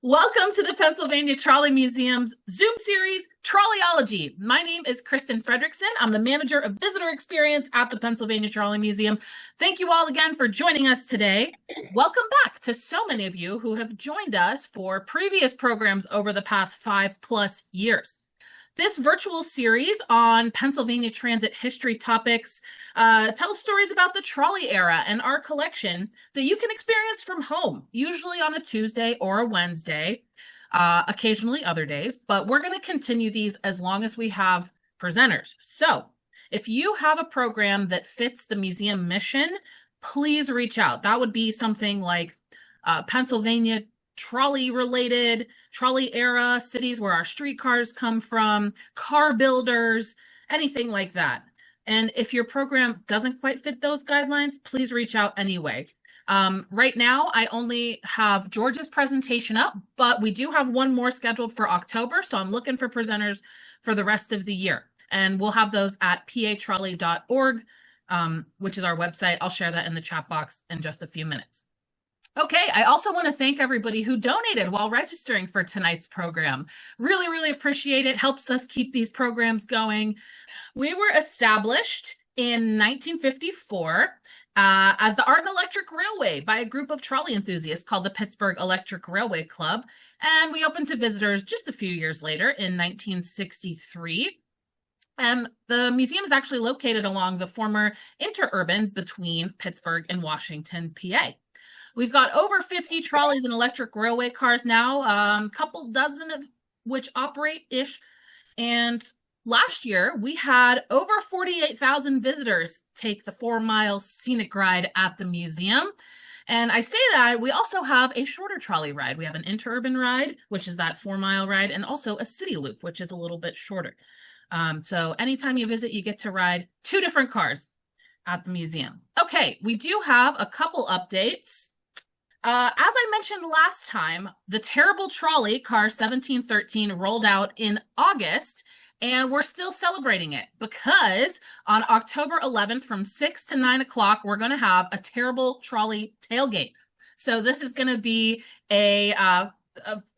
Welcome to the Pennsylvania Trolley Museum's Zoom series, Trolleyology. My name is Kristen Fredrickson. I'm the manager of visitor experience at the Pennsylvania Trolley Museum. Thank you all again for joining us today. Welcome back to so many of you who have joined us for previous programs over the past 5+ years. This virtual series on Pennsylvania transit history topics tells stories about the trolley era and our collection that you can experience from home, usually on a Tuesday or a Wednesday, occasionally other days, but we're going to continue these as long as we have presenters. So if you have a program that fits the museum mission, please reach out. That would be something like Pennsylvania trolley related, trolley era, cities where our streetcars come from, car builders, anything like that. And if your program doesn't quite fit those guidelines, please reach out anyway. Right now, I only have George's presentation up, but we do have one more scheduled for October. So I'm looking for presenters for the rest of the year. And we'll have those at patrolley.org, which is our website. I'll share that in the chat box in just a few minutes. Okay, I also want to thank everybody who donated while registering for tonight's program. Really, really appreciate it. Helps us keep these programs going. We were established in 1954 as the Art and Electric Railway by a group of trolley enthusiasts called the Pittsburgh Electric Railway Club. And we opened to visitors just a few years later in 1963. And the museum is actually located along the former interurban between Pittsburgh and Washington, PA. We've got over 50 trolleys and electric railway cars now, a couple dozen of which operate-ish. And last year, we had over 48,000 visitors take the 4-mile scenic ride at the museum. And I say that, we also have a shorter trolley ride. We have an interurban ride, which is that 4-mile ride, and also a city loop, which is a little bit shorter. So anytime you visit, you get to ride 2 different cars at the museum. Okay, we do have a couple updates. As I mentioned last time, the terrible trolley, car 1713, rolled out in August, and we're still celebrating it because on October 11th from 6 to 9 o'clock, we're going to have a terrible trolley tailgate. So this is going to be an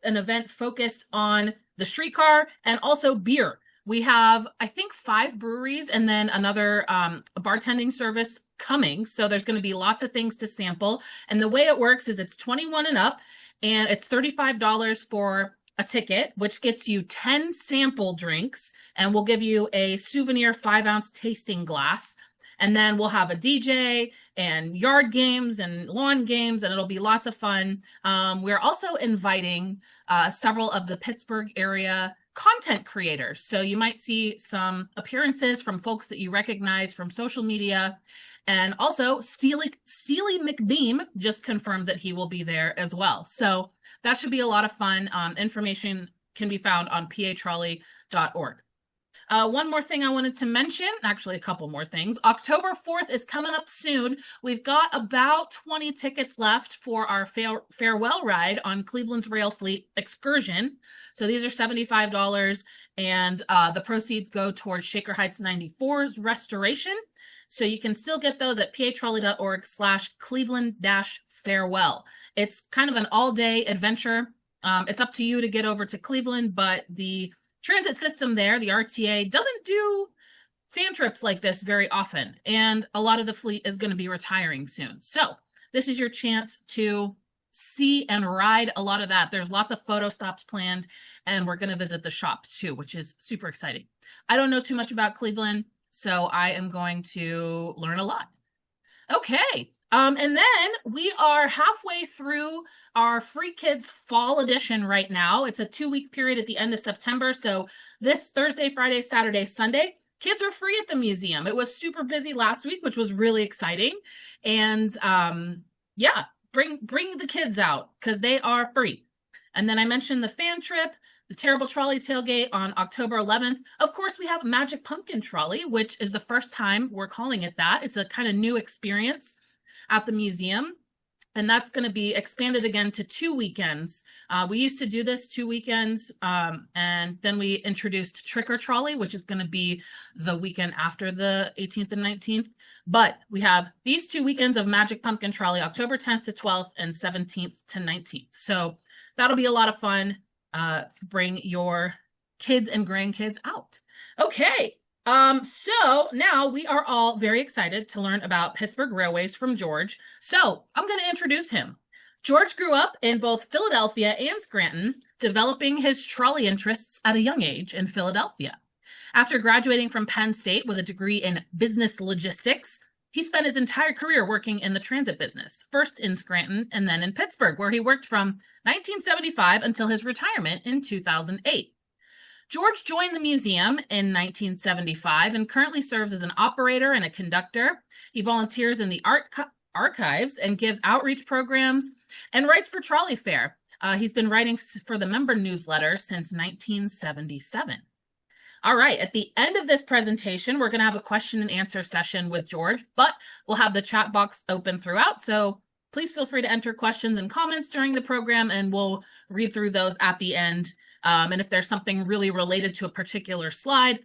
event focused on the streetcar and also beer. We have, I think, 5 breweries and then another bartending service coming. So there's going to be lots of things to sample. And the way it works is it's 21 and up, and it's $35 for a ticket, which gets you 10 sample drinks, and we'll give you a souvenir 5-ounce tasting glass. And then we'll have a DJ and yard games and lawn games, and it'll be lots of fun. We're also inviting several of the Pittsburgh area content creators. So you might see some appearances from folks that you recognize from social media. And also Steely McBeam just confirmed that he will be there as well. So that should be a lot of fun. Information can be found on patrolley.org. One more thing I wanted to mention, actually a couple more things. October 4th is coming up soon. We've got about 20 tickets left for our farewell ride on Cleveland's Rail Fleet excursion. So these are $75, and the proceeds go towards Shaker Heights 94's restoration. So you can still get those at patrolley.org/Cleveland-farewell. It's kind of an all-day adventure. It's up to you to get over to Cleveland, but the transit system there, the RTA, doesn't do fan trips like this very often, and a lot of the fleet is going to be retiring soon. So this is your chance to see and ride a lot of that. There's lots of photo stops planned, and we're going to visit the shop too, which is super exciting. I don't know too much about Cleveland, so I am going to learn a lot. Okay. And then we are halfway through our Free Kids Fall Edition right now. It's a 2-week period at the end of September. So this Thursday, Friday, Saturday, Sunday, kids are free at the museum. It was super busy last week, which was really exciting. And yeah, bring the kids out because they are free. And then I mentioned the fan trip, the Terrible Trolley Tailgate on October 11th. Of course, we have Magic Pumpkin Trolley, which is the first time we're calling it that. It's a kind of new experience at the museum, and that's going to be expanded again to 2 weekends. We used to do this 2 weekends, and then we introduced Trick or Trolley, which is going to be the weekend after the 18th and 19th. But we have these 2 weekends of Magic Pumpkin Trolley, October 10th to 12th and 17th to 19th. So that'll be a lot of fun. Bring your kids and grandkids out. Okay. So now we are all very excited to learn about Pittsburgh Railways from George. So I'm going to introduce him. George grew up in both Philadelphia and Scranton, developing his trolley interests at a young age in Philadelphia. After graduating from Penn State with a degree in business logistics, he spent his entire career working in the transit business, first in Scranton and then in Pittsburgh, where he worked from 1975 until his retirement in 2008. George joined the museum in 1975 and currently serves as an operator and a conductor. He volunteers in the archives and gives outreach programs and writes for Trolley Fair. He's been writing for the member newsletter since 1977. All right, at the end of this presentation, we're going to have a question and answer session with George, but we'll have the chat box open throughout. So please feel free to enter questions and comments during the program, and we'll read through those at the end. And if there's something really related to a particular slide,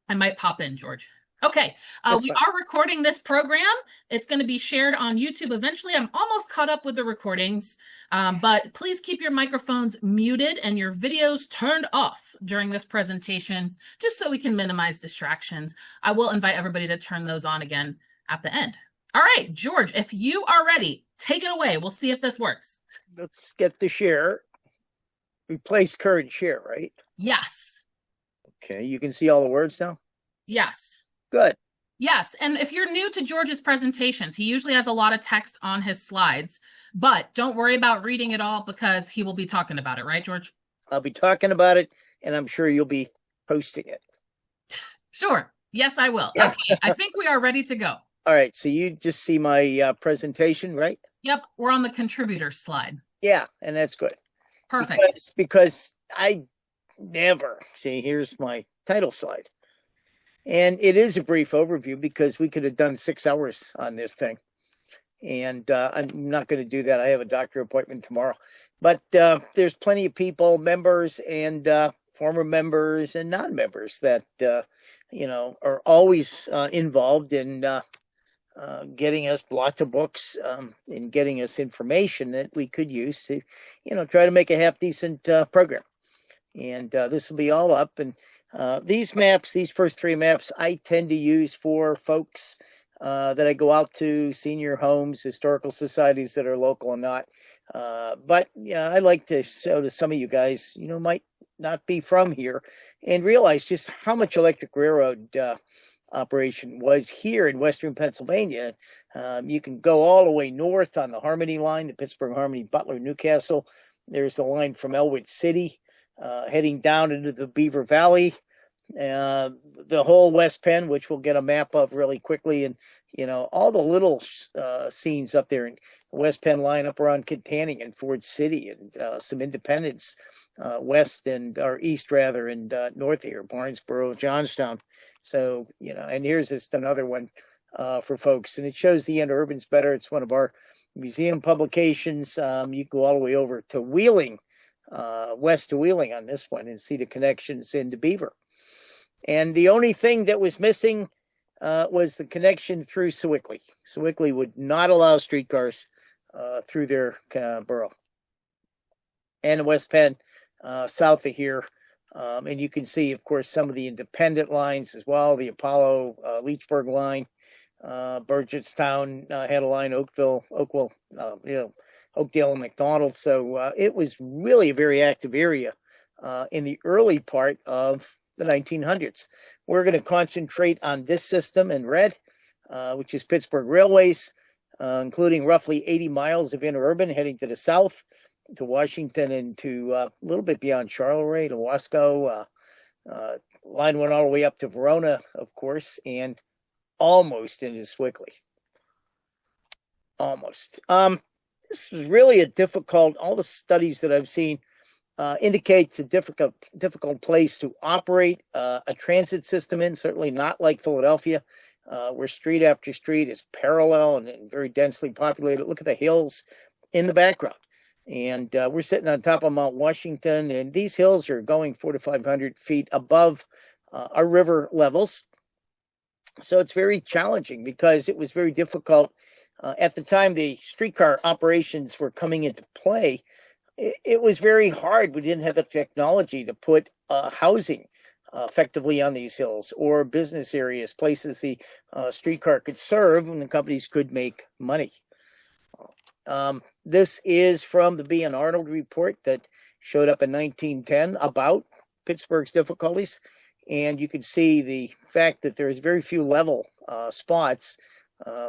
I might pop in, George. Okay, we are recording this program. It's going to be shared on YouTube eventually. I'm almost caught up with the recordings, but please keep your microphones muted and your videos turned off during this presentation, just so we can minimize distractions. I will invite everybody to turn those on again at the end. All right, George, if you are ready, take it away. We'll see if this works. Let's get the share. Replace current share, right? Yes. Okay, you can see all the words now? Yes. Good. Yes, and if you're new to George's presentations, he usually has a lot of text on his slides, but don't worry about reading it all because he will be talking about it, right, George? I'll be talking about it, and I'm sure you'll be posting it. Sure. Yes, I will. Okay, I think we are ready to go. All right, so you just see my presentation, right? Yep, we're on the contributors slide. Yeah, and that's good. Perfect. Because I never, see, here's my title slide. And it is a brief overview because we could have done 6 hours on this thing. And I'm not going to do that. I have a doctor appointment tomorrow. But there's plenty of people, members and former members and non-members that, are always involved in getting us lots of books and getting us information that we could use to, try to make a half decent program. And this will be all up. And these maps, these first 3 maps, I tend to use for folks that I go out to, senior homes, historical societies that are local and not. But yeah, I like to show to some of you guys, might not be from here, and realize just how much electric railroad operation was here in Western Pennsylvania. You can go all the way north on the Harmony line, the Pittsburgh, Harmony, Butler, Newcastle. There's the line from Elwood City, heading down into the Beaver Valley, the whole West Penn, which we'll get a map of really quickly, and all the little scenes up there in the West Penn line up around Kittanning and Ford City, and some Independence west and or east rather, and north here, Barnesboro, Johnstown. So and here's just another one for folks, and it shows the interurbans better. It's one of our museum publications. You go all the way over to Wheeling, west to Wheeling on this one, and see the connections into Beaver. And the only thing that was missing was the connection through Sewickley. Sewickley would not allow streetcars through their borough. And the West Penn south of here. And you can see, of course, some of the independent lines as well. The Apollo, Leechburg line, Burgettstown had a line, Oakville, Oakdale and McDonald. So it was really a very active area in the early part of the 1900s. We're going to concentrate on this system in red, which is Pittsburgh Railways, including roughly 80 miles of interurban heading to the south, to Washington, and to a little bit beyond Charleroi, to Wasco. Line went all the way up to Verona, of course, and almost into Sewickley. Almost. This was really a difficult, all the studies that I've seen indicates a difficult place to operate a transit system in, certainly not like Philadelphia, where street after street is parallel and very densely populated. Look at the hills in the background. And we're sitting on top of Mount Washington, and these hills are going 400 to 500 feet above our river levels. So it's very challenging because it was very difficult. At the time the streetcar operations were coming into play, it was very hard. We didn't have the technology to put housing effectively on these hills, or business areas, places the streetcar could serve and the companies could make money. This is from the B. N. Arnold report that showed up in 1910 about Pittsburgh's difficulties. And you can see the fact that there's very few level spots.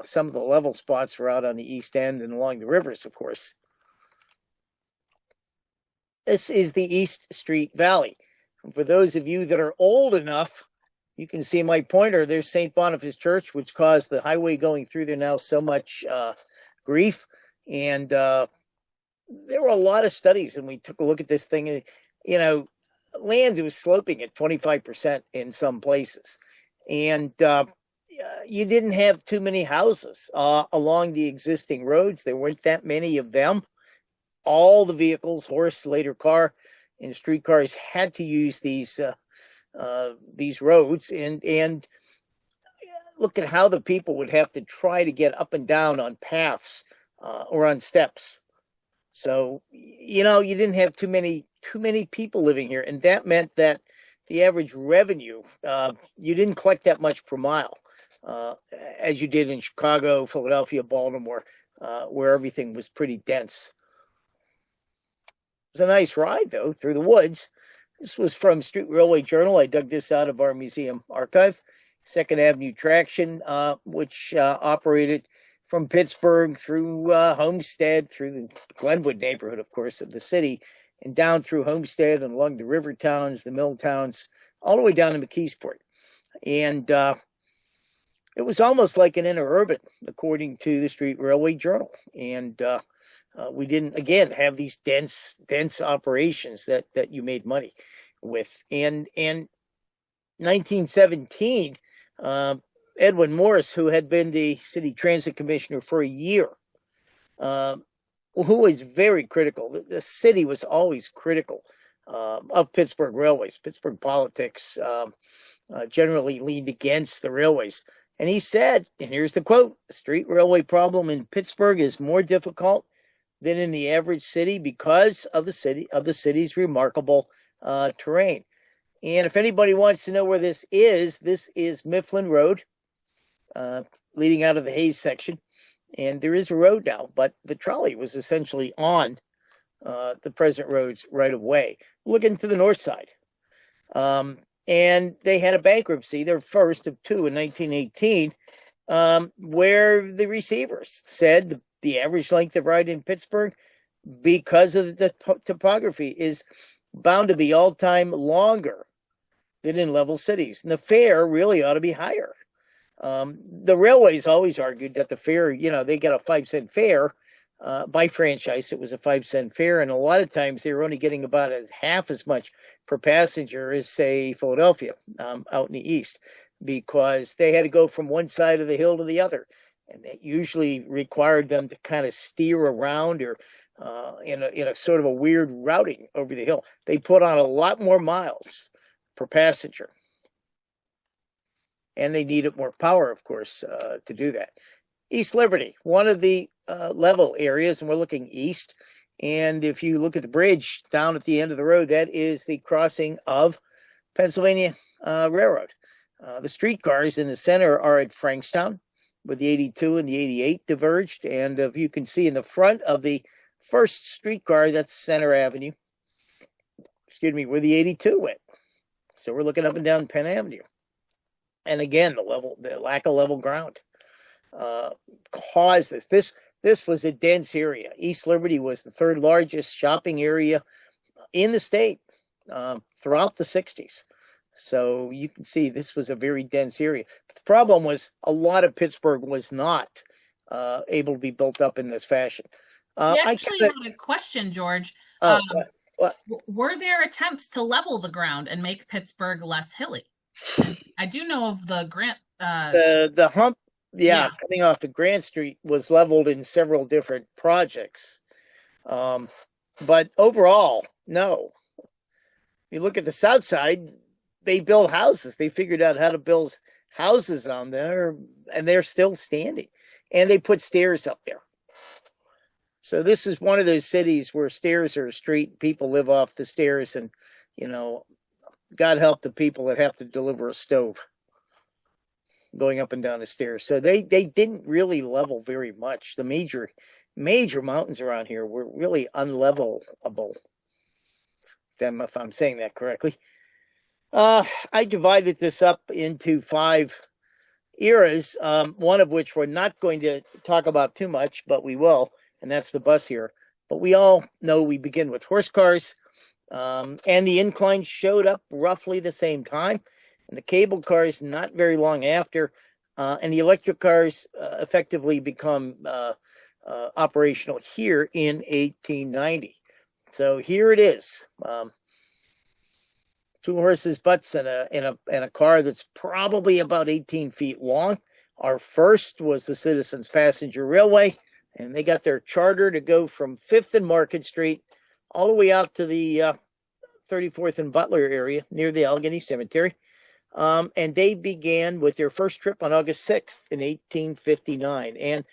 Some of the level spots were out on the east end and along the rivers, of course. This is the East Street Valley. And for those of you that are old enough, you can see my pointer. There's St. Boniface Church, which caused the highway going through there now so much grief. And there were a lot of studies, and we took a look at this thing, and, you know, land was sloping at 25% in some places. And you didn't have too many houses along the existing roads. There weren't that many of them. All the vehicles, horse, later car, and streetcars had to use these roads, and look at how the people would have to try to get up and down on paths or on steps. So, you know, you didn't have too many people living here, and that meant that the average revenue, you didn't collect that much per mile as you did in Chicago, Philadelphia, Baltimore, where everything was pretty dense. It was a nice ride, though, through the woods. This was from Street Railway Journal. I dug this out of our museum archive. Second Avenue Traction, which operated from Pittsburgh through Homestead, through the Glenwood neighborhood, of course, of the city, and down through Homestead and along the river towns, the mill towns, all the way down to McKeesport. And it was almost like an interurban, according to the Street Railway Journal. And we didn't, again, have these dense operations that you made money with. And in 1917, Edwin Morris, who had been the city transit commissioner for a year, who was very critical. The city was always critical of Pittsburgh railways. Pittsburgh politics generally leaned against the railways. And he said, and here's the quote, "The street railway problem in Pittsburgh is more difficult than in the average city because of the city's remarkable terrain." And if anybody wants to know where this is Mifflin Road, leading out of the Hayes section. And there is a road now, but the trolley was essentially on the present roads right of way, looking to the north side. And they had a bankruptcy, their first of two in 1918, where the receivers said the average length of ride in Pittsburgh, because of the topography, is bound to be all-time longer than in level cities. And the fare really ought to be higher. The railways always argued that the fare, you know, they got a 5-cent fare by franchise. It was a 5-cent fare, and a lot of times they were only getting about half as much per passenger as, say, Philadelphia out in the east, because they had to go from one side of the hill to the other, and that usually required them to kind of steer around or in a sort of a weird routing over the hill. They put on a lot more miles per passenger. And they needed more power, of course, to do that. East Liberty, one of the level areas, and we're looking east. And if you look at the bridge down at the end of the road, that is the crossing of Pennsylvania Railroad. The streetcars in the center are at Frankstown, where the 82 and the 88 diverged. And if you can see in the front of the first streetcar, that's Center Avenue, where the 82 went. So we're looking up and down Penn Avenue. And again, the lack of level ground caused this. This was a dense area. East Liberty was the third largest shopping area in the state throughout the 60s. So you can see this was a very dense area. But the problem was a lot of Pittsburgh was not able to be built up in this fashion. I actually had a question, George. What? Were there attempts to level the ground and make Pittsburgh less hilly? I do know of the Grant. The hump, coming off the Grant Street was leveled in several different projects. But overall, no. You look at the south side, they built houses. They figured out how to build houses on there, and they're still standing. And they put stairs up there. So this is one of those cities where stairs are a street. People live off the stairs, and God help the people that have to deliver a stove going up and down the stairs. So they didn't really level very much. The major mountains around here were really unlevelable. If I'm saying that correctly. I divided this up into 5 eras, one of which we're not going to talk about too much, but we will, and that's the bus here. But we all know we begin with horse cars, and the inclines showed up roughly the same time, and the cable cars not very long after, and the electric cars effectively become operational here in 1890. So here it is. 2 horses' butts and a car that's probably about 18 feet long. Our first was the Citizens Passenger Railway, and they got their charter to go from 5th and Market Street all the way out to the 34th and Butler area near the Allegheny Cemetery. And they began with their first trip on August 6th in 1859. And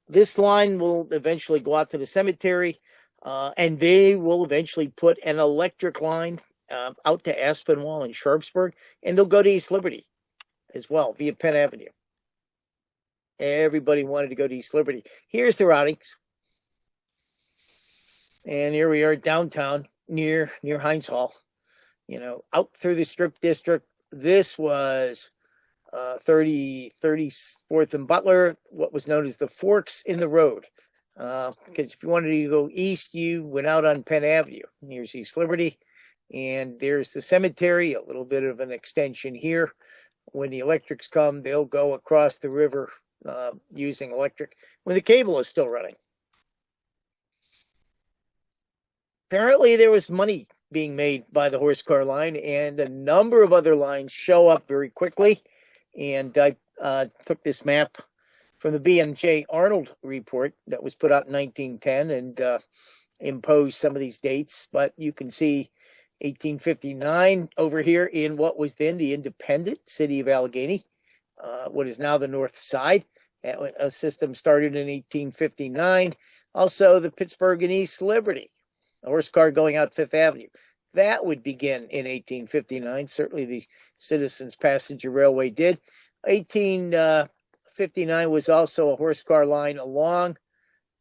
this line will eventually go out to the cemetery, and they will eventually put an electric line out to Aspinwall and Sharpsburg, and they'll go to East Liberty as well via Penn Avenue. Everybody wanted to go to East Liberty. Here's the routings. And here we are downtown near Heinz Hall, out through the Strip District. This was 34th and Butler, what was known as the forks in the road. Because if you wanted to go east, you went out on Penn Avenue. Here's East Liberty. And there's the cemetery, a little bit of an extension here. When the electrics come, they'll go across the river using electric when the cable is still running. Apparently, there was money being made by the horse car line, and a number of other lines show up very quickly. And I took this map from the B&J Arnold report that was put out in 1910 and imposed some of these dates. But you can see 1859 over here in what was then the independent city of Allegheny, what is now the North Side. A system started in 1859. Also, the Pittsburgh and East Liberty, a horse car going out 5th Avenue. That would begin in 1859. Certainly the Citizens Passenger Railway did. 1859 was also a horse car line along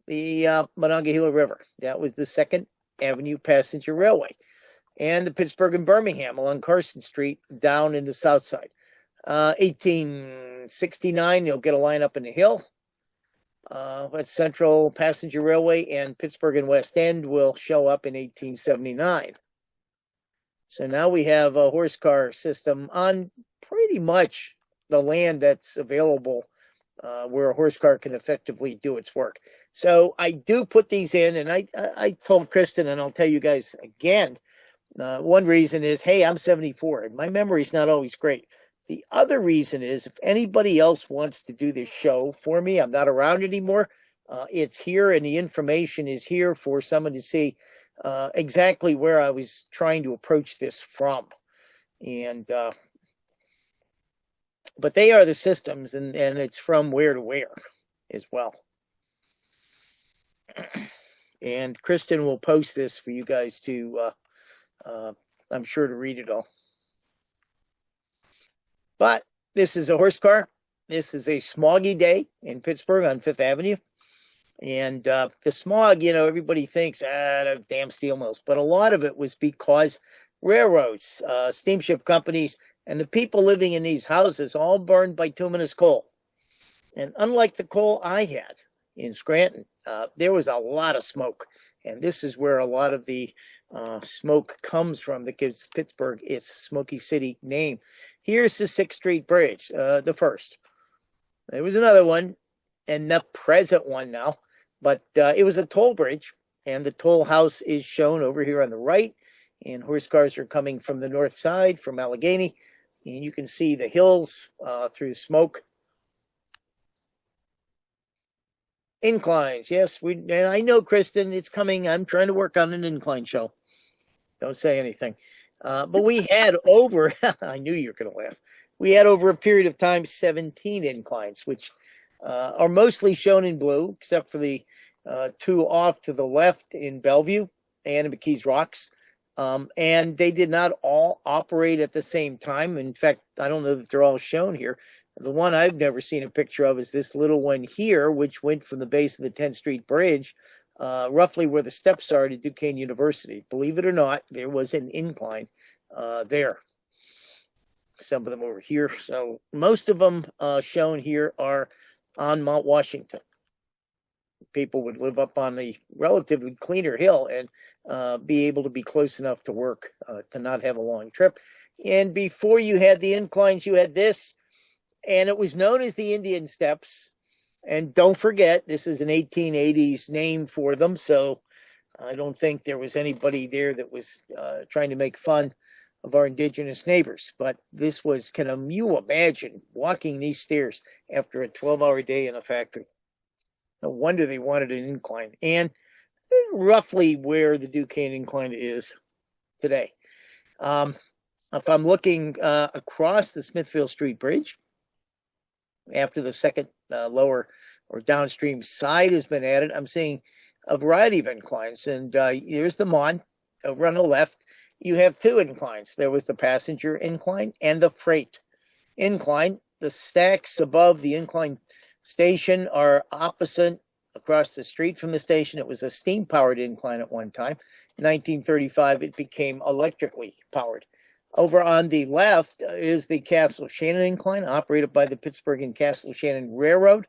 the Monongahela River. That was the 2nd Avenue Passenger Railway. And the Pittsburgh and Birmingham along Carson Street down in the south side. 1869, you'll get a line up in the hill. But Central Passenger Railway and Pittsburgh and West End will show up in 1879. So now we have a horse car system on pretty much the land that's available where a horse car can effectively do its work. So I do put these in, and I told Kristen, and I'll tell you guys again, one reason is, hey, I'm 74, and my memory's not always great. The other reason is, if anybody else wants to do this show for me, I'm not around anymore. It's here, and the information is here for someone to see exactly where I was trying to approach this from. And but they are the systems, and it's from where to where as well. And Kristen will post this for you guys to, I'm sure, to read it all. But this is a horse car. This is a smoggy day in Pittsburgh on 5th Avenue. And the smog, everybody thinks, the damn steel mills. But a lot of it was because railroads, steamship companies, and the people living in these houses all burned bituminous coal. And unlike the coal I had in Scranton, there was a lot of smoke. And this is where a lot of the smoke comes from that gives Pittsburgh its Smoky City name. Here's the 6th Street Bridge, the first. There was another one, and the present one now. But it was a toll bridge, and the toll house is shown over here on the right. And horse cars are coming from the north side, from Allegheny. And you can see the hills through smoke. Inclines, yes. And I know, Kristen, it's coming. I'm trying to work on an incline show. Don't say anything. But we had over, I knew you were going to laugh. We had over a period of time 17 inclines, which are mostly shown in blue, except for the two off to the left in Bellevue and McKees Rocks. And they did not all operate at the same time. In fact, I don't know that they're all shown here. The one I've never seen a picture of is this little one here, which went from the base of the 10th Street Bridge, roughly where the steps are to Duquesne University. Believe it or not, there was an incline there. Some of them over here. So most of them shown here are on Mount Washington. People would live up on the relatively cleaner hill and be able to be close enough to work to not have a long trip. And before you had the inclines, you had this, and it was known as the Indian Steps. And don't forget, this is an 1880s name for them, so I don't think there was anybody there that was trying to make fun of our indigenous neighbors. But this was, can you imagine walking these stairs after a 12-hour day in a factory? No wonder they wanted an incline. And roughly where the Duquesne incline is today. If I'm looking across the Smithfield Street Bridge, after the second lower or downstream side has been added, I'm seeing a variety of inclines. And here's the Mon. Over on the left, you have two inclines. There was the passenger incline and the freight incline. The stacks above the incline station are opposite across the street from the station. It was a steam-powered incline at one time. In 1935, it became electrically powered. Over on the left is the Castle Shannon incline, operated by the Pittsburgh and Castle Shannon Railroad.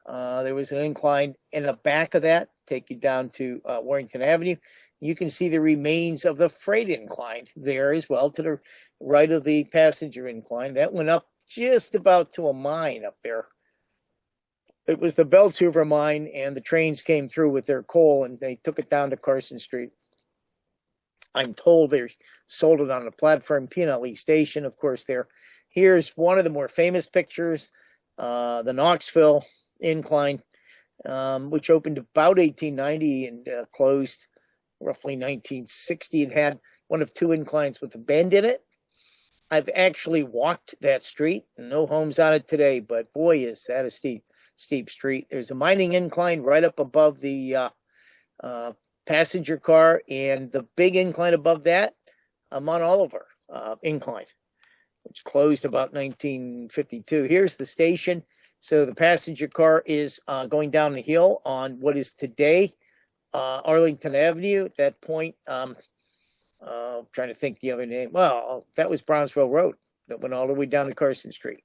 There was an incline in the back of that, take you down to Warrington Avenue. You can see the remains of the freight incline there as well, to the right of the passenger incline. That went up just about to a mine up there. It was the Belts Hoover mine, and the trains came through with their coal, and they took it down to Carson Street. I'm told they sold it on a platform, Peanut League Station, of course, there. Here's one of the more famous pictures, the Knoxville incline, which opened about 1890 and closed roughly 1960. It had one of two inclines with a bend in it. I've actually walked that street. No homes on it today, but boy, is that a steep street. There's a mining incline right up above the passenger car, and the big incline above that, Mount Oliver incline, which closed about 1952. Here's the station. So the passenger car is going down the hill on what is today Arlington Avenue. At that point, trying to think the other name. Well, that was Brownsville Road that went all the way down to Carson Street.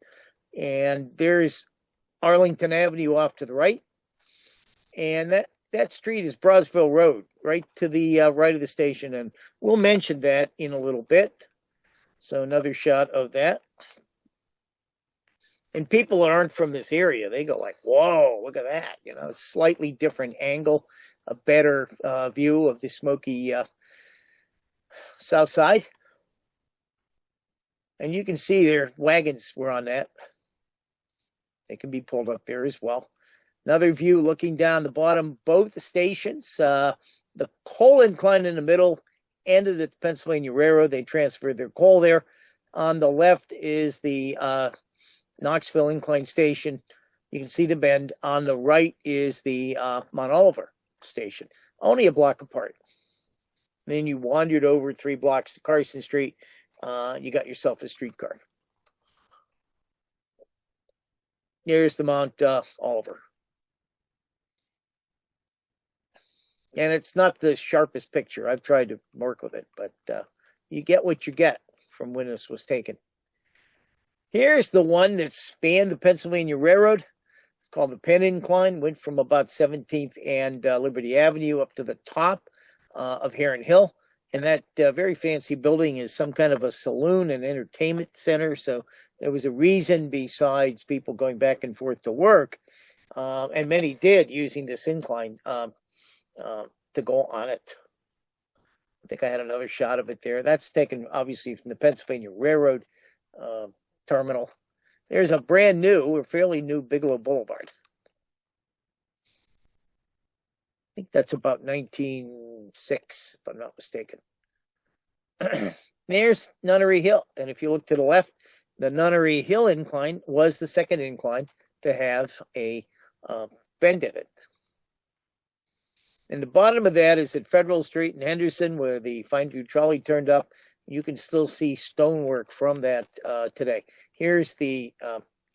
And there's Arlington Avenue off to the right. And that street is Brownsville Road, right to the right of the station. And we'll mention that in a little bit. So another shot of that. And people that aren't from this area, they go like, whoa, look at that. You know, slightly different angle, a better view of the smoky south side. And you can see their wagons were on that. They can be pulled up there as well. Another view looking down the bottom, both the stations. The coal incline in the middle ended at the Pennsylvania Railroad. They transferred their coal there. On the left is the Knoxville Incline Station. You can see the bend. On the right is the Mount Oliver Station, only a block apart. Then you wandered over 3 blocks to Carson Street. You got yourself a streetcar. There's the Mount Oliver. And it's not the sharpest picture. I've tried to work with it, but you get what you get from when this was taken. Here's the one that spanned the Pennsylvania Railroad. It's called the Penn Incline. Went from about 17th and Liberty Avenue up to the top of Heron Hill. And that very fancy building is some kind of a saloon and entertainment center. So there was a reason besides people going back and forth to work. And many did using this incline to go on it. I think I had another shot of it there. That's taken obviously from the Pennsylvania Railroad terminal. There's a brand new or fairly new Bigelow Boulevard. I think that's about 1906, if I'm not mistaken. There's Nunnery Hill. And if you look to the left, the Nunnery Hill incline was the second incline to have a bend in it. And the bottom of that is at Federal Street in Henderson, where the Fine View Trolley turned up. You can still see stonework from that today. Here's the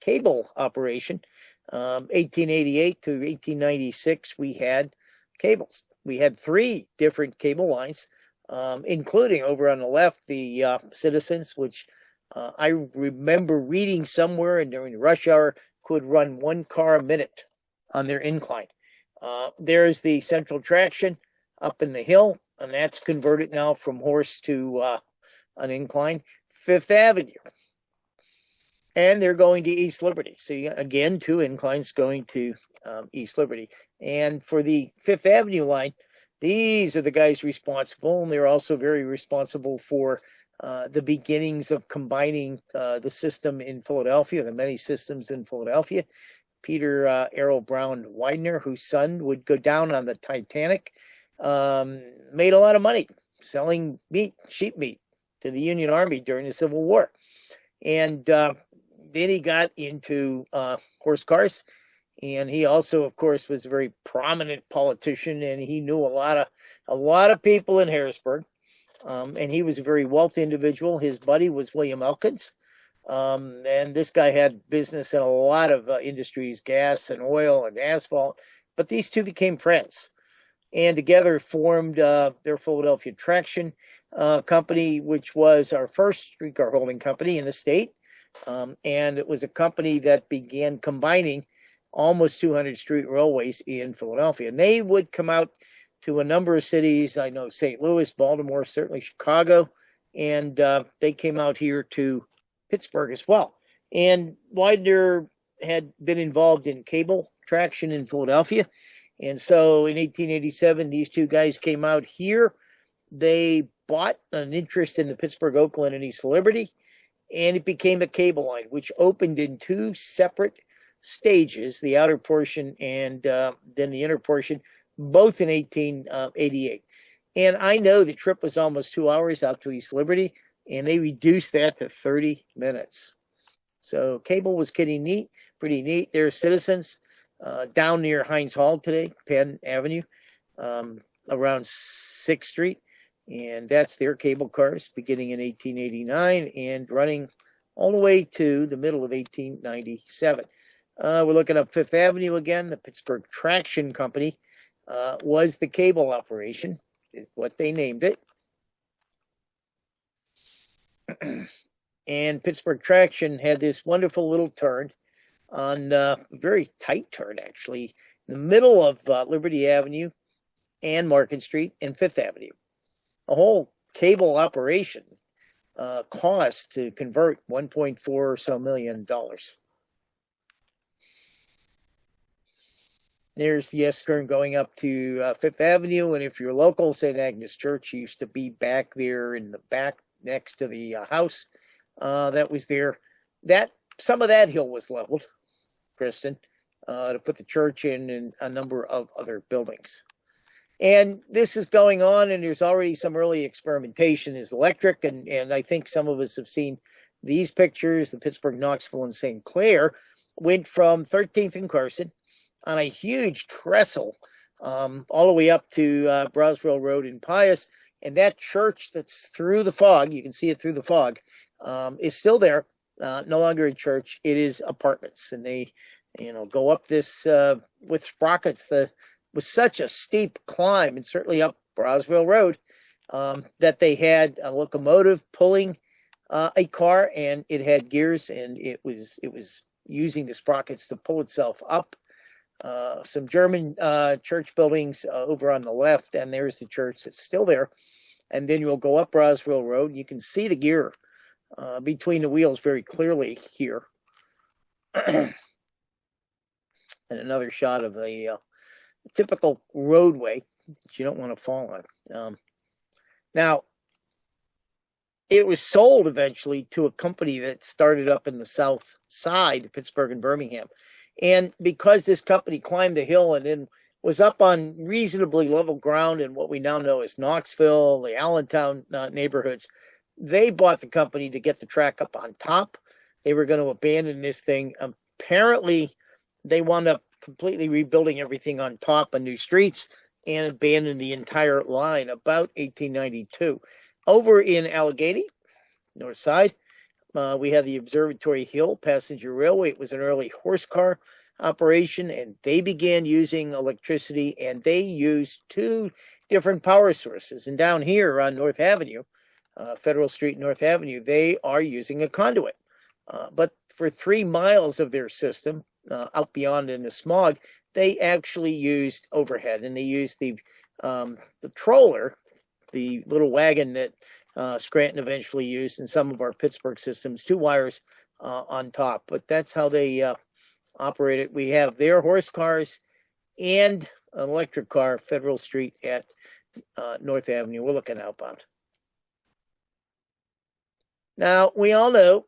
cable operation. 1888 to 1896, we had cables. We had 3 different cable lines, including over on the left, the Citizens, which I remember reading somewhere, and during rush hour could run 1 car a minute on their incline. There's the Central Traction up in the hill, and that's converted now from horse to an incline. Fifth Avenue. And they're going to East Liberty. So again, 2 inclines going to East Liberty. And for the Fifth Avenue line, these are the guys responsible, and they're also very responsible for the beginnings of combining the system in Philadelphia, the many systems in Philadelphia. Peter Errol Brown Widener, whose son would go down on the Titanic, made a lot of money selling meat, sheep meat, to the Union Army during the Civil War. And then he got into horse cars. And he also, of course, was a very prominent politician, and he knew a lot of people in Harrisburg. And he was a very wealthy individual. His buddy was William Elkins. And this guy had business in a lot of industries, gas and oil and asphalt. But these 2 became friends, and together formed their Philadelphia Traction Company, which was our first streetcar holding company in the state. And it was a company that began combining almost 200 street railways in Philadelphia. And they would come out to a number of cities. I know St. Louis, Baltimore, certainly Chicago. And they came out here to Pittsburgh as well. And Widener had been involved in cable traction in Philadelphia. And so in 1887, these 2 guys came out here. They bought an interest in the Pittsburgh, Oakland, and East Liberty, and it became a cable line, which opened in 2 separate stages, the outer portion and then the inner portion, both in 1888. And I know the trip was almost 2 hours out to East Liberty, and they reduced that to 30 minutes. So cable was pretty neat. There's Citizens down near Heinz Hall today, Penn Avenue, around 6th Street. And that's their cable cars beginning in 1889 and running all the way to the middle of 1897. We're looking up Fifth Avenue again. The Pittsburgh Traction Company was the cable operation, is what they named it. And Pittsburgh Traction had this wonderful little turn on a very tight turn, actually, in the middle of Liberty Avenue and Market Street and Fifth Avenue. A whole cable operation cost to convert $1.4 or so million. There's the S-turn going up to Fifth Avenue, and if you're local, St. Agnes Church used to be back there in the back next to the house that was there. That some of that hill was leveled, Kristen, to put the church in and a number of other buildings. And this is going on, and there's already some early experimentation is electric, and I think some of us have seen these pictures. The Pittsburgh, Knoxville, and St. Clair went from 13th and Carson on a huge trestle all the way up to Browsville Road in Pius, and that church that's through the fog, you can see it through the fog, is still there, no longer a church. It is apartments, and they go up this with sprockets. Was such a steep climb, and certainly up Browsville Road, that they had a locomotive pulling a car, and it had gears, and it was using the sprockets to pull itself up. Some German church buildings over on the left, and there's the church that's still there. And then you'll go up Browsville Road. You can see the gear between the wheels very clearly here. And another shot of the typical roadway that you don't want to fall on. Now, it was sold eventually to a company that started up in the south side, Pittsburgh and Birmingham. And because this company climbed the hill and then was up on reasonably level ground in what we now know as Knoxville, the Allentown neighborhoods, they bought the company to get the track up on top. They were going to abandon this thing. Apparently, they wound up completely rebuilding everything on top and new streets, and abandoned the entire line about 1892. Over in Allegheny, north side, we have the Observatory Hill Passenger Railway. It was an early horse car operation, and they began using electricity, and they used two different power sources. And down here on North Avenue, Federal Street, North Avenue, they are using a conduit. But for 3 miles of their system, out beyond in the smog, they actually used overhead, and they used the troller, the little wagon that Scranton eventually used in some of our Pittsburgh systems, 2 wires on top. But that's how they operate it. We have their horse cars and an electric car, Federal Street at North Avenue. We're looking outbound. Now, we all know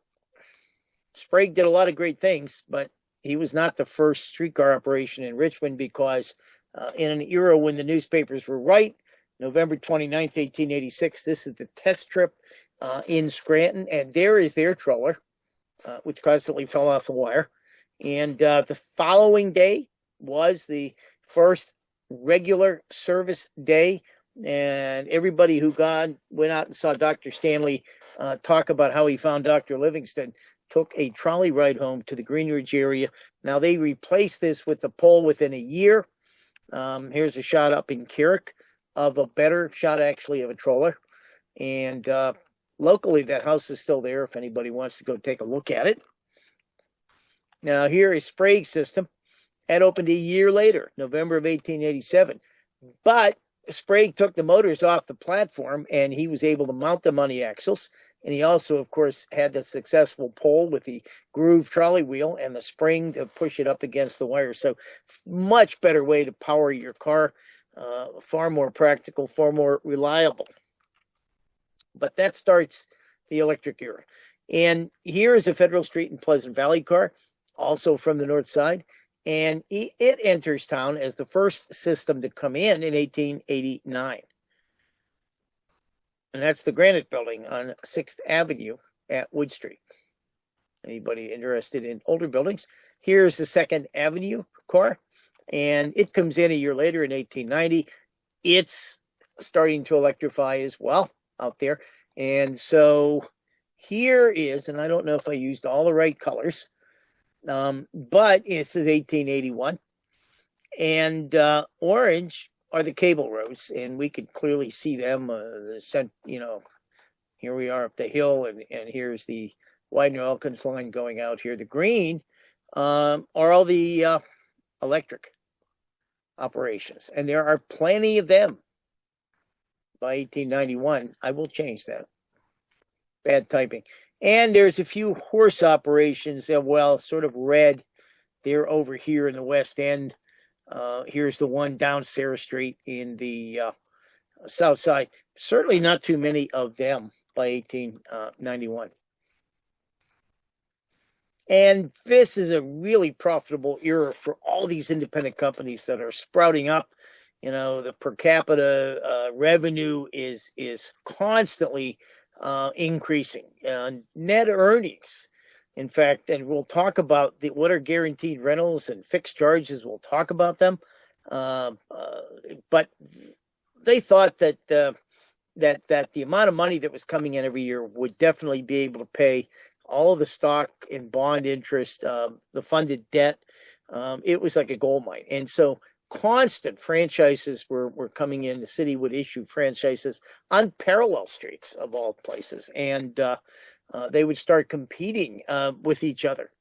Sprague did a lot of great things, but he was not the first streetcar operation in Richmond, because in an era when the newspapers were right, November 29th, 1886, this is the test trip in Scranton, and there is their troller, which constantly fell off the wire. And the following day was the first regular service day, and everybody who went out and saw Dr. Stanley talk about how he found Dr. Livingston took a trolley ride home to the Greenridge area. Now, they replaced this with the pole within a year. Here's a shot up in Carrick of a better shot, actually, of a troller. And locally, that house is still there if anybody wants to go take a look at it. Now, here is Sprague's system. That opened a year later, November of 1887. But Sprague took the motors off the platform, and he was able to mount them on the axles. And he also, of course, had the successful pole with the groove trolley wheel and the spring to push it up against the wire. So much better way to power your car, far more practical, far more reliable. But that starts the electric era. And here is a Federal Street and Pleasant Valley car, also from the north side. And it enters town as the first system to come in 1889. And that's the Granite Building on 6th Avenue at Wood Street. Anybody interested in older buildings? Here's the 2nd Avenue car, and it comes in a year later in 1890. It's starting to electrify as well out there. And so here is, and I don't know if I used all the right colors, but it says 1881. And orange are the cable roads, and we could clearly see them. Here we are up the hill, and here's the Widener Elkins line going out here. The green are all the electric operations, and there are plenty of them. By 1891, I will change that. Bad typing. And there's a few horse operations, sort of red. They're over here in the West End. Here's the one down Sarah Street in the south side. Certainly not too many of them by 1891. And this is a really profitable era for all these independent companies that are sprouting up. The per capita revenue is constantly increasing. Net earnings, in fact, and we'll talk about what are guaranteed rentals and fixed charges. We'll talk about them. But they thought that the amount of money that was coming in every year would definitely be able to pay all of the stock and bond interest, the funded debt. It was like a gold mine. And so constant franchises were coming in. The city would issue franchises on parallel streets of all places. And they would start competing with each other.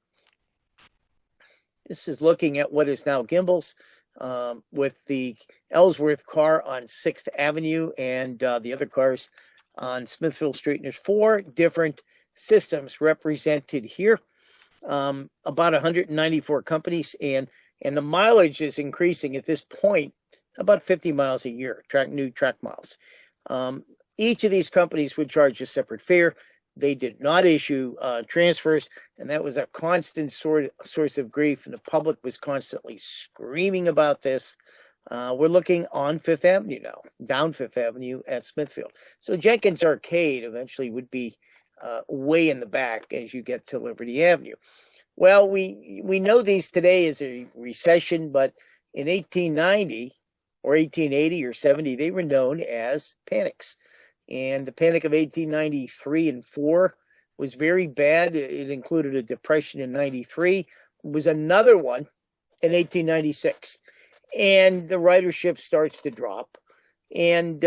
This is looking at what is now Gimbel's, with the Ellsworth car on 6th Avenue and the other cars on Smithfield Street. And there's 4 different systems represented here, about 194 companies, and the mileage is increasing at this point about 50 miles a year, new track miles. Each of these companies would charge a separate fare. They did not issue transfers, and that was a constant source of grief, and the public was constantly screaming about this. We're looking on 5th Avenue now, down 5th Avenue at Smithfield. So Jenkins Arcade eventually would be way in the back as you get to Liberty Avenue. Well, we know these today as a recession, but in 1890, or 1880 or 70, they were known as panics. And the Panic of 1893 and 4 was very bad. It included a depression in 93. It was another one in 1896. And the ridership starts to drop. And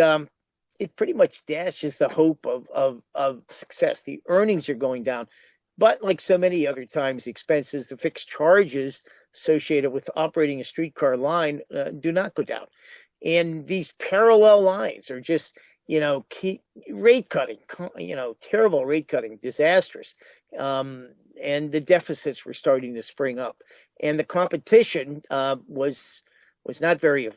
it pretty much dashes the hope of success. The earnings are going down. But like so many other times, the expenses, the fixed charges associated with operating a streetcar line do not go down. And these parallel lines are just, keep rate cutting, terrible rate cutting, disastrous. And the deficits were starting to spring up. And the competition was not very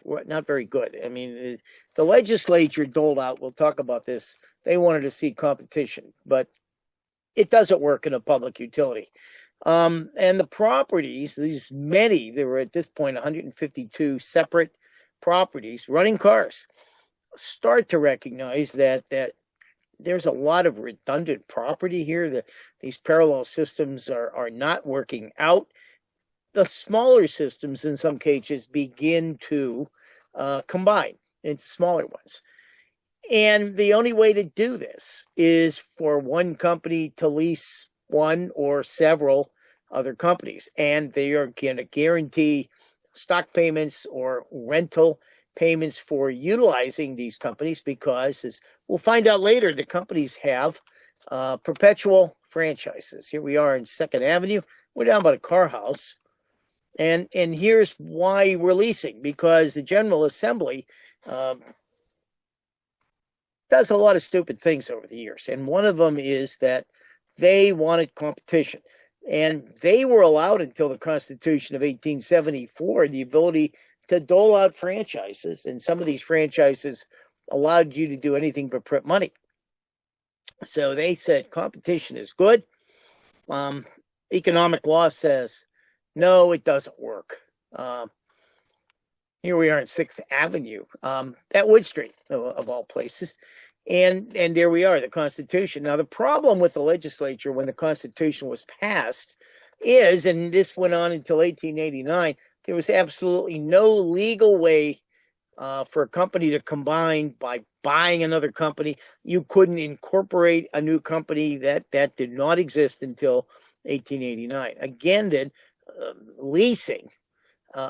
good. I mean, the legislature doled out, we'll talk about this, they wanted to see competition, but it doesn't work in a public utility. And the properties, there were at this point 152 separate properties running cars, start to recognize that there's a lot of redundant property here, that these parallel systems are not working out. The smaller systems in some cases begin to combine into smaller ones. And the only way to do this is for one company to lease one or several other companies. And they are going to guarantee stock payments or rental payments for utilizing these companies, because, as we'll find out later, the companies have perpetual franchises. Here we are in 2nd Avenue. We're down by the car house. And here's why we're leasing, because the General Assembly does a lot of stupid things over the years. And one of them is that they wanted competition. And they were allowed until the Constitution of 1874 the ability to dole out franchises. And some of these franchises allowed you to do anything but print money. So they said competition is good. Economic law says, no, it doesn't work. Here we are in 6th Avenue, at Wood Street, of all places. And there we are, the Constitution. Now, the problem with the legislature when the Constitution was passed is, and this went on until 1889, there was absolutely no legal way for a company to combine by buying another company. You couldn't incorporate a new company. That did not exist until 1889. Again, then, leasing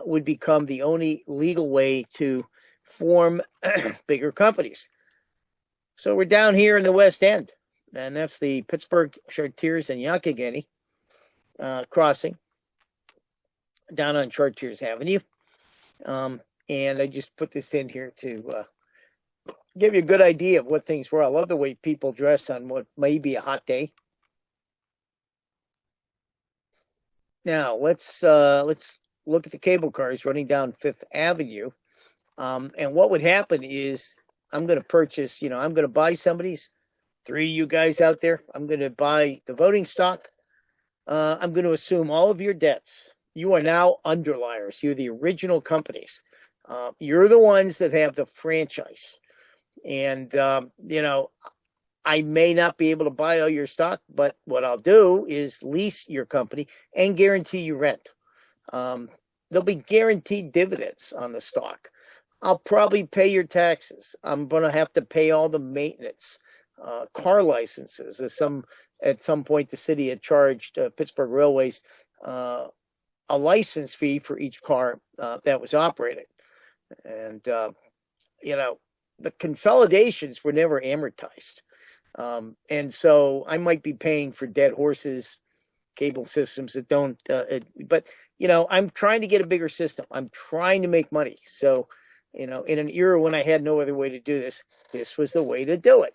would become the only legal way to form bigger companies. So we're down here in the West End, and that's the Pittsburgh, Chartiers, and Youghiogheny crossing down on Chartiers Avenue. And I just put this in here to give you a good idea of what things were. I love the way people dress on what may be a hot day. Now let's look at the cable cars running down 5th Avenue. And what would happen is, I'm going to purchase, I'm going to buy somebody's, 3 of you guys out there, I'm going to buy the voting stock. I'm going to assume all of your debts. You are now underliers. You're the original companies. You're the ones that have the franchise. And, I may not be able to buy all your stock, but what I'll do is lease your company and guarantee you rent. There'll be guaranteed dividends on the stock. I'll probably pay your taxes. I'm going to have to pay all the maintenance, car licenses. At some point, the city had charged Pittsburgh Railways a license fee for each car that was operated. And, the consolidations were never amortized. And so I might be paying for dead horses, cable systems that don't, but, I'm trying to get a bigger system. I'm trying to make money. So, in an era when I had no other way to do this, this was the way to do it.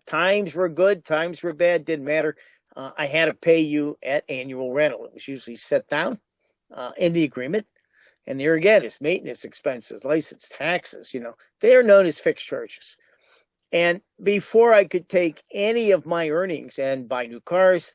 Times were good, times were bad, didn't matter. I had to pay you at annual rental. It was usually set down in the agreement. And there again is maintenance expenses, license taxes, they are known as fixed charges. And before I could take any of my earnings and buy new cars,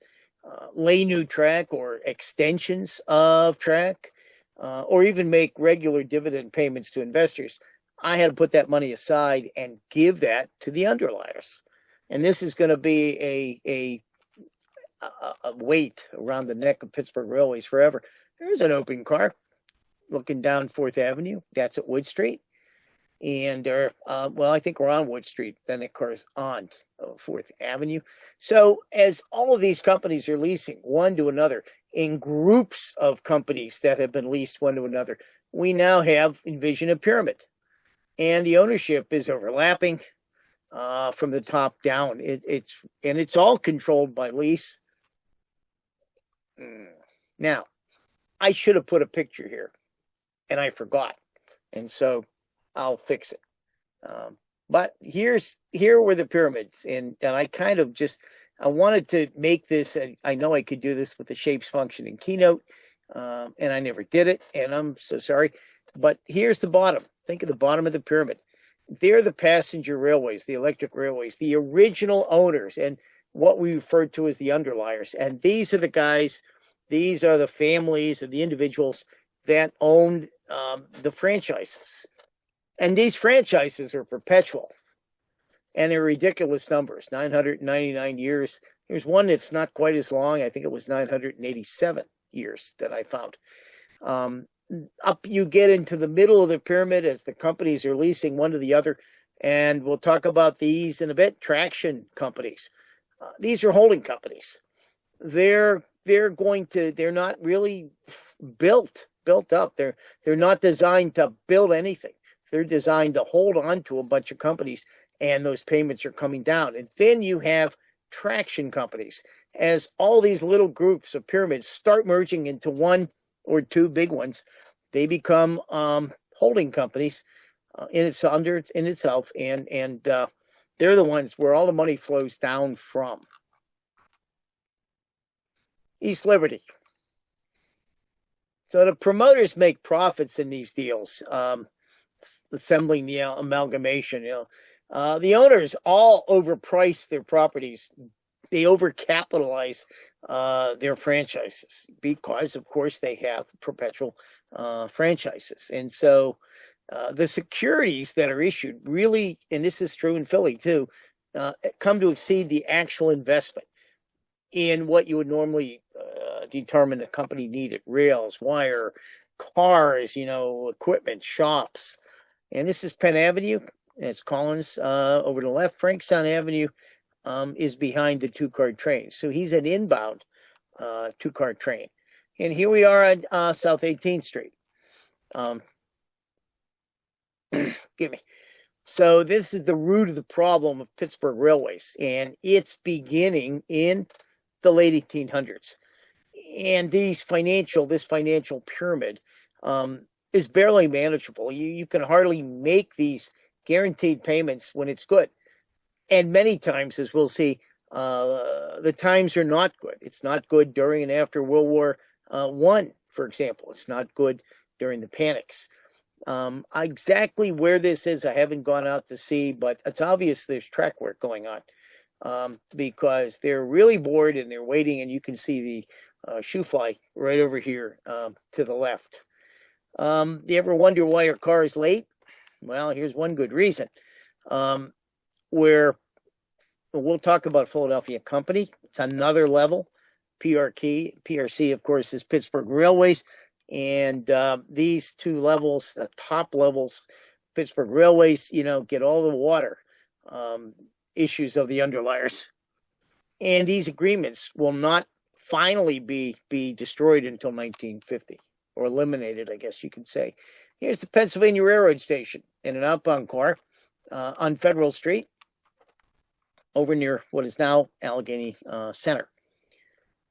lay new track or extensions of track, or even make regular dividend payments to investors, I had to put that money aside and give that to the underliers. And this is going to be a weight around the neck of Pittsburgh Railways forever. There's an open car. looking down 4th Avenue. That's at Wood Street. And well, I think we're on Wood Street. Then of course on 4th Avenue. So as all of these companies are leasing one to another in groups of companies that have been leased one to another, we now have envision a pyramid, and the ownership is overlapping from the top down. It's all controlled by lease. Now, I should have put a picture here, and I forgot, and so I'll fix it. But here were the pyramids, and I kind of I wanted to make this. I know I could do this with the shapes function in Keynote, and I never did it, and I'm so sorry. But here's the bottom. Think of the bottom of the pyramid. They're the passenger railways, the electric railways, the original owners, and what we referred to as the underliers. And these are the guys, these are the families and the individuals that owned the franchises. And these franchises are perpetual, and they're ridiculous numbers, 999 years. There's one that's not quite as long. I think it was 987 years that I found. Up you get into the middle of the pyramid as the companies are leasing one to the other, and we'll talk about these in a bit. Traction companies. These are holding companies. They're not really built up. They're not designed to build anything. They're designed to hold on to a bunch of companies, and those payments are coming down. And then you have traction companies. As all these little groups of pyramids start merging into one or two big ones, they become holding companies in itself, and they're the ones where all the money flows down from. East Liberty. So the promoters make profits in these deals. Assembling the amalgamation, the owners all overprice their properties. They overcapitalize their franchises because, of course, they have perpetual franchises. And so the securities that are issued really, and this is true in Philly too, come to exceed the actual investment in what you would normally determine a company needed: rails, wire, cars, equipment, shops. And this is Penn Avenue. It's Collins over to the left. Frankstown Avenue is behind the two-car train. So he's an inbound two-car train. And here we are on South 18th Street. Give me. So this is the root of the problem of Pittsburgh railways, and it's beginning in the late 1800s. And this financial pyramid is barely manageable. You can hardly make these guaranteed payments when it's good. And many times, as we'll see, the times are not good. It's not good during and after World War I, for example. It's not good during the panics. Exactly where this is, I haven't gone out to see, but it's obvious there's track work going on because they're really bored and they're waiting, and you can see the shoe fly right over here to the left. You ever wonder why your car is late? Well, here's one good reason. Where we'll talk about Philadelphia Company. It's another level. PRC, of course, is Pittsburgh Railways. And these two levels, the top levels, Pittsburgh Railways, get all the water issues of the underliers. And these agreements will not finally be destroyed until 1950, or eliminated, I guess you could say. Here's the Pennsylvania Railroad Station in an outbound car on Federal Street over near what is now Allegheny Center.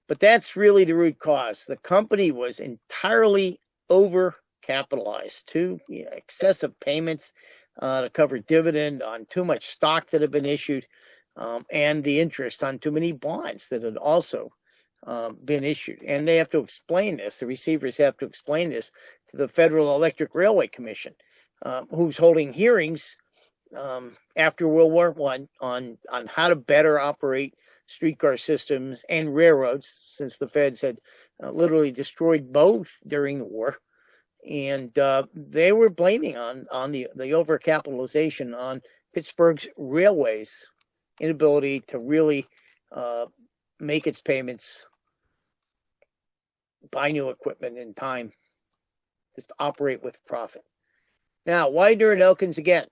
But that's really the root cause. The company was entirely overcapitalized to excessive payments to cover dividend on too much stock that had been issued, and the interest on too many bonds that had also been issued. And they have to explain this. The receivers have to explain this to the Federal Electric Railway Commission, who's holding hearings after World War I on how to better operate streetcar systems and railroads, since the feds had literally destroyed both during the war. And they were blaming on the overcapitalization on Pittsburgh's railways inability to really make its payments, buy new equipment in time. just operate with profit. Now, Widener and Elkins again,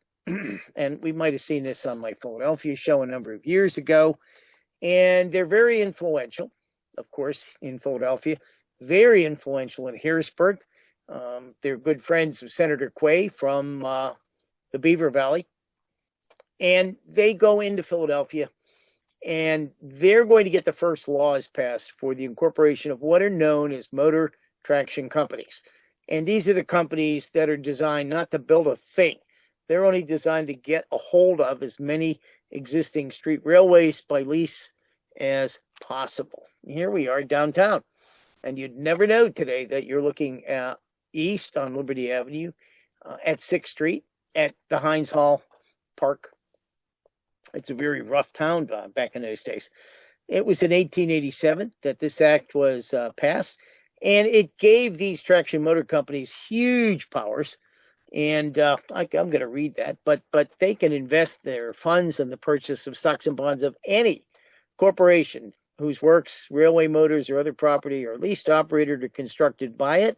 and we might have seen this on my Philadelphia show a number of years ago, and they're very influential, of course, in Philadelphia, very influential in Harrisburg. They're good friends of Senator Quay from the Beaver Valley, and they go into Philadelphia, and they're going to get the first laws passed for the incorporation of what are known as motor traction companies. And these are the companies that are designed not to build a thing. They're only designed to get a hold of as many existing street railways by lease as possible. Here we are downtown. And you'd never know today that you're looking at east on Liberty Avenue at 6th Street at the Heinz Hall Park. It's a very rough town back in those days. It was in 1887 that this act was passed, and it gave these traction motor companies huge powers. And I'm going to read that, but they can invest their funds in the purchase of stocks and bonds of any corporation whose works, railway motors, or other property are leased, operated, or constructed by it.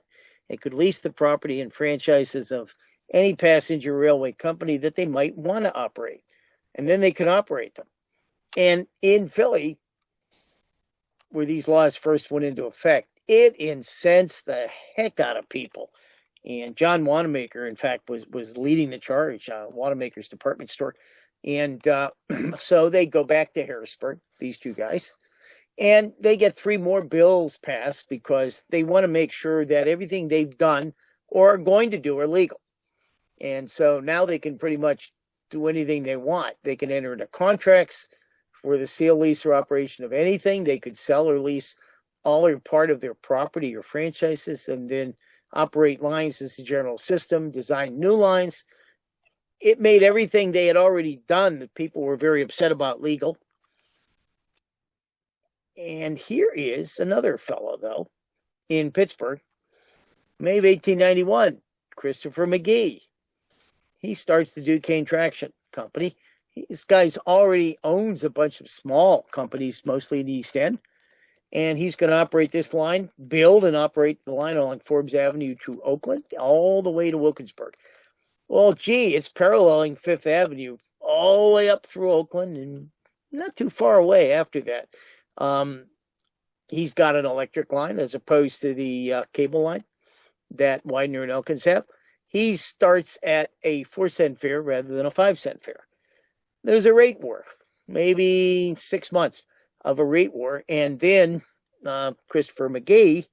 It could lease the property and franchises of any passenger railway company that they might want to operate. And then they could operate them. And in Philly, where these laws first went into effect, it incensed the heck out of people. And John Wanamaker, in fact, was leading the charge, Wanamaker's department store. And so they go back to Harrisburg, these two guys, and they get 3 more bills passed because they want to make sure that everything they've done or are going to do are legal. And so now they can pretty much do anything they want. They can enter into contracts for the sale, lease, or operation of anything. They could sell or lease all or part of their property or franchises, and then operate lines as a general system, design new lines. It made everything they had already done that people were very upset about legal. And here is another fellow, though, in Pittsburgh, May of 1891, Christopher McGee. He starts the Duquesne Traction Company. This guy's already owns a bunch of small companies, mostly in the East End. And he's going to operate this line, build and operate the line along Forbes Avenue to Oakland, all the way to Wilkinsburg. Well, gee, it's paralleling Fifth Avenue all the way up through Oakland and not too far away after that. He's got an electric line as opposed to the cable line that Widener and Elkins have. He starts at a 4-cent fare rather than a 5-cent fare. There's a rate war, maybe 6 months of a rate war. And then Christopher McGee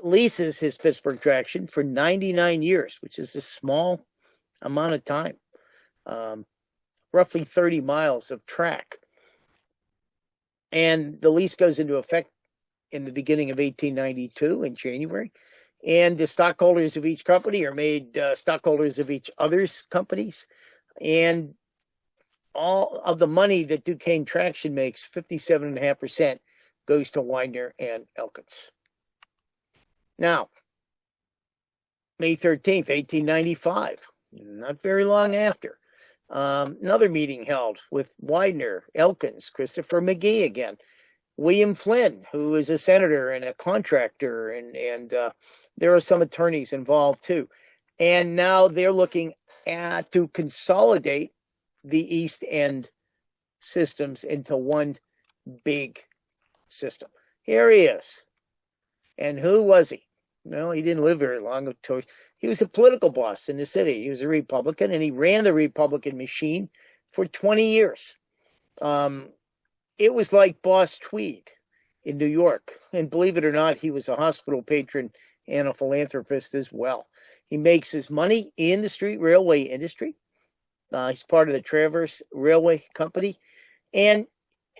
leases his Pittsburgh Traction for 99 years, which is a small amount of time, roughly 30 miles of track. And the lease goes into effect in the beginning of 1892 in January. And the stockholders of each company are made stockholders of each other's companies. And all of the money that Duquesne Traction makes, 57.5%, goes to Widener and Elkins. Now, May 13th, 1895, not very long after, another meeting held with Widener, Elkins, Christopher McGee again, William Flynn, who is a senator and a contractor, and there are some attorneys involved too. And now they're looking to consolidate the East End systems into one big system. Here he is. And who was he? Well, he didn't live very long. He was a political boss in the city. He was a Republican, and he ran the Republican machine for 20 years. It was like Boss Tweed in New York. And believe it or not, he was a hospital patron and a philanthropist as well. He makes his money in the street railway industry. He's part of the Traverse Railway Company. And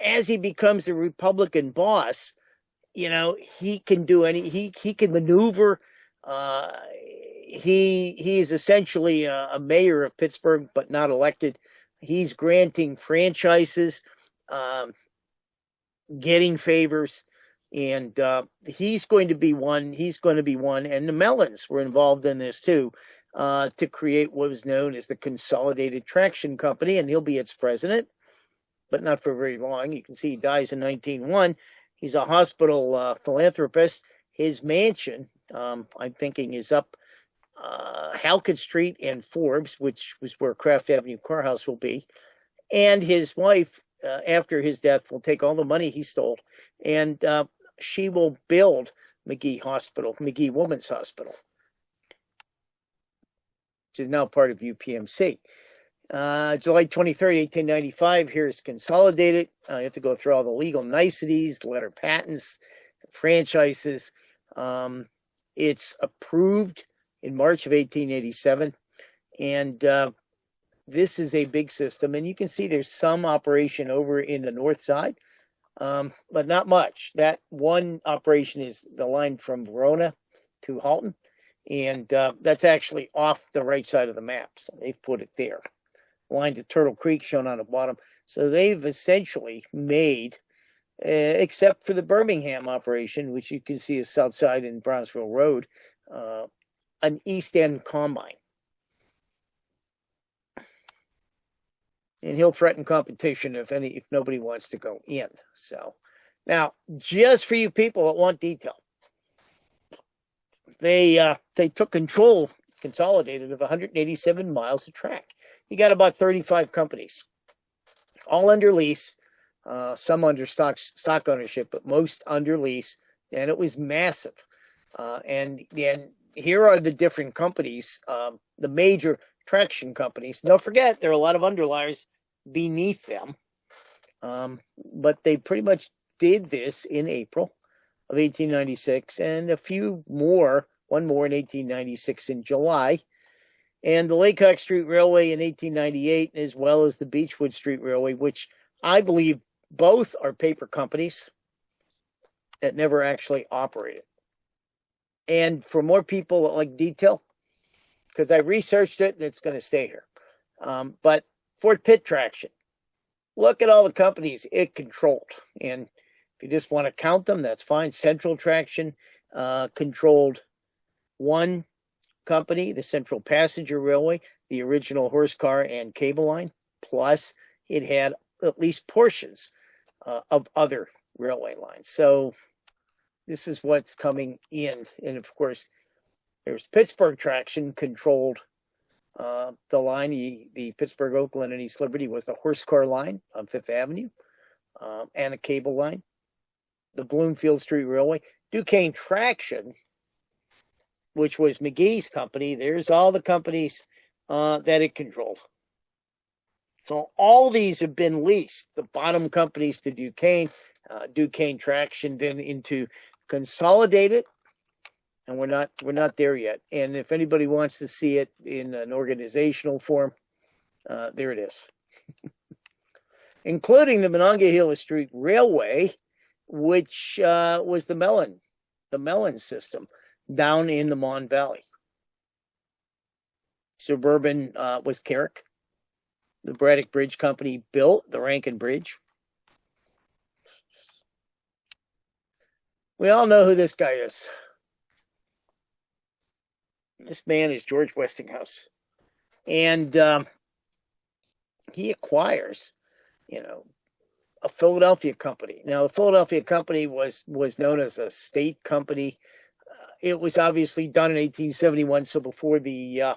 as he becomes the Republican boss, you know, he can do he can maneuver. He is essentially a mayor of Pittsburgh, but not elected. He's granting franchises, getting favors, and he's going to be one. And the Mellons were involved in this too, to create what was known as the Consolidated Traction Company, and he'll be its president, but not for very long. You can see he dies in 1901. He's a hospital philanthropist. His mansion, I'm thinking, is up Halkett Street and Forbes, which was where Kraft Avenue Car House will be. And his wife, after his death, will take all the money he stole, and she will build McGee Hospital, McGee Women's Hospital, which is now part of UPMC. July 23rd, 1895, here's consolidated. You have to go through all the legal niceties, the letter patents, franchises. It's approved in March of 1887. And this is a big system. And you can see there's some operation over in the north side, but not much. That one operation is the line from Verona to Halton. And that's actually off the right side of the map. So they've put it there. Line to Turtle Creek shown on the bottom. So they've essentially made, except for the Birmingham operation, which you can see is south side in Brownsville Road, an East End combine. And he'll threaten competition if nobody wants to go in. So now, just for you people that want detail, they took control, consolidated, of 187 miles of track. You got about 35 companies, all under lease, some under stock ownership, but most under lease, and it was massive. And here are the different companies, the major traction companies. Don't forget, there are a lot of underliers beneath them, but they pretty much did this in April of 1896, and one more in 1896 in July. And the Laycock Street Railway in 1898, as well as the Beechwood Street Railway, which I believe both are paper companies that never actually operated. And for more people that like detail, because I researched it and it's going to stay here, but Fort Pitt Traction, look at all the companies it controlled. And if you just want to count them, that's fine. Central Traction controlled one company, the Central Passenger Railway, the original horse car and cable line, plus it had at least portions of other railway lines. So this is what's coming in. And of course, there's Pittsburgh Traction controlled the line. The Pittsburgh, Oakland, and East Liberty was the horse car line on Fifth Avenue, and a cable line. The Bloomfield Street Railway. Duquesne Traction, which was McGee's company, there's all the companies that it controlled. So all these have been leased, the bottom companies to Duquesne, Duquesne Traction, then into Consolidated, and we're not there yet. And if anybody wants to see it in an organizational form, there it is. Including the Monongahela Street Railway, which was the Mellon system down in the Mon Valley. Suburban was Carrick. The Braddock Bridge Company built the Rankin Bridge. We all know who this guy is. This man is George Westinghouse. And he acquires, a Philadelphia company. Now, the Philadelphia company was known as a state company. It was obviously done in 1871, so before the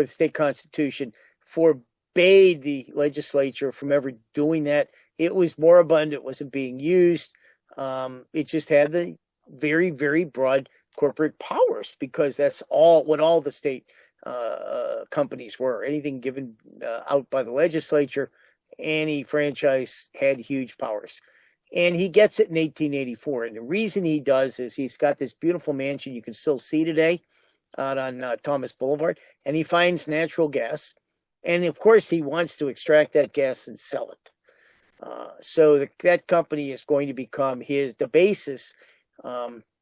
state constitution forbade the legislature from ever doing that. It was moribund. It wasn't being used. It just had the very, very broad corporate powers, because that's what all the state companies were. Anything given out by the legislature, any franchise had huge powers. And he gets it in 1884. And the reason he does is he's got this beautiful mansion you can still see today out on Thomas Boulevard. And he finds natural gas. And of course, he wants to extract that gas and sell it. So that company is going to become the basis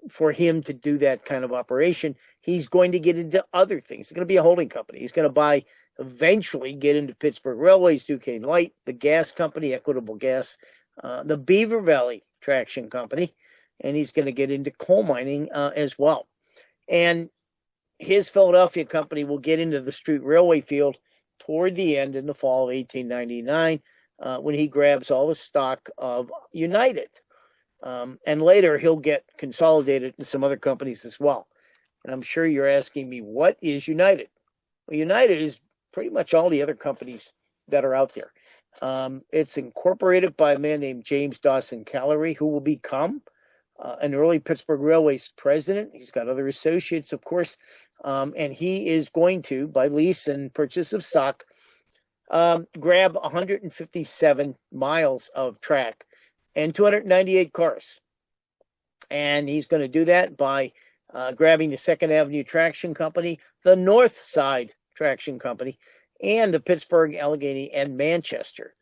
for him to do that kind of operation. He's going to get into other things. It's going to be a holding company. He's going to eventually get into Pittsburgh Railways, Duquesne Light, the gas company, Equitable Gas, the Beaver Valley Traction Company, and he's going to get into coal mining as well. And his Philadelphia company will get into the street railway field toward the end in the fall of 1899 when he grabs all the stock of United. And later he'll get consolidated in some other companies as well. And I'm sure you're asking me, what is United? Well, United is pretty much all the other companies that are out there. It's incorporated by a man named James Dawson Callery, who will become an early Pittsburgh Railways president. He's got other associates, of course, and he is going to, by lease and purchase of stock, grab 157 miles of track and 298 cars. And he's going to do that by grabbing the Second Avenue Traction Company, the North Side Traction Company, and the Pittsburgh, Allegheny, and Manchester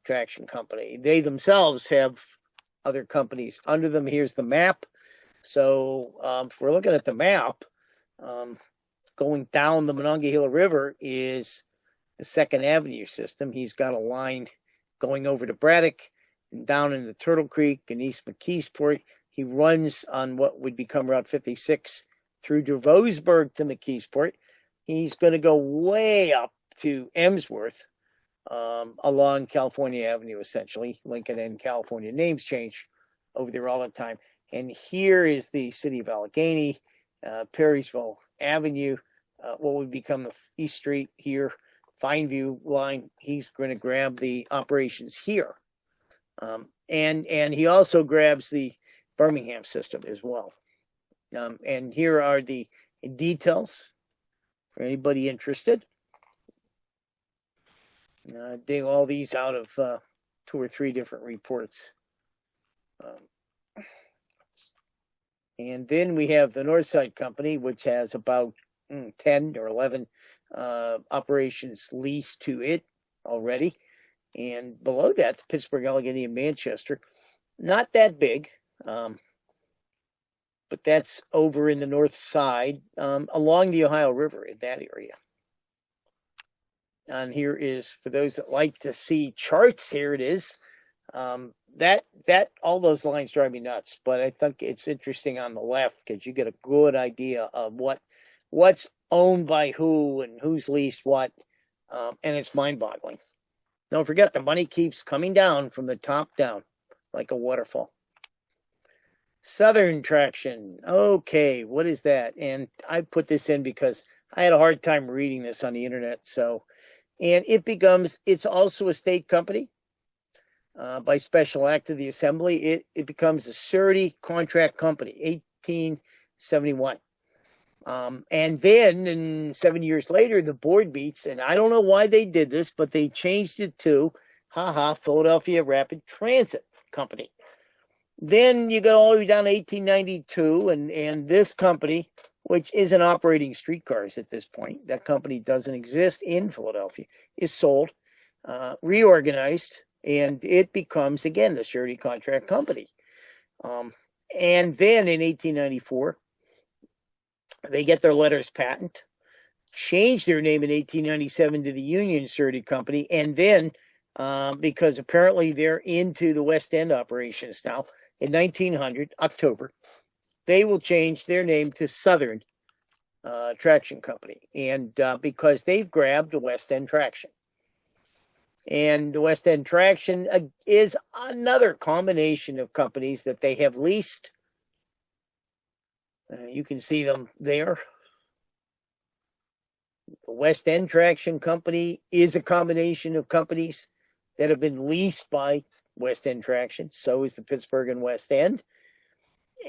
Traction Company. They themselves have other companies under them. Here's the map. So if we're looking at the map, going down the Monongahela River is the Second Avenue system. He's got a line going over to Braddock and down into Turtle Creek and East McKeesport. He runs on what would become Route 56 through Devosburg to McKeesport. He's going to go way up to Emsworth along California Avenue, essentially. Lincoln and California names change over there all the time. And here is the city of Allegheny, Perrysville Avenue, what would become the East Street here, Fineview line. He's going to grab the operations here. And he also grabs the Birmingham system as well. And here are the details for anybody interested. Dig all these out of 2 or 3 different reports. And then we have the Northside Company, which has about 10 or 11 operations leased to it already. And below that, the Pittsburgh, Allegheny, and Manchester. Not that big, but that's over in the north side, along the Ohio River in that area. And here is, for those that like to see charts, here it is. That all those lines drive me nuts, but I think it's interesting on the left because you get a good idea of what's owned by who and who's leased what, and it's mind-boggling. Don't forget, the money keeps coming down from the top down like a waterfall. Southern Traction. Okay, what is that? And I put this in because I had a hard time reading this on the internet. And it's also a state company. By special act of the assembly, it becomes a surety contract company, 1871. And then 7 years later, the board meets, and I don't know why they did this, but they changed it to Philadelphia Rapid Transit Company. Then you go all the way down to 1892, and this company, which isn't operating streetcars at this point, that company doesn't exist in Philadelphia, is sold, reorganized, and it becomes, again, the surety contract company. And then in 1894, they get their letters patent, change their name in 1897 to the Union Surety Company, and then, because apparently they're into the West End operations now, in 1900, October, they will change their name to Southern Traction Company, and because they've grabbed the West End Traction. And the West End Traction is another combination of companies that they have leased. You can see them there. The West End Traction Company is a combination of companies that have been leased by West End Traction. So is the Pittsburgh and West End.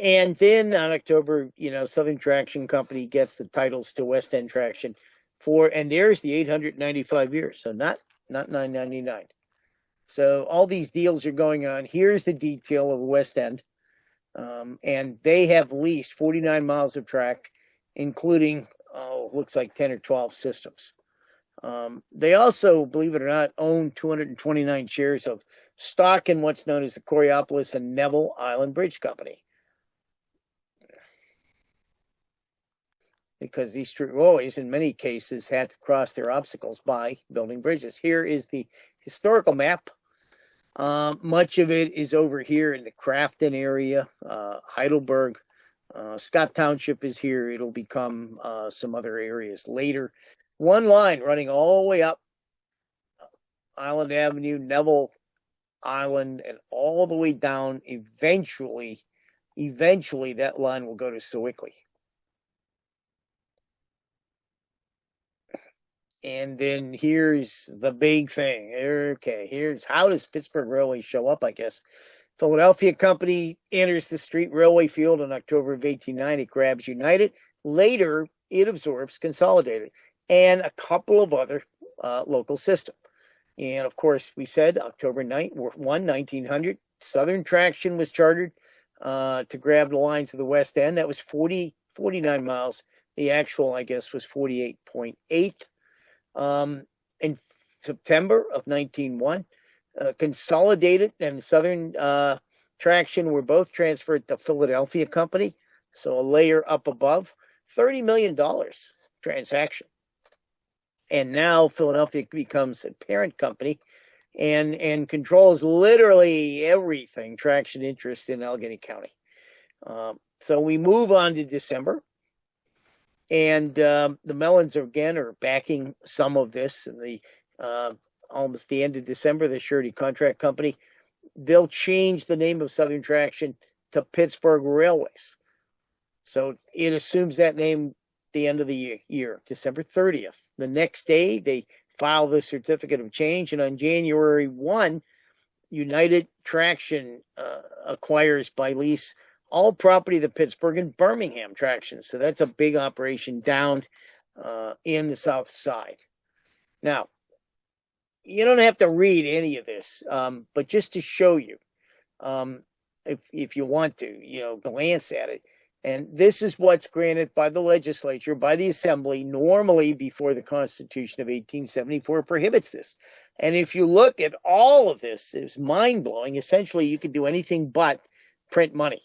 And then on October, Southern Traction Company gets the titles to West End Traction and there's the 895 years. So not 999. So all these deals are going on. Here's the detail of West End. And they have leased 49 miles of track, including, looks like 10 or 12 systems. They also, believe it or not, own 229 shares of stock in what's known as the Coriopolis and Neville Island Bridge Company. Because these street railways, in many cases, had to cross their obstacles by building bridges. Here is the historical map. Much of it is over here in the Crafton area, Heidelberg. Scott Township is here. It'll become some other areas later. One line running all the way up Island Avenue, Neville Island, and all the way down. Eventually that line will go to Sewickley. And then here's the big thing. Okay, here's how does Pittsburgh Railway show up, I guess. Philadelphia Company enters the Street Railway Field in October of 1890, grabs United. Later, it absorbs Consolidated and a couple of other local systems. And of course, we said October 1, 1900, Southern Traction was chartered to grab the lines of the West End. That was 49 miles. The actual, I guess, was 48.8. In September of 1901, Consolidated and Southern Traction were both transferred to Philadelphia Company, so a layer up above. $30 million transaction. And now Philadelphia becomes a parent company and controls literally everything traction interest in Allegheny County. So we move on to December. And the Mellons again are backing some of this. And the almost the end of December, the Surety Contract Company, they'll change the name of Southern Traction to Pittsburgh Railways. So it assumes that name the end of the year, December 30th. The next day, they file the certificate of change, and on January 1, United Traction acquires by lease all property of the Pittsburgh and Birmingham Traction. So that's a big operation down in the South Side. Now, you don't have to read any of this, but just to show you, if you want to, glance at it. And this is what's granted by the legislature, by the assembly, normally before the Constitution of 1874 prohibits this. And if you look at all of this, it's mind-blowing. Essentially, you could do anything but print money.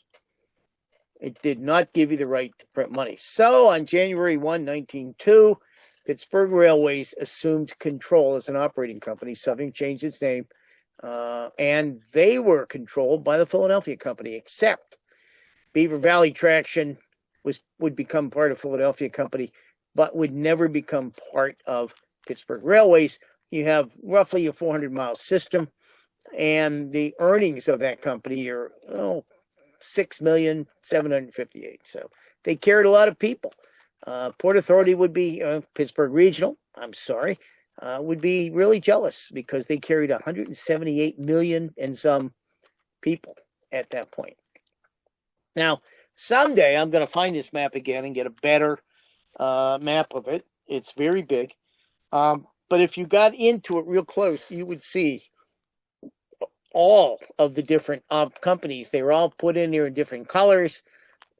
It did not give you the right to print money. So on January 1, 1902, Pittsburgh Railways assumed control as an operating company. Southern changed its name, and they were controlled by the Philadelphia Company, except Beaver Valley Traction would become part of Philadelphia Company, but would never become part of Pittsburgh Railways. You have roughly a 400-mile system, and the earnings of that company are $6,758,000. So they carried a lot of people. Port Authority would be Pittsburgh Regional. Would be really jealous because they carried 178 million and some people at that point. Now, someday I'm going to find this map again and get a better map of it. It's very big. But if you got into it real close, you would see all of the different companies. They were all put in there in different colors,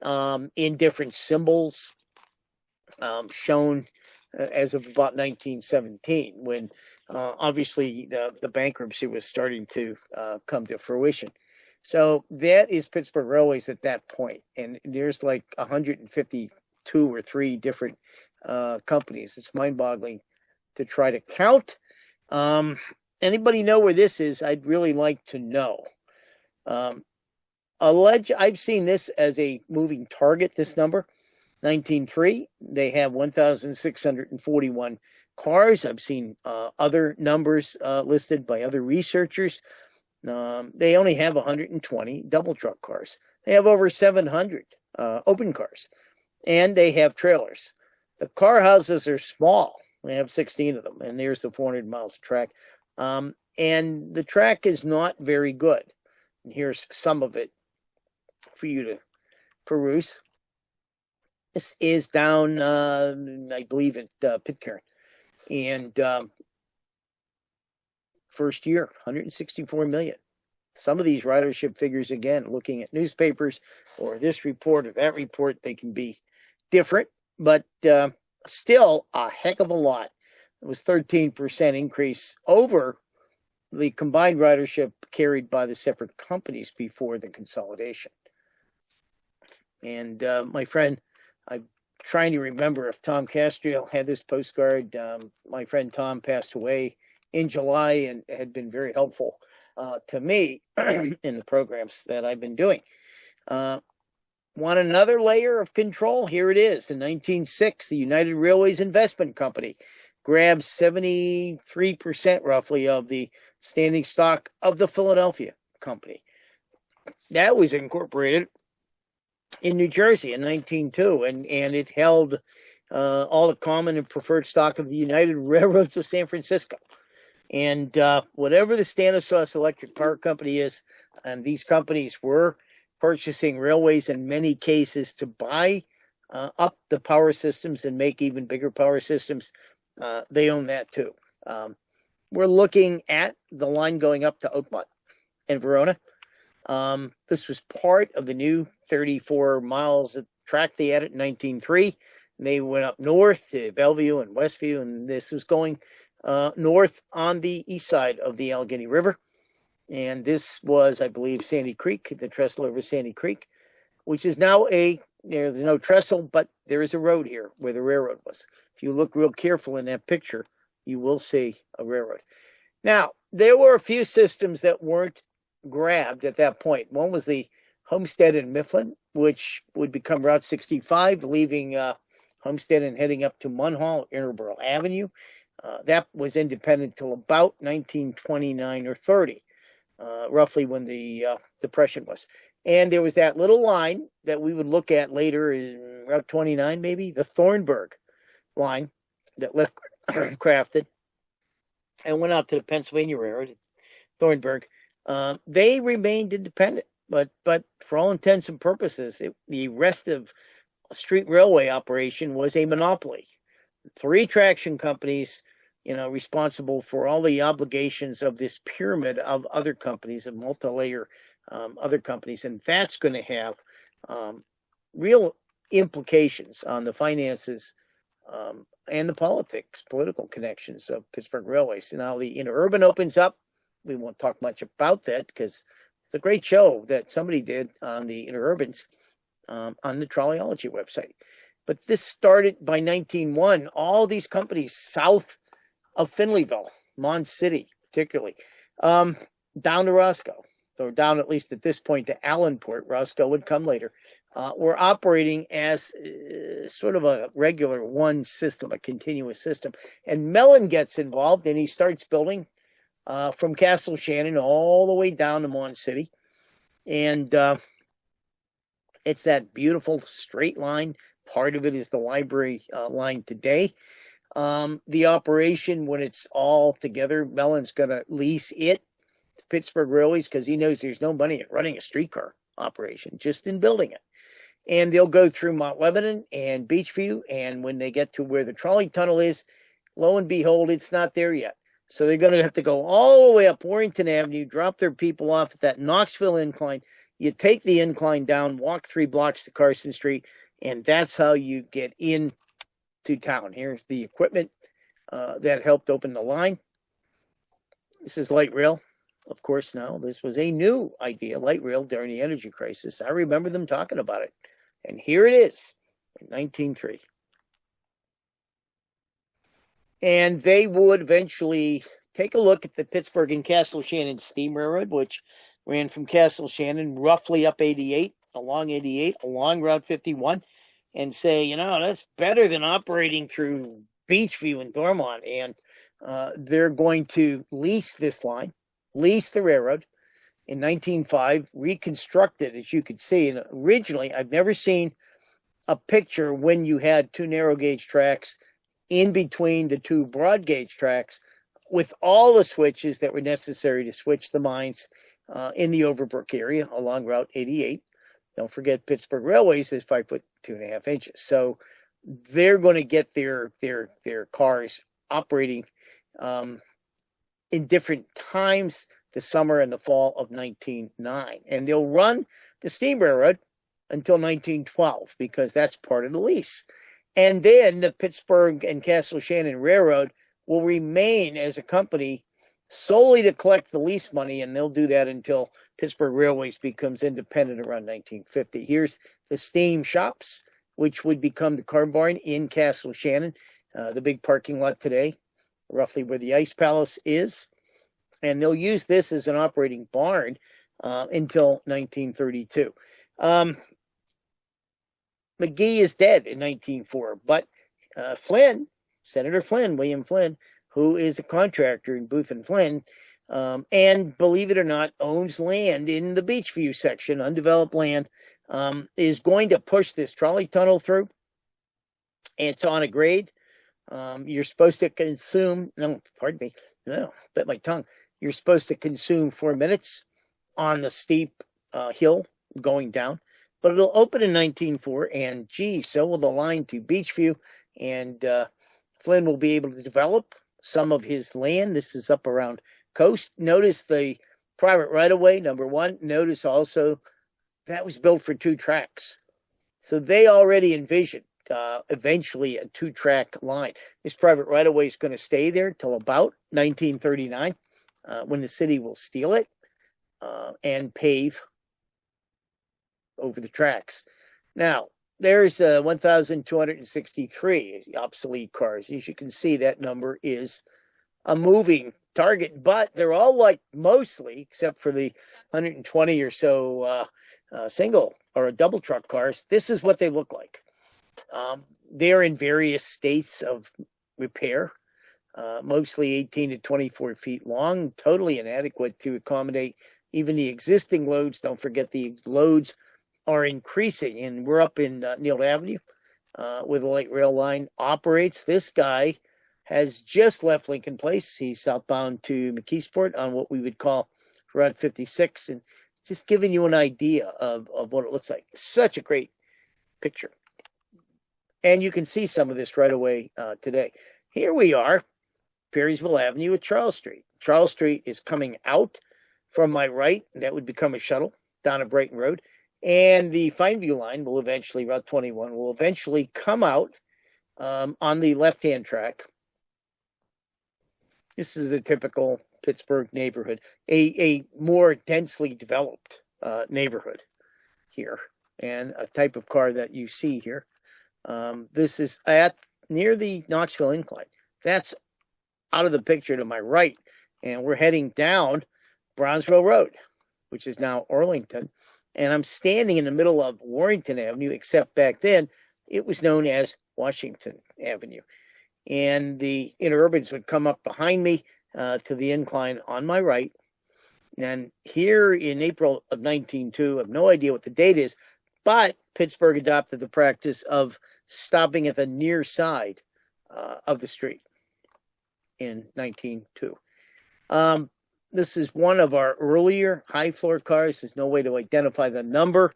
in different symbols, shown as of about 1917, when obviously the bankruptcy was starting to come to fruition. So that is Pittsburgh Railways at that point. And there's like 152 or 3 different companies. It's mind-boggling to try to count. Anybody know where this is? I'd really like to know. I've seen this as a moving target, this number. 1903, they have 1,641 cars. I've seen other numbers listed by other researchers. They only have 120 double truck cars. They have over 700 open cars, and they have trailers. The car houses are small. They have 16 of them, and there's the 400 miles of track. And the track is not very good. And here's some of it for you to peruse. This is down, I believe, at Pitcairn. And first year, 164 million. Some of these ridership figures, again, looking at newspapers or this report or that report, they can be different, but still a heck of a lot. It was 13% increase over the combined ridership carried by the separate companies before the consolidation. And my friend, I'm trying to remember if Tom Castriel had this postcard. My friend Tom passed away in July and had been very helpful to me in the programs that I've been doing. Want another layer of control? Here it is. In 1906, the United Railways Investment Company grabs 73% roughly of the standing stock of the Philadelphia Company. That was incorporated in New Jersey in 1902, and it held all the common and preferred stock of the United Railroads of San Francisco. And whatever the Stanislaus Electric Power Company is, and these companies were purchasing railways in many cases to buy up the power systems and make even bigger power systems, they own that too. We're looking at the line going up to Oakmont and Verona. This was part of the new 34 miles of track they added in 1903. They went up north to Bellevue and Westview, and this was going north on the east side of the Allegheny River. And this was, I believe, Sandy Creek, the trestle over Sandy Creek, which is now there's no trestle, but there is a road here where the railroad was. If you look real careful in that picture, you will see a railroad. Now, there were a few systems that weren't grabbed at that point. One was the Homestead and Mifflin, which would become Route 65, leaving Homestead and heading up to Munhall, Interboro Avenue. That was independent till about 1929 or 30, roughly when the Depression was. And there was that little line that we would look at later in Route 29, maybe, the Thornburg line that left Crafted and went out to the Pennsylvania Railroad, Thornburg. They remained independent, but for all intents and purposes, the rest of street railway operation was a monopoly. 3 traction companies, responsible for all the obligations of this pyramid of other companies, of multi-layer other companies, and that's going to have real implications on the finances and the political connections of Pittsburgh Railways. Now the interurban opens up. We won't talk much about that because it's a great show that somebody did on the interurbans on the Trolleyology website. But this started by 1901. All these companies south of Finleyville, Mon City particularly, down to Roscoe, or down at least at this point to Allenport. Roscoe would come later. Were operating as sort of a regular one system, a continuous system. And Mellon gets involved and he starts building from Castle Shannon all the way down to Mon City. And it's that beautiful straight line. Part of it is the library line today. The operation, when it's all together, Mellon's going to lease it to Pittsburgh Railways because he knows there's no money in running a streetcar operation, just in building it. And they'll go through Mount Lebanon and Beachview. And when they get to where the trolley tunnel is, lo and behold, it's not there yet. So they're going to have to go all the way up Warrington Avenue, drop their people off at that Knoxville incline. You take the incline down, walk 3 blocks to Carson Street, and that's how you get into town. Here's the equipment that helped open the line. This is light rail. Of course, now this was a new idea, light rail, during the energy crisis. I remember them talking about it. And here it is in 1903. And they would eventually take a look at the Pittsburgh and Castle Shannon Steam Railroad, which ran from Castle Shannon roughly up 88, along Route 51, and say, that's better than operating through Beachview and Dormont. And they're going to lease this line, lease the railroad in 1905, reconstruct it, as you could see. And originally, I've never seen a picture when you had 2 narrow gauge tracks in between the 2 broad gauge tracks with all the switches that were necessary to switch the mines in the Overbrook area along Route 88. Don't forget Pittsburgh Railways is 5 foot 2.5 inches. So they're going to get their cars operating in different times, the summer and the fall of 1909. And they'll run the steam railroad until 1912 because that's part of the lease. And then the Pittsburgh and Castle Shannon Railroad will remain as a company solely to collect the lease money, and they'll do that until Pittsburgh Railways becomes independent around 1950. Here's the steam shops, which would become the car barn in Castle Shannon, the big parking lot today, roughly where the Ice Palace is. And they'll use this as an operating barn until 1932. McGee is dead in 1904, but Flynn, Senator Flynn, William Flynn, who is a contractor in Booth and Flynn, and believe it or not, owns land in the Beachview section, undeveloped land, is going to push this trolley tunnel through. It's on a grade. You're supposed to consume, no, pardon me, no, bit my tongue. You're supposed to consume 4 minutes on the steep hill going down, but it'll open in 1904, and gee, so will the line to Beachview, and Flynn will be able to develop some of his land. This is up around coast. Notice the private right-of-way, number one. Notice also that was built for 2 tracks. So they already envisioned eventually a 2-track line. This private right-of-way is going to stay there till about 1939, when the city will steal it and pave over the tracks. Now, there's 1,263 obsolete cars. As you can see, that number is a moving target, but they're all like mostly, except for the 120 or so single or double truck cars. This is what they look like. They're in various states of repair, mostly 18 to 24 feet long, totally inadequate to accommodate even the existing loads. Don't forget the loads are increasing, and we're up in Neal Avenue where the light rail line operates. This guy has just left Lincoln Place. He's southbound to McKeesport on what we would call Route 56, and just giving you an idea of what it looks like. Such a great picture. And you can see some of this right away today. Here we are, Perrysville Avenue at Charles Street. Charles Street is coming out from my right. That would become a shuttle down a Brighton Road. And the Fineview line will eventually, Route 21, will eventually come out on the left-hand track. This is a typical Pittsburgh neighborhood, a more densely developed neighborhood here, and a type of car that you see here. This is at near the Knoxville Incline. That's out of the picture to my right, and we're heading down Brownsville Road, which is now Arlington. And I'm standing in the middle of Warrington Avenue, except back then it was known as Washington Avenue. And the interurbans would come up behind me to the incline on my right. And here in April of 1902, I have no idea what the date is, but Pittsburgh adopted the practice of stopping at the near side of the street in 1902. This is one of our earlier high floor cars. There's no way to identify the number.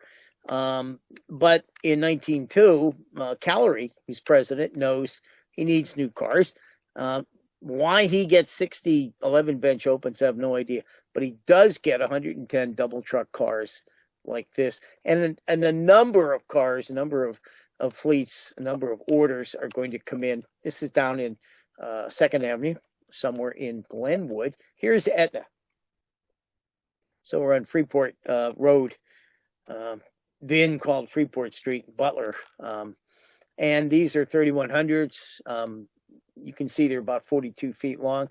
But in 1902, Callery, who's president, knows he needs new cars. Why he gets 60 11 bench opens, I have no idea. But he does get 110 double truck cars like this. And a number of cars, a number of fleets, a number of orders are going to come in. This is down in 2nd Avenue, somewhere in Glenwood. Here's Etna. So we're on Freeport Road, then called Freeport Street in Butler. And these are 3100s. You can see they're about 42 feet long.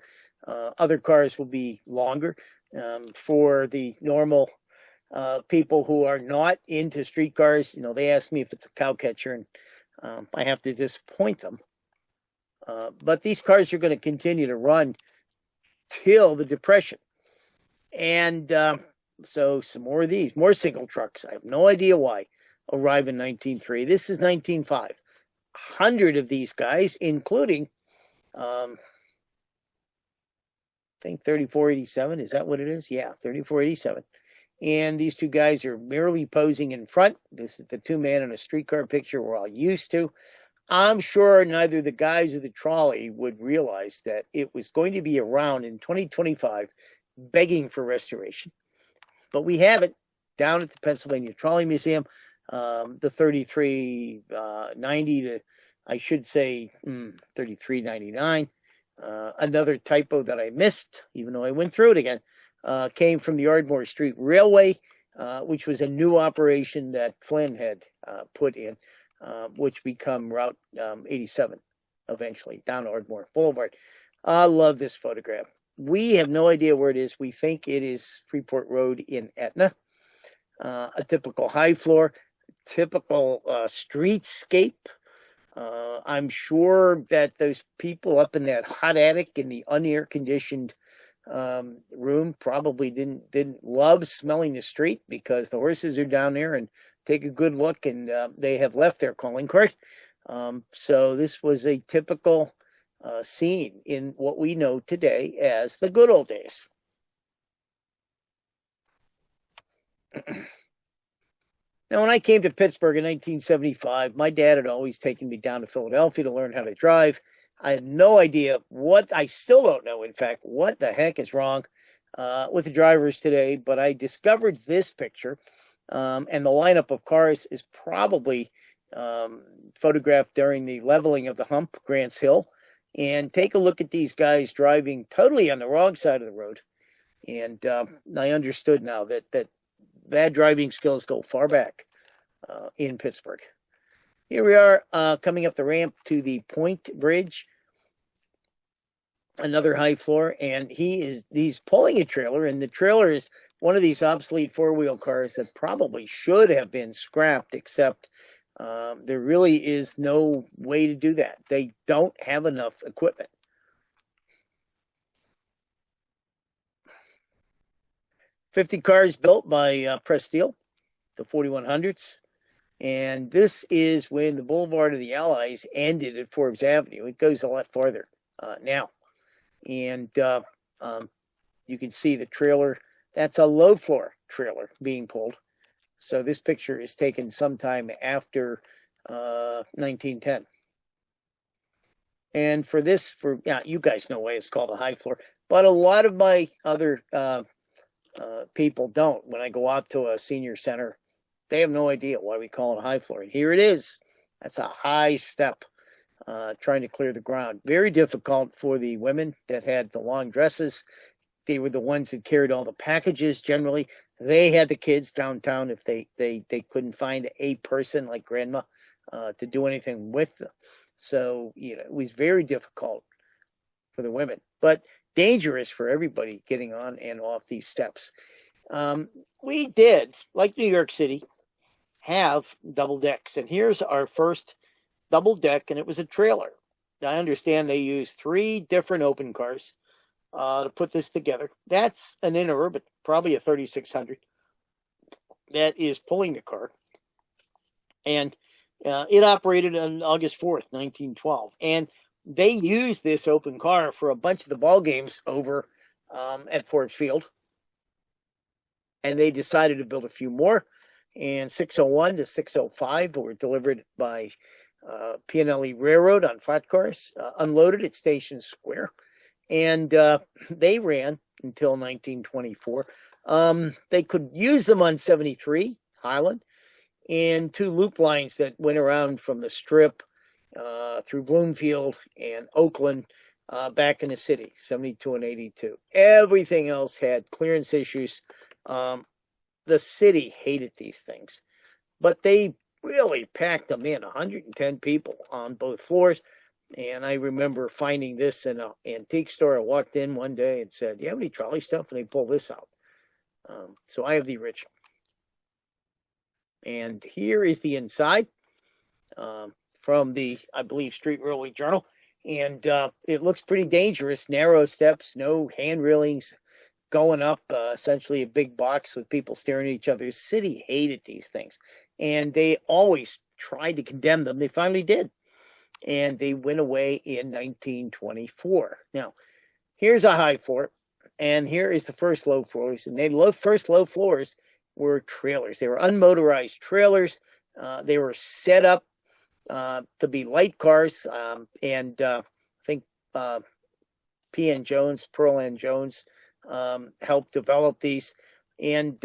Other cars will be longer. For the normal people who are not into streetcars, they ask me if it's a cow catcher, and I have to disappoint them. But these cars are going to continue to run till the Depression. And so some more of these, more single trucks. I have no idea why, arrive in 1903. This is 1905. 100 of these guys, including, I think 3487. Is that what it is? Yeah, 3487. And these two guys are merely posing in front. This is the two man in a streetcar picture we're all used to. I'm sure neither the guys or the trolley would realize that it was going to be around in 2025 begging for restoration. But we have it down at the Pennsylvania Trolley Museum, the 3390 to, I should say, 3399. Another typo that I missed, even though I went through it again, came from the Ardmore Street Railway, which was a new operation that Flynn had put in, which become Route 87 eventually, down Ardmore Boulevard. I love this photograph. We have no idea where it is. We think it is Freeport Road in Etna. A typical high floor, typical streetscape. I'm sure that those people up in that hot attic in the unair conditioned room probably didn't love smelling the street, because the horses are down there and take a good look, and they have left their calling card. So this was a typical scene in what we know today as the good old days. Now, when I came to Pittsburgh in 1975, my dad had always taken me down to Philadelphia to learn how to drive. I had no idea I still don't know, in fact, what the heck is wrong with the drivers today. But I discovered this picture, and the lineup of cars is probably photographed during the leveling of the hump, Grants Hill. And take a look at these guys driving totally on the wrong side of the road. And I understood now that bad driving skills go far back in Pittsburgh. Here we are coming up the ramp to the Point Bridge, another high floor, and he's pulling a trailer, and the trailer is one of these obsolete four-wheel cars that probably should have been scrapped, except there really is no way to do that. They don't have enough equipment. "50 cars built by Press Steel, the 4100s. And this is when the Boulevard of the Allies ended at Forbes Avenue. It goes a lot farther now. And you can see the trailer. That's a low floor trailer being pulled. So this picture is taken sometime after 1910. And you guys know why it's called a high floor. But a lot of my other people don't. When I go out to a senior center, they have no idea why we call it a high floor. And here it is. That's a high step trying to clear the ground. Very difficult for the women that had the long dresses. They were the ones that carried all the packages generally. They had the kids downtown if they couldn't find a person like grandma to do anything with them. So, it was very difficult for the women, but dangerous for everybody getting on and off these steps. We did, like New York City, have double decks. And here's our first double deck, and it was a trailer. I understand they used 3 different open cars to put this together. That's an Interurban, probably a 3600, that is pulling the car. And it operated on August 4th, 1912. And they used this open car for a bunch of the ball games over at Forbes Field. And they decided to build a few more. And 601 to 605 were delivered by P&LE Railroad on flat cars, unloaded at Station Square. And they ran until 1924. They could use them on 73, Highland, and 2 loop lines that went around from the Strip through Bloomfield and Oakland back in the city, 72 and 82. Everything else had clearance issues. The city hated these things, but they really packed them in, 110 people on both floors. And I remember finding this in an antique store. I walked in one day and said, "You have any trolley stuff?" And they pulled this out. So I have the original. And here is the inside from the, I believe, Street Railway Journal. And it looks pretty dangerous. Narrow steps, no hand railings, going up essentially a big box with people staring at each other. The city hated these things, and they always tried to condemn them. They finally did, and they went away in 1924. Now, here's a high floor, and here is the first low floors. And first low floors were trailers. They were unmotorized trailers. They were set up to be light cars, and I think P.N. Jones, Pearl N. Jones, helped develop these, and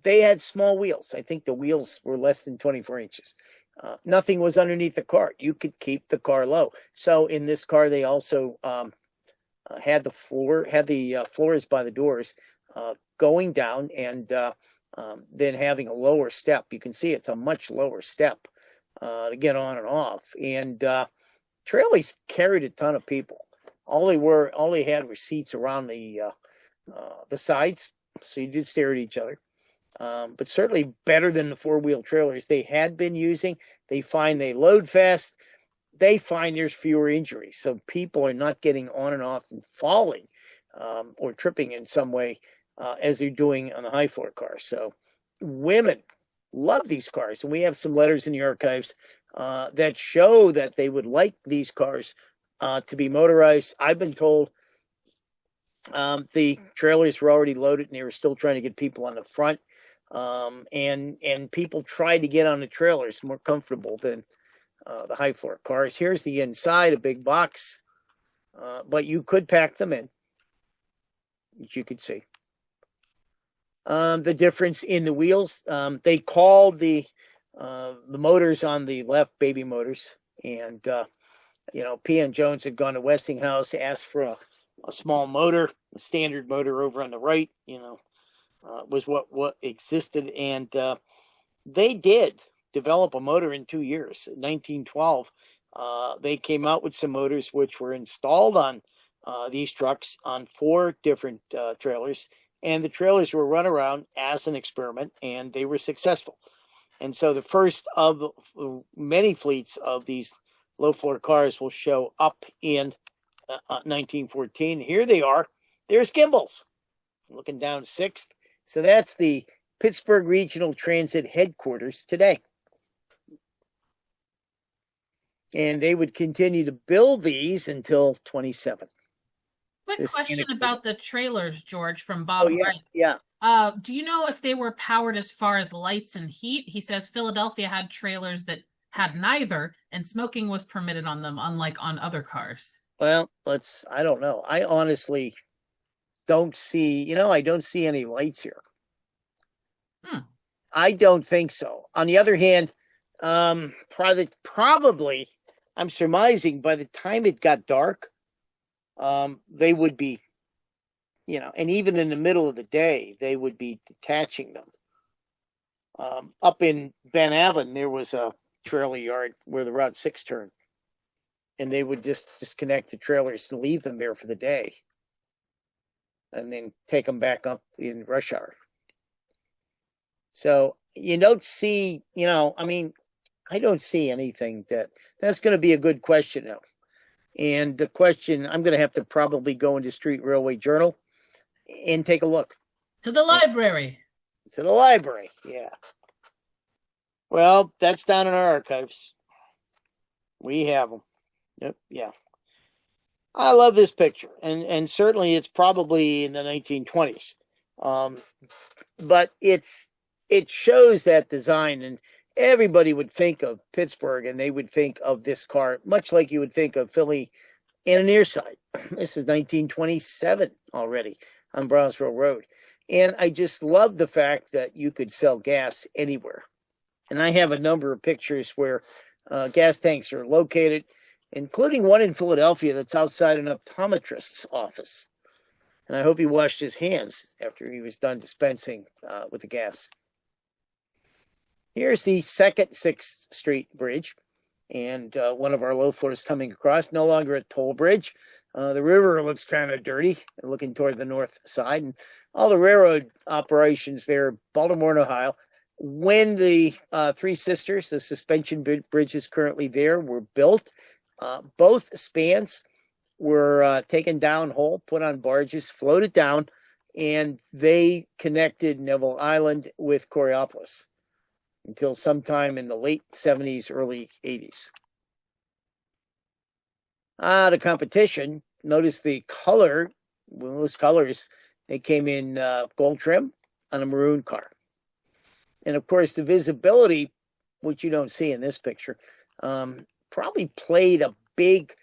they had small wheels. I think the wheels were less than 24 inches. Nothing was underneath the car. You could keep the car low. So in this car, they also had the floors by the doors going down, and then having a lower step. You can see it's a much lower step to get on and off. And Trolleys carried a ton of people. All they had were seats around the sides, so you did stare at each other. But certainly better than the 4-wheel trailers they had been using. They find they load fast. They find there's fewer injuries, so people are not getting on and off and falling or tripping in some way as they're doing on the high floor cars. So women love these cars, and we have some letters in the archives that show that they would like these cars to be motorized. I've been told the trailers were already loaded and they were still trying to get people on the front. And people tried to get on the trailers more comfortable than the high floor cars. Here's the inside, a big box, but you could pack them in, as you could see. The difference in the wheels, they called the motors on the left baby motors, and P.N. Jones had gone to Westinghouse, asked for a small motor. The standard motor over on the right, was what existed, and they did develop a motor in 2 years. In 1912, they came out with some motors which were installed on these trucks on 4 different trailers, and the trailers were run around as an experiment, and they were successful. And so the first of many fleets of these low floor cars will show up in 1914. Here they are. There's gimbals. Looking down 6th. So that's the Pittsburgh Regional Transit headquarters today. And they would continue to build these until 27. Quick question about the trailers, George, from Bob. Oh, yeah, Wright. yeah. Do you know if they were powered as far as lights and heat? He says Philadelphia had trailers that had neither, and smoking was permitted on them, unlike on other cars. Well, I don't know. I honestly don't see, I don't see any lights here. I don't think so. On the other hand, probably, I'm surmising by the time it got dark, they would be, and even in the middle of the day, they would be detaching them. Up in Ben Avon, there was a trailer yard where the Route 6 turned, and they would just disconnect the trailers and leave them there for the day, and then take them back up in rush hour. So you don't see, I don't see anything that's going to be a good question now. And the question, I'm going to have to probably go into Street Railway Journal and take a look. To the library. To the library, yeah. Well, that's down in our archives. We have them. Yep, yeah. I love this picture, and certainly it's probably in the 1920s. But it shows that design, and everybody would think of Pittsburgh, and they would think of this car, much like you would think of Philly in an Earside. This is 1927 already on Brownsville Road. And I just love the fact that you could sell gas anywhere. And I have a number of pictures where gas tanks are located, including one in Philadelphia that's outside an optometrist's office. And I hope he washed his hands after he was done dispensing with the gas. Here's the second 6th Street Bridge, and one of our low floors coming across, no longer a toll bridge. The river looks kind of dirty, looking toward the north side, and all the railroad operations there, Baltimore and Ohio. When the Three Sisters, the suspension bridges currently there, were built, both spans were taken down whole, put on barges, floated down, and they connected Neville Island with Coriopolis until sometime in the late 70s, early 80s. The competition, notice the color, those colors, they came in gold trim on a maroon car. And of course, the visibility, which you don't see in this picture, probably played a big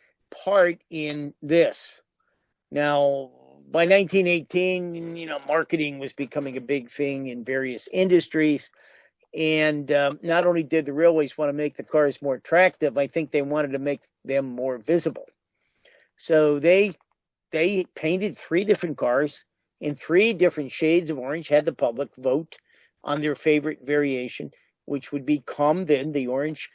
part in this. Now, by 1918, marketing was becoming a big thing in various industries. And not only did the railways want to make the cars more attractive, I think they wanted to make them more visible. So they painted 3 different cars in 3 different shades of orange, had the public vote on their favorite variation, which would become then the orange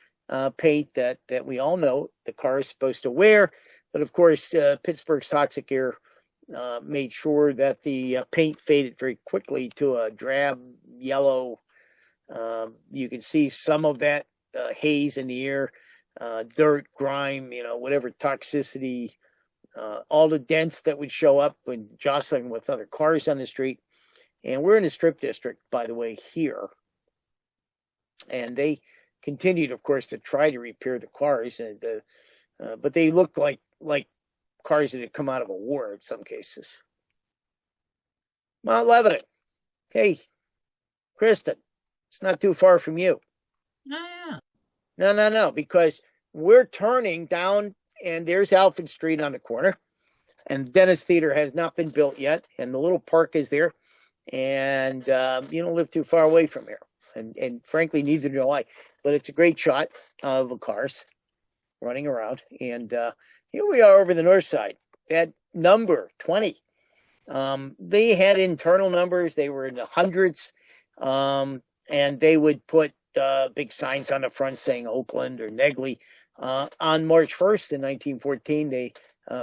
paint that we all know the car is supposed to wear. But of course, Pittsburgh's toxic air made sure that the paint faded very quickly to a drab yellow. You can see some of that haze in the air, dirt, grime, whatever toxicity, all the dents that would show up when jostling with other cars on the street. And we're in a strip district, by the way, here. And they continued, of course, to try to repair the cars, and but they looked like cars that had come out of a war in some cases. Mount Lebanon. Hey, Kristen, it's not too far from you. Oh, No, because we're turning down, and there's Alfred Street on the corner, and Dennis Theater has not been built yet, and the little park is there, and you don't live too far away from here, and frankly, neither do I. But it's a great shot of the cars running around, and here we are over the north side. That number 20. They had internal numbers; they were in the hundreds, and they would put big signs on the front saying Oakland or Negley. On March 1st in 1914, they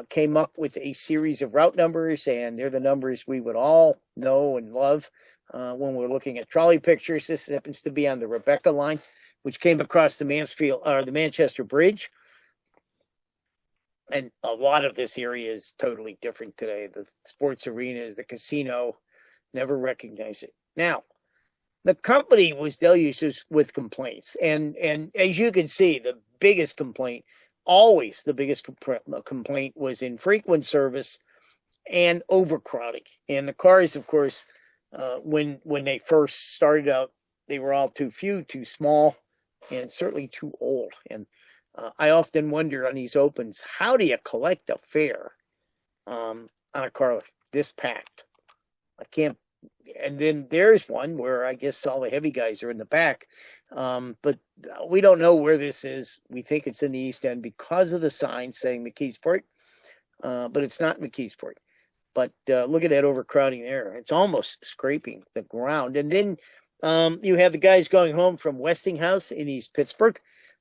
came up with a series of route numbers, and they're the numbers we would all know and love when we're looking at trolley pictures. This happens to be on the Rebecca line, which came across the the Manchester Bridge. And a lot of this area is totally different today. The sports arenas, the casino, never recognize it. Now, the company was deluged with complaints. And as you can see, the biggest complaint, always the biggest complaint, was infrequent service and overcrowding. And the cars, of course, when they first started out, they were all too few, too small, and certainly too old. And I often wonder on these opens, how do you collect a fare on a car this packed? I can't. And then there's one where I guess all the heavy guys are in the back, but we don't know where this is. We think it's in the East End because of the sign saying McKeesport, but it's not McKeesport. But look at that overcrowding there. It's almost scraping the ground. And then you have the guys going home from Westinghouse in East Pittsburgh,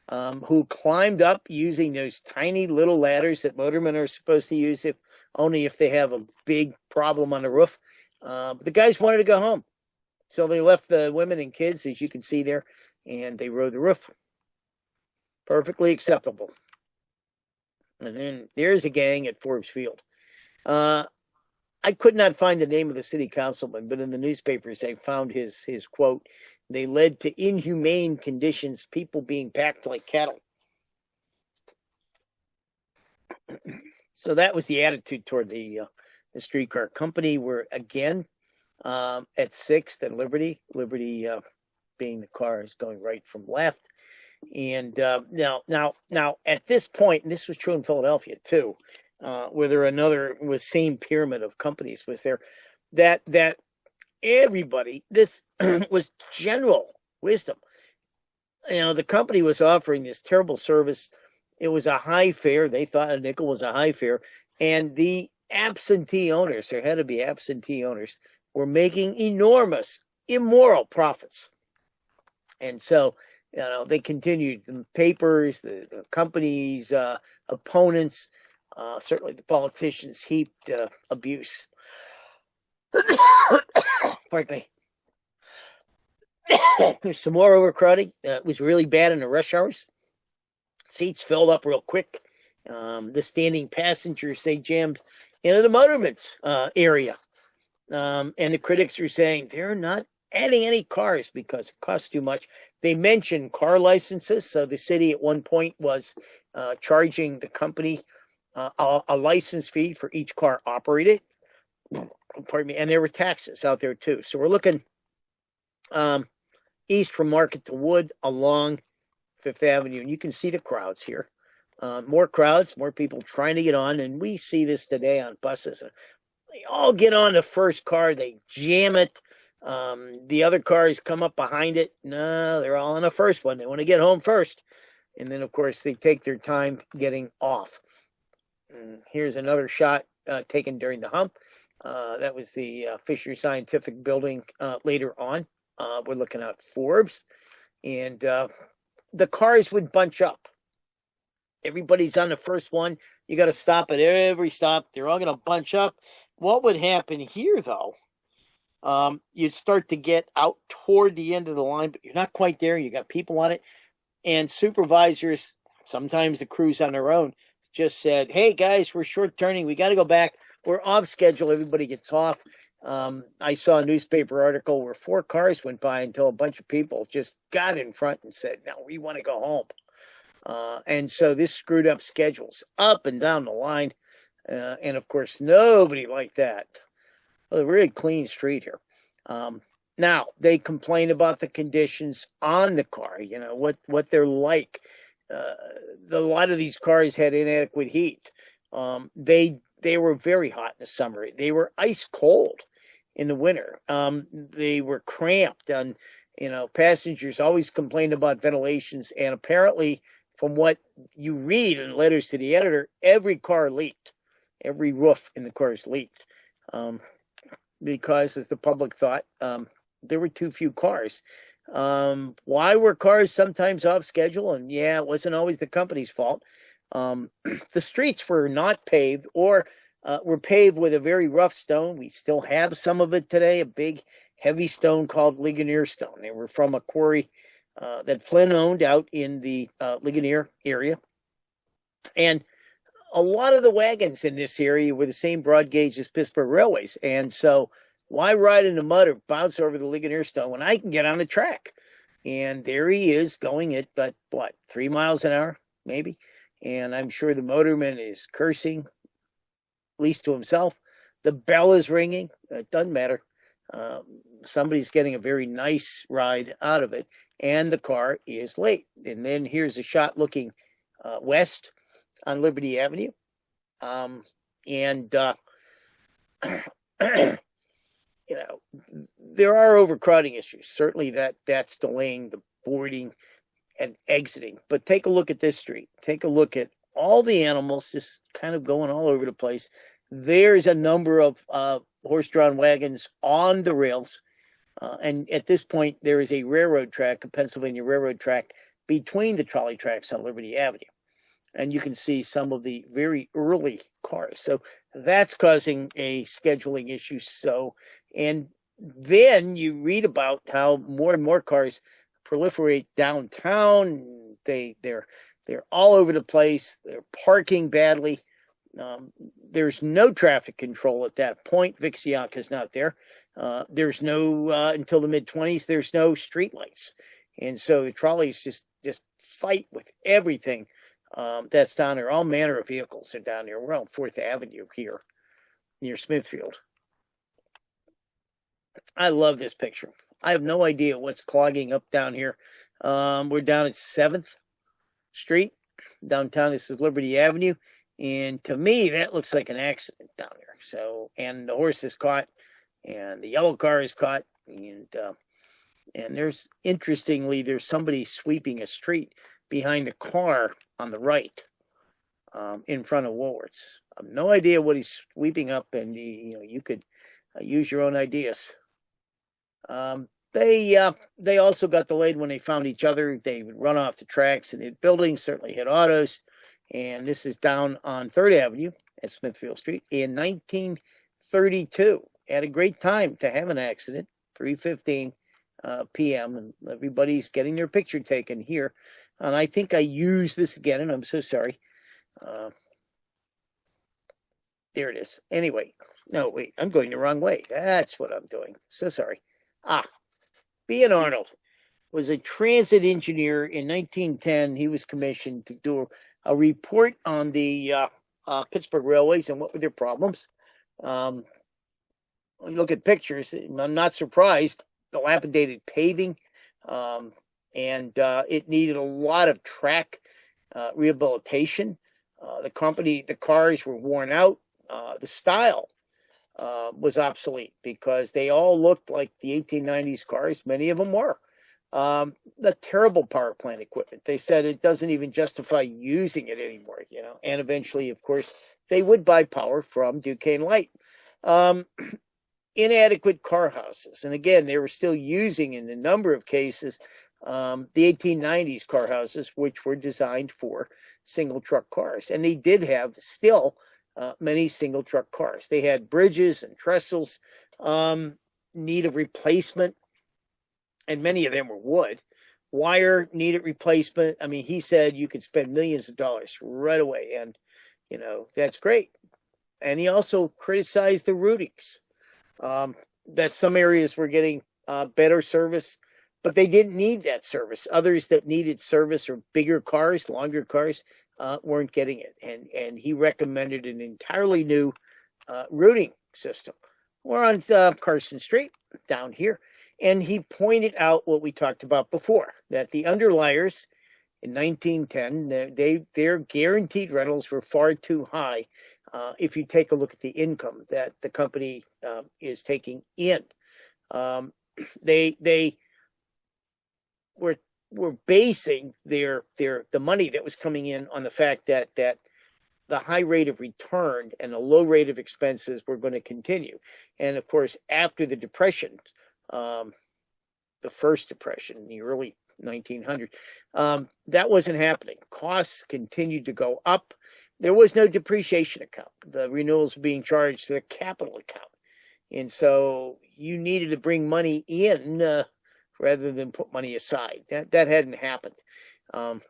who climbed up using those tiny little ladders that motormen are supposed to use only if they have a big problem on the roof. But the guys wanted to go home. So they left the women and kids, as you can see there, and they rode the roof. Perfectly acceptable. And then there's a gang at Forbes Field. I could not find the name of the city councilman, but in the newspapers I found his quote. They led to inhumane conditions, people being packed like cattle. So that was the attitude toward the streetcar company. We're again at 6th and Liberty being the cars going right from left. And now at this point, and this was true in Philadelphia too, where another was same pyramid of companies was there, that everybody, this was general wisdom. The company was offering this terrible service. It was a high fare. They thought a nickel was a high fare. And the absentee owners, there had to be absentee owners, were making enormous, immoral profits. And so, they continued. The papers, the company's opponents, certainly the politicians heaped abuse. Pardon me. There's some more overcrowding. It was really bad in the rush hours. Seats filled up real quick. The standing passengers, they jammed into the motormen's area. And the critics are saying they're not adding any cars because it costs too much. They mentioned car licenses. So the city at one point was charging the company a license fee for each car operated. Pardon me. And there were taxes out there too. So we're looking east from Market to Wood along Fifth Avenue. And you can see the crowds here. More crowds, more people trying to get on. And we see this today on buses. They all get on the first car. They jam it. The other cars come up behind it. No, they're all on the first one. They want to get home first. And then, of course, they take their time getting off. And here's another shot taken during the hump. That was the Fisher Scientific Building later on. We're looking at Forbes. And the cars would bunch up. Everybody's on the first one. You got to stop at every stop. They're all going to bunch up. What would happen here, though? You'd start to get out toward the end of the line, but you're not quite there. You got people on it. And supervisors, sometimes the crews on their own, just said, hey, guys, we're short turning. We got to go back. We're off schedule. Everybody gets off. I saw a newspaper article where 4 cars went by until a bunch of people just got in front and said, "No, we want to go home." And so this screwed up schedules up and down the line. And of course, nobody liked that. A really clean street here. Now they complain about the conditions on the car. You know what they're like. A lot of these cars had inadequate heat. They were very hot in the summer. They were ice cold in the winter. They were cramped, and passengers always complained about ventilations. And apparently, from what you read in letters to the editor, every car leaked. Every roof in the cars leaked. Because, as the public thought, there were too few cars. Why were cars sometimes off schedule? And yeah, it wasn't always the company's fault. The streets were not paved, or were paved with a very rough stone. We still have some of it today, a big, heavy stone called Ligonier stone. They were from a quarry that Flynn owned out in the Ligonier area. And a lot of the wagons in this area were the same broad gauge as Pittsburgh Railways. And so why ride in the mud or bounce over the Ligonier stone when I can get on the track? And there he is going at, 3 miles an hour, maybe? And I'm sure the motorman is cursing, at least to himself. The bell is ringing. It doesn't matter. Somebody's getting a very nice ride out of it. And the car is late. And then here's a shot looking west on Liberty Avenue. There are overcrowding issues. Certainly that's delaying the boarding and exiting. But take a look at this street. Take a look at all the animals just kind of going all over the place. There's a number of horse-drawn wagons on the rails. And at this point, there is a railroad track, a Pennsylvania railroad track, between the trolley tracks on Liberty Avenue. And you can see some of the very early cars. So that's causing a scheduling issue. And then you read about how more and more cars proliferate downtown. They're all over the place. They're parking badly. There's no traffic control at that point. Vixiac is not there. There's no until the mid-20s. There's no streetlights, and so the trolleys just fight with everything. That's down there. All manner of vehicles are down there. We're on 4th Avenue here near Smithfield. I love this picture. I have no idea what's clogging up down here. We're down at 7th Street. Downtown, this is Liberty Avenue. And to me, that looks like an accident down there. So, and the horse is caught, and the yellow car is caught. And there's somebody sweeping a street behind the car on the right, in front of Woolworths. I have no idea what he's sweeping up, and you could use your own ideas. They also got delayed when they found each other. They would run off the tracks and hit buildings, certainly hit autos. And this is down on 3rd Avenue at Smithfield Street in 1932. Had a great time to have an accident, 3:15 p.m. And everybody's getting their picture taken here. And I think I used this again, and I'm so sorry. There it is. Anyway, no, wait, I'm going the wrong way. That's what I'm doing. So sorry. B. and Arnold was a transit engineer in 1910. He was commissioned to do a report on the Pittsburgh railways and what were their problems. When you look at pictures, I'm not surprised. Dilapidated paving, and it needed a lot of track rehabilitation. The cars were worn out. The style was obsolete because they all looked like the 1890s cars. Many of them were. The terrible power plant equipment. They said it doesn't even justify using it anymore, And eventually, of course, they would buy power from Duquesne Light. Inadequate car houses. And again, they were still using, in a number of cases, the 1890s car houses, which were designed for single truck cars. And they did have still many single truck cars. They had bridges and trestles, need of replacement, and many of them were wood. Wire needed replacement. I mean, he said you could spend millions of dollars right away, and that's great. And he also criticized the routings. that some areas were getting better service, but they didn't need that service. Others that needed service or bigger cars, longer cars, weren't getting it. And he recommended an entirely new routing system. We're on Carson Street down here. And he pointed out what we talked about before, that the underliers in 1910, their guaranteed rentals were far too high. If you take a look at the income that the company is taking in, they were basing the money that was coming in on the fact that the high rate of return and the low rate of expenses were going to continue. And of course, after the Depression, the first Depression in the early 1900s, that wasn't happening. Costs continued to go up. There was no depreciation account. The renewals were being charged to the capital account. And so you needed to bring money in rather than put money aside. That hadn't happened. And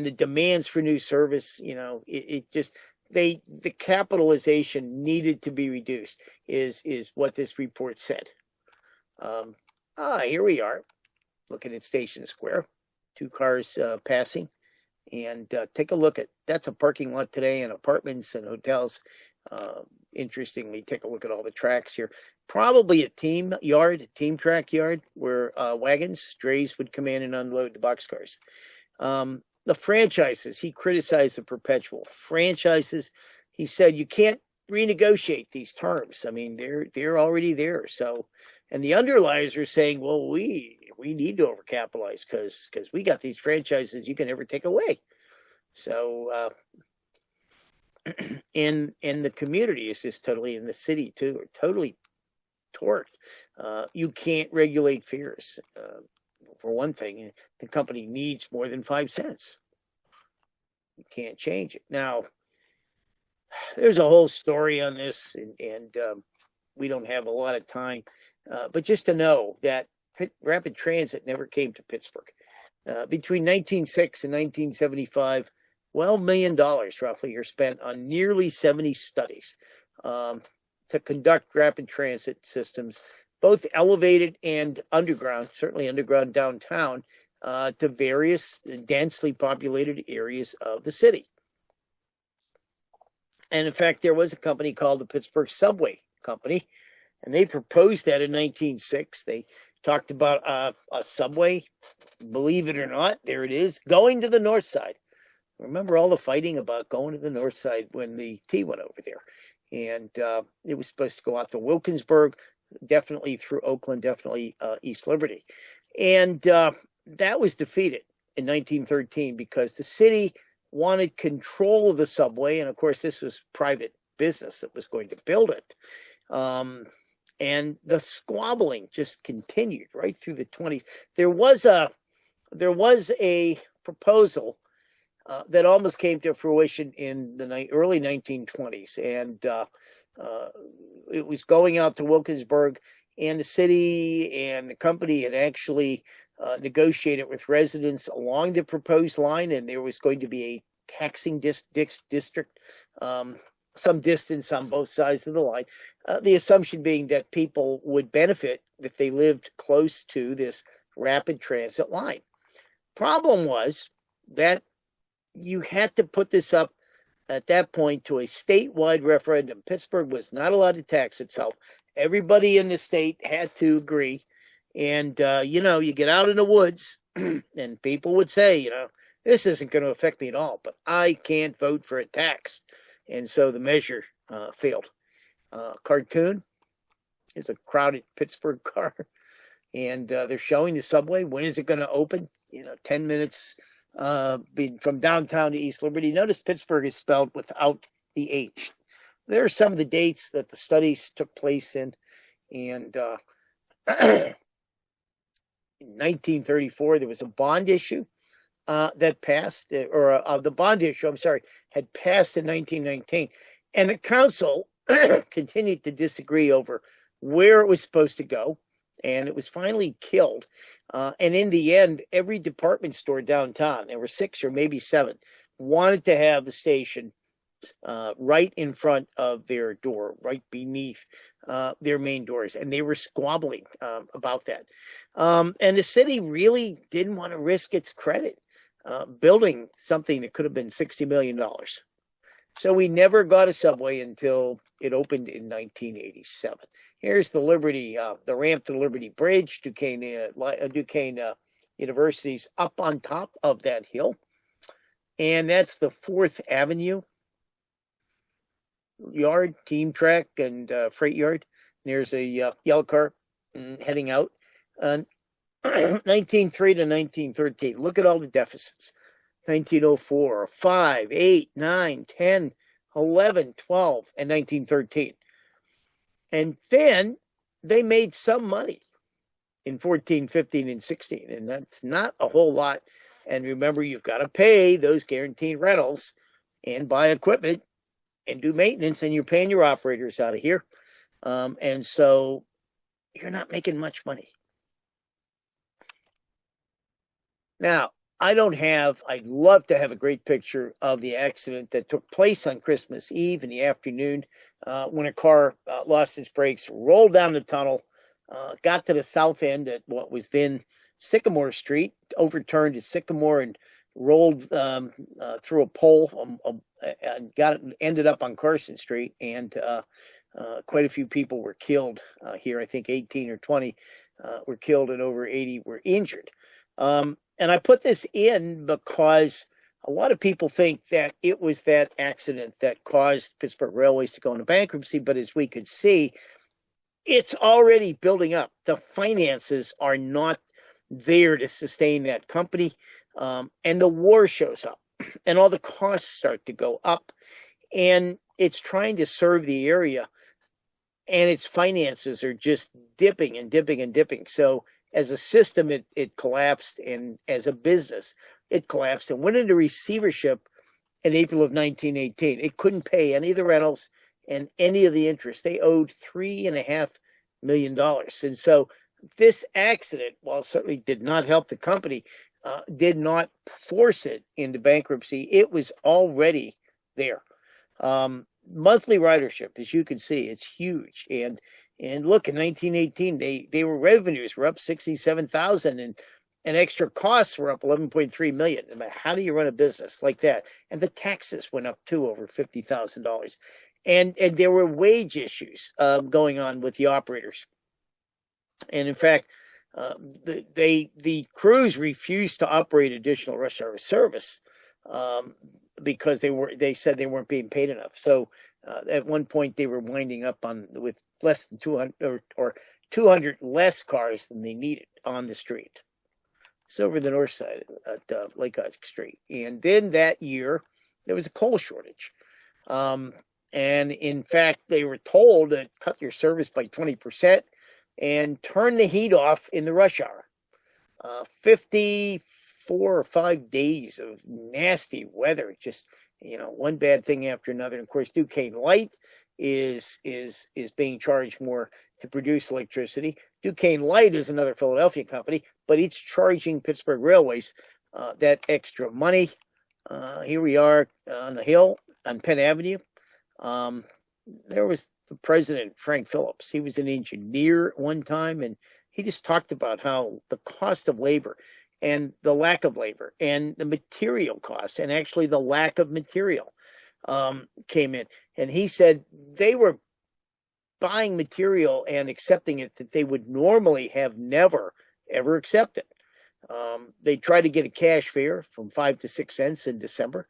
the demands for new service, the capitalization needed to be reduced is what this report said. Here we are looking at Station Square, 2 cars passing. And take a look at, that's a parking lot today, and apartments and hotels. Interestingly, take a look at all the tracks here. Probably a team track yard, where wagons, drays would come in and unload the boxcars. The franchises, he criticized the perpetual franchises. He said you can't renegotiate these terms. I mean, they're already there. So, and the underliers are saying, well, we need to overcapitalize because we got these franchises you can never take away. So, and the community is just totally, in the city too, are totally torqued. You can't regulate fares. For one thing, the company needs more than 5 cents. You can't change it. Now, there's a whole story on this, and we don't have a lot of time. But just to know that rapid transit never came to Pittsburgh. Between 1906 and 1975, $12 million roughly are spent on nearly 70 studies to conduct rapid transit systems, both elevated and underground, certainly underground downtown, to various densely populated areas of the city. And in fact, there was a company called the Pittsburgh Subway Company, and they proposed that in 1906. They talked about a subway, believe it or not, there it is, going to the north side. Remember all the fighting about going to the north side when the T went over there. And it was supposed to go out to Wilkinsburg, definitely through Oakland, definitely East Liberty. And that was defeated in 1913 because the city wanted control of the subway. And of course, this was private business that was going to build it. And the squabbling just continued right through the 20s. There was a proposal that almost came to fruition in the early 1920s. And it was going out to Wilkinsburg, and the city and the company had actually negotiated with residents along the proposed line, and there was going to be a taxing district, some distance on both sides of the line. The assumption being that people would benefit if they lived close to this rapid transit line. Problem was that you had to put this up at that point to a statewide referendum. Pittsburgh was not allowed to tax itself. Everybody in the state had to agree. And, you get out in the woods and people would say, this isn't going to affect me at all, but I can't vote for a tax. And so the measure failed. Cartoon is a crowded Pittsburgh car, and they're showing the subway. When is it going to open? 10 minutes from downtown to East Liberty. Notice Pittsburgh is spelled without the H. There are some of the dates that the studies took place in, and in 1934 there was a bond issue that passed, the bond issue, had passed in 1919, and the council continued to disagree over where it was supposed to go, and it was finally killed. And in the end, every department store downtown, there were 6 or maybe 7, wanted to have the station right in front of their door, right beneath their main doors. And they were squabbling about that. And the city really didn't want to risk its credit building something that could have been $60 million. So we never got a subway until it opened in 1987. Here's the the ramp to the Liberty Bridge. Duquesne University's up on top of that hill. And that's the 4th Avenue yard, team track, and freight yard. There's a yellow car heading out. 1903 to 1913. Look at all the deficits. 1904, 5, 8, 9, 10, 11, 12, and 1913. And then they made some money in 14, 15, and 16. And that's not a whole lot. And remember, you've got to pay those guaranteed rentals and buy equipment and do maintenance, and you're paying your operators out of here. And so you're not making much money. Now, I'd love to have a great picture of the accident that took place on Christmas Eve in the afternoon when a car lost its brakes, rolled down the tunnel, got to the south end at what was then Sycamore Street, overturned at Sycamore and rolled through a pole and ended up on Carson Street. And quite a few people were killed here. I think 18 or 20 were killed and over 80 were injured. And I put this in because a lot of people think that it was that accident that caused Pittsburgh Railways to go into bankruptcy. But as we could see, it's already building up. The finances are not there to sustain that company. And the war shows up and all the costs start to go up. And it's trying to serve the area. And its finances are just dipping and dipping and dipping. So as a system, it collapsed, and as a business, it collapsed and went into receivership in April of 1918. It couldn't pay any of the rentals and any of the interest. They owed $3.5 million. And so this accident, while it certainly did not help the company, did not force it into bankruptcy. It was already there. Monthly ridership, as you can see, it's huge. And look, in 1918, revenues were up 67,000 and extra costs were up 11.3 million. I mean, how do you run a business like that? And the taxes went up too, over $50,000. And there were wage issues going on with the operators. And in fact, the crews refused to operate additional rush hour service because they said they weren't being paid enough. So at one point they were winding up with less than 200 or 200 less cars than they needed on the street. It's over the north side at Lake Object Street. And then that year there was a coal shortage. And in fact, they were told to cut your service by 20% and turn the heat off in the rush hour. 54 or 5 days of nasty weather, just, one bad thing after another. And of course, Duquesne Light is being charged more to produce electricity. Duquesne Light is another Philadelphia company, but it's charging Pittsburgh Railways that extra money. Here we are on the hill on Penn Avenue. There was the president, Frank Phillips. He was an engineer at one time, and he just talked about how the cost of labor and the lack of labor and the material costs and actually the lack of material came in. And he said they were buying material and accepting it that they would normally have never, ever accepted. They tried to get a cash fare from 5 to 6 cents in December.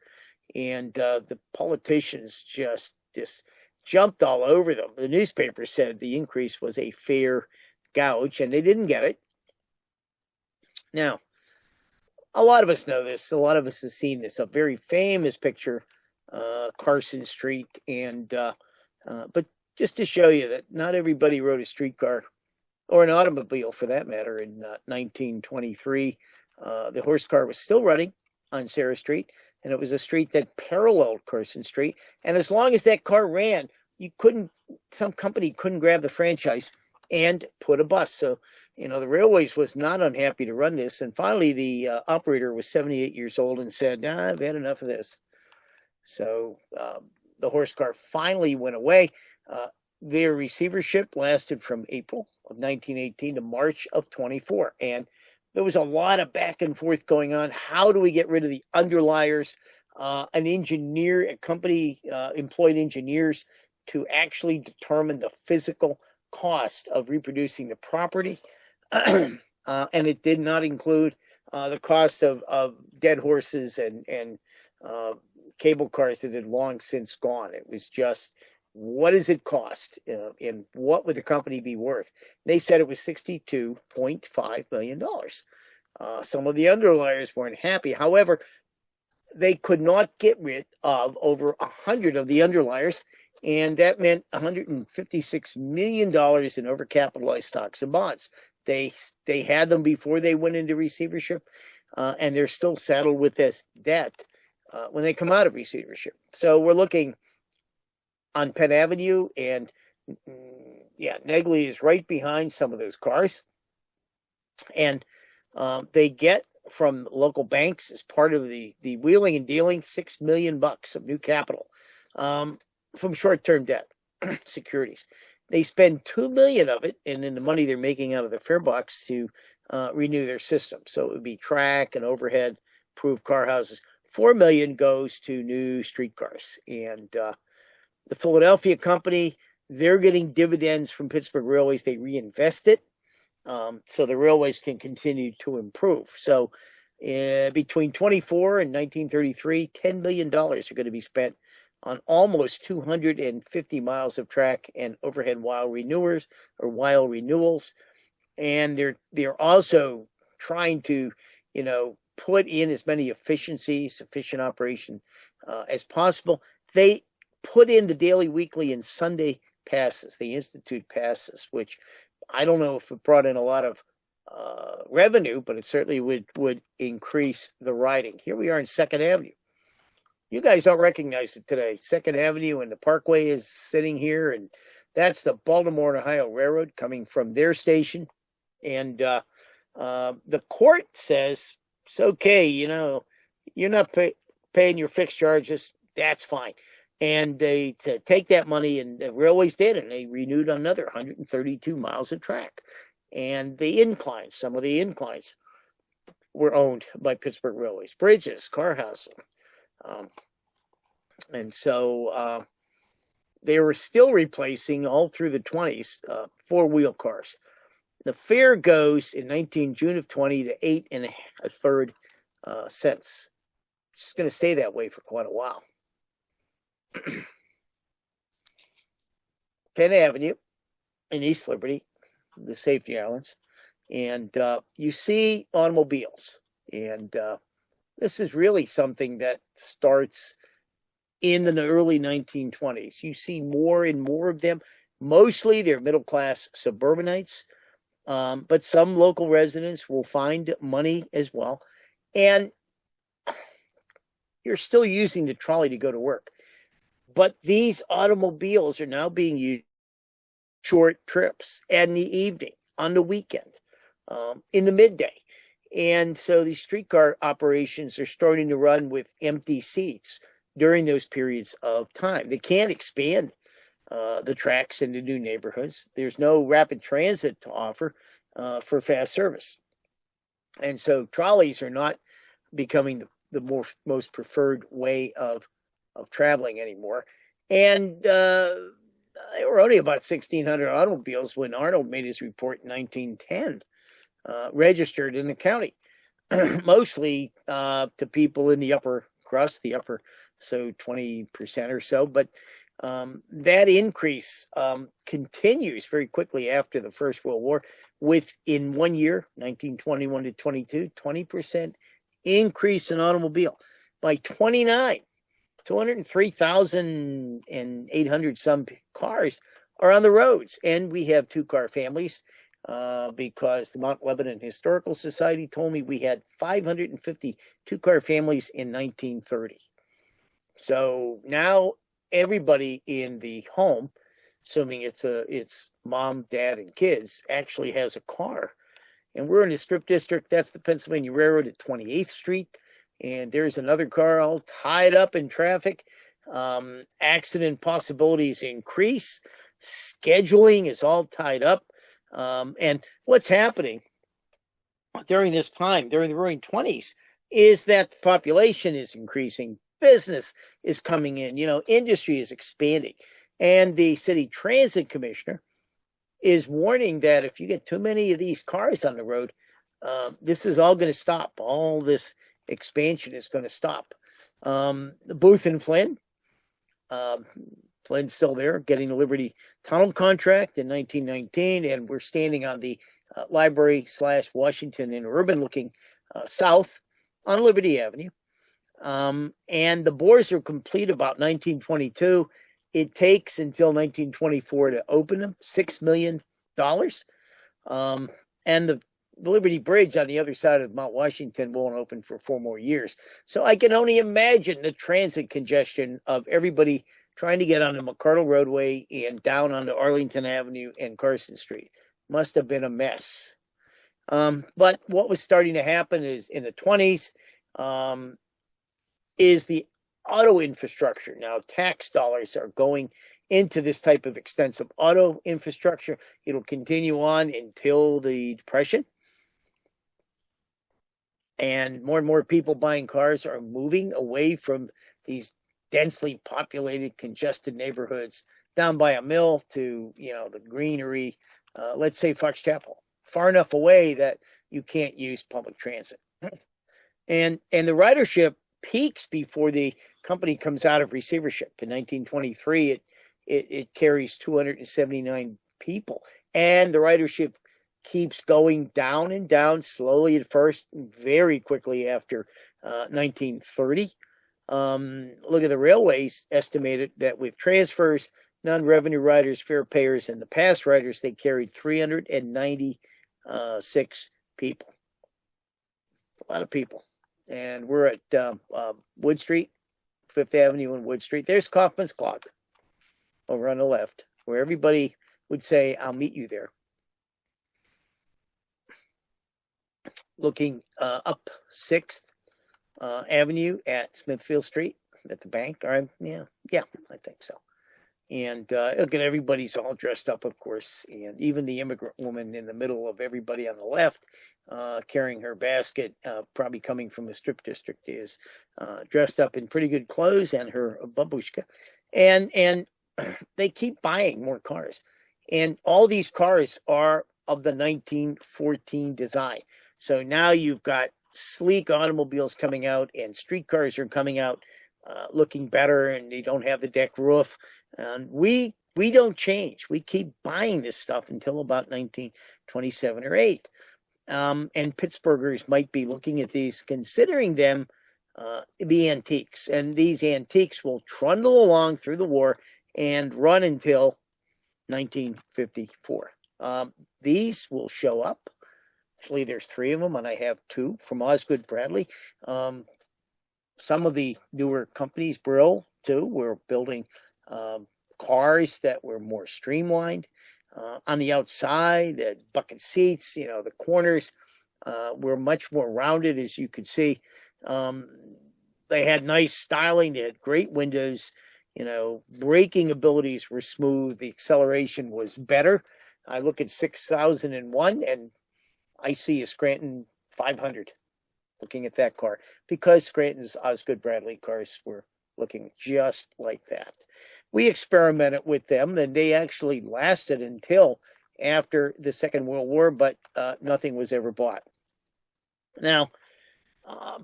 And the politicians just jumped all over them. The newspaper said the increase was a fair gouge, and they didn't get it. Now, a lot of us know this. A lot of us have seen this. A very famous picture, Carson Street. And but just to show you that not everybody rode a streetcar or an automobile, for that matter, in 1923. The horse car was still running on Sarah Street, and it was a street that paralleled Carson Street. And as long as that car ran, some company couldn't grab the franchise and put a bus. So, the Railways was not unhappy to run this. And finally, the operator was 78 years old and said, I've had enough of this. So the horse car finally went away. Their receivership lasted from April of 1918 to March of 24. And there was a lot of back and forth going on. How do we get rid of the underliers? A company employed engineers to actually determine the physical cost of reproducing the property. And it did not include the cost of dead horses and cable cars that had long since gone. It was just, what does it cost and what would the company be worth? They said it was $62.5 million. Some of the underliers weren't happy. However, they could not get rid of over 100 of the underliers, and that meant $156 million in overcapitalized stocks and bonds. They had them before they went into receivership, and they're still saddled with this debt when they come out of receivership. So we're looking on Penn Avenue, and Negley is right behind some of those cars. And they get from local banks as part of the wheeling and dealing $6 million of new capital from short-term debt securities. They spend $2 million of it, and then the money they're making out of the fare box to renew their system. So it would be track and overhead, approved car houses. $4 million goes to new streetcars, and the Philadelphia company, they're getting dividends from Pittsburgh Railways. They reinvest it so the railways can continue to improve. So between 24 and 1933, $10 million are going to be spent on almost 250 miles of track and overhead while renewals. And they're also trying to, put in as many efficient operation as possible. They put in the daily, weekly, and Sunday passes. They institute passes, which I don't know if it brought in a lot of revenue, but it certainly would increase the riding. Here we are in 2nd Avenue. You guys don't recognize it today. 2nd Avenue and the Parkway is sitting here, and that's the Baltimore and Ohio Railroad coming from their station. And the court says, it's okay, you're not paying your fixed charges. That's fine. And they take that money, and the railways did, and they renewed another 132 miles of track. And some of the inclines were owned by Pittsburgh Railways. Bridges, car housing. And so they were still replacing, all through the 20s, four-wheel cars. The fare goes in June of 20 to 8 1/3 cents. It's going to stay that way for quite a while. Penn Avenue in East Liberty, the safety islands, and you see automobiles. And this is really something that starts in the early 1920s. You see more and more of them. Mostly they're middle-class suburbanites, but some local residents will find money as well. And you're still using the trolley to go to work. But these automobiles are now being used short trips in the evening, on the weekend, in the midday. And so these streetcar operations are starting to run with empty seats during those periods of time. They can't expand the tracks into new neighborhoods. There's no rapid transit to offer for fast service. And so trolleys are not becoming the most preferred way of traveling anymore. And there were only about 1,600 automobiles when Arnold made his report in 1910, registered in the county, mostly to people in the upper crust, so 20% or so. But that increase continues very quickly after the First World War, in 1 year, 1921 to 22, 20% increase in automobile. By 29, 203,800 some cars are on the roads. And we have two-car families because the Mount Lebanon Historical Society told me we had 550 two-car families in 1930. So now everybody in the home, assuming it's mom, dad, and kids, actually has a car. And we're in the Strip District. That's the Pennsylvania Railroad at 28th Street. And there's another car all tied up in traffic. Accident possibilities increase. Scheduling is all tied up. And what's happening during this time, during the Roaring '20s, is that the population is increasing, business is coming in, industry is expanding. And the city transit commissioner is warning that if you get too many of these cars on the road, this is all going to stop. All this expansion is going to stop. Booth and Flynn, Flynn's still there, getting the Liberty Tunnel contract in 1919, and we're standing on the Library/Washington and Urban looking south on Liberty Avenue. And the bores are complete about 1922. It takes until 1924 to open them, $6 million. And the Liberty Bridge on the other side of Mount Washington won't open for 4 more years. So I can only imagine the transit congestion of everybody trying to get on the McCardle Roadway and down onto Arlington Avenue and Carson Street. Must have been a mess. But what was starting to happen is in the 20s is the auto infrastructure. Now, tax dollars are going into this type of extensive auto infrastructure. It'll continue on until the Depression. And more people buying cars are moving away from these densely populated, congested neighborhoods down by a mill to, the greenery, let's say Fox Chapel, far enough away that you can't use public transit. And the ridership peaks before the company comes out of receivership. In 1923, it carries 279 people, and the ridership keeps going down and down slowly at first, very quickly after 1930. Look at the railways estimated that with transfers, non-revenue riders, fare payers, and the pass riders, they carried 396 people. A lot of people. And we're at Wood Street, Fifth Avenue and Wood Street. There's Kaufman's Clock over on the left, where everybody would say, I'll meet you there. Looking up 6th Avenue at Smithfield Street at the bank. I think so. And look at everybody's all dressed up, of course. And even the immigrant woman in the middle of everybody on the left, carrying her basket, probably coming from the strip district, is dressed up in pretty good clothes and her babushka. And they keep buying more cars. And all these cars are of the 1914 design. So now you've got sleek automobiles coming out, and streetcars are coming out looking better, and they don't have the deck roof. And we don't change. We keep buying this stuff until about 1927 or 8. And Pittsburghers might be looking at these, considering them be antiques. And these antiques will trundle along through the war and run until 1954. These will show up. Actually, there's 3 of them, and I have 2 from Osgood Bradley. Some of the newer companies, Brill, too, were building cars that were more streamlined. On the outside, the bucket seats, the corners were much more rounded, as you could see. They had nice styling. They had great windows. Braking abilities were smooth. The acceleration was better. I look at 6001 and I see a Scranton 500 looking at that car, because Scranton's Osgood Bradley cars were looking just like that. We experimented with them, and they actually lasted until after the Second World War, but nothing was ever bought. Now,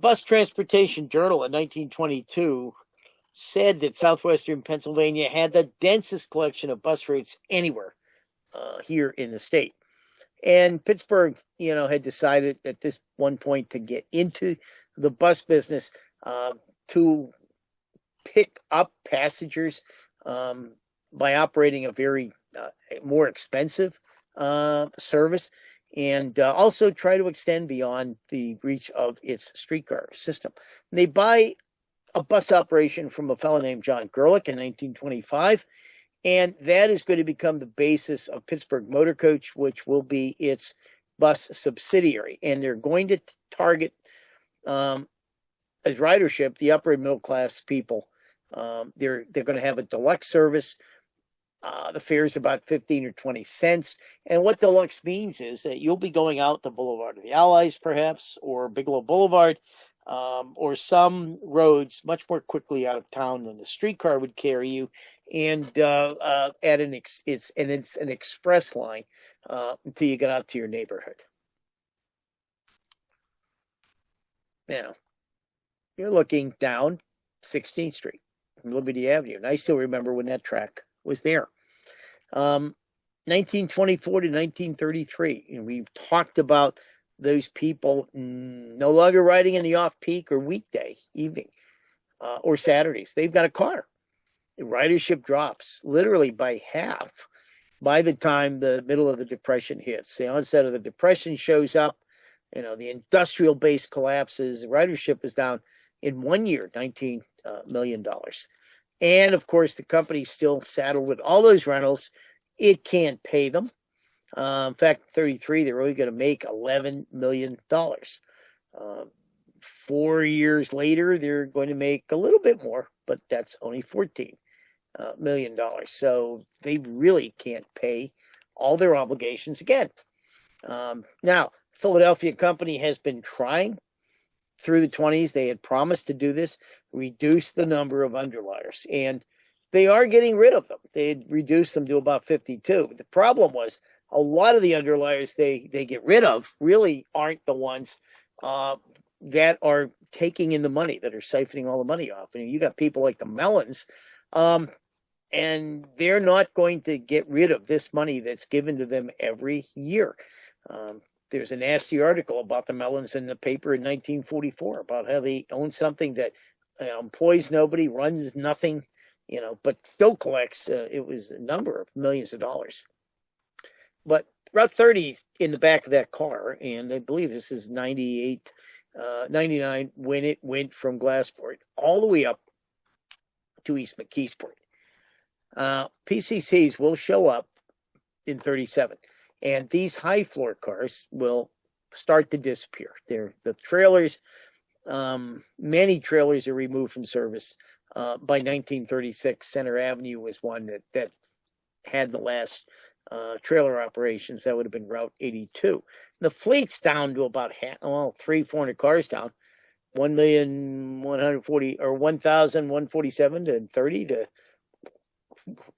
Bus Transportation Journal in 1922 said that Southwestern Pennsylvania had the densest collection of bus routes anywhere here in the state. And Pittsburgh, had decided at this one point to get into the bus business, to pick up passengers by operating a very more expensive service, and also try to extend beyond the reach of its streetcar system. And they buy a bus operation from a fellow named John Gerlich in 1925. And that is going to become the basis of Pittsburgh Motor Coach, which will be its bus subsidiary. And they're going to target as ridership the upper and middle class people They're going to have a deluxe service. The fare is about 15 or 20 cents. And what deluxe means is that you'll be going out the Boulevard of the Allies, perhaps, or Bigelow Boulevard, or some roads much more quickly out of town than the streetcar would carry you. And it's an express line until you get out to your neighborhood. Now, you're looking down 16th Street from Liberty Avenue. And I still remember when that track was there. 1924 to 1933. And we've talked about those people no longer riding in the off-peak or weekday evening or Saturdays. They've got a car. The ridership drops literally by half by the time the middle of the Depression hits. The onset of the Depression shows up. The industrial base collapses. The ridership is down in 1 year, $19 million. And of course, the company's still saddled with all those rentals. It can't pay them. In fact, 33, they're only going to make $11 million. 4 years later, they're going to make a little bit more, but that's only $14 million. So they really can't pay all their obligations again. Now, Philadelphia company has been trying through the 20s. They had promised to do this, reduce the number of underliers, and they are getting rid of them. They had reduced them to about 52. But the problem was a lot of the underliers they get rid of really aren't the ones that are taking in the money, that are siphoning all the money off. And you got people like the Mellons, and they're not going to get rid of this money that's given to them every year. There's a nasty article about the Mellons in the paper in 1944 about how they own something that employs nobody, runs nothing, but still collects. It was a number of millions of dollars. But Route 30 is in the back of that car, and I believe this is 98, 99 when it went from Glassport all the way up to East McKeesport. PCCs will show up in 37. And these high floor cars will start to disappear. The trailers, many trailers are removed from service. By 1936, Center Avenue was one that had the last trailer operations. That would have been Route 82. The fleet's down to about 300-400 cars down. 1,140 or 1,147 to 30 to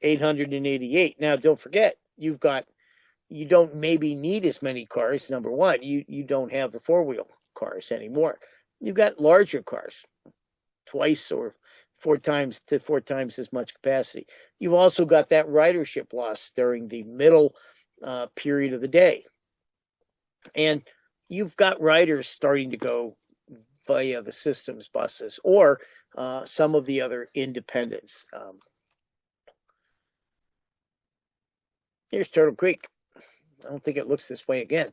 888. Now, don't forget, you don't maybe need as many cars. Number one, you don't have the four-wheel cars anymore. You've got larger cars, twice or four times as much capacity. You've also got that ridership loss during the middle period of the day. And you've got riders starting to go via the systems buses or some of the other independents. Here's Turtle Creek. I don't think it looks this way again.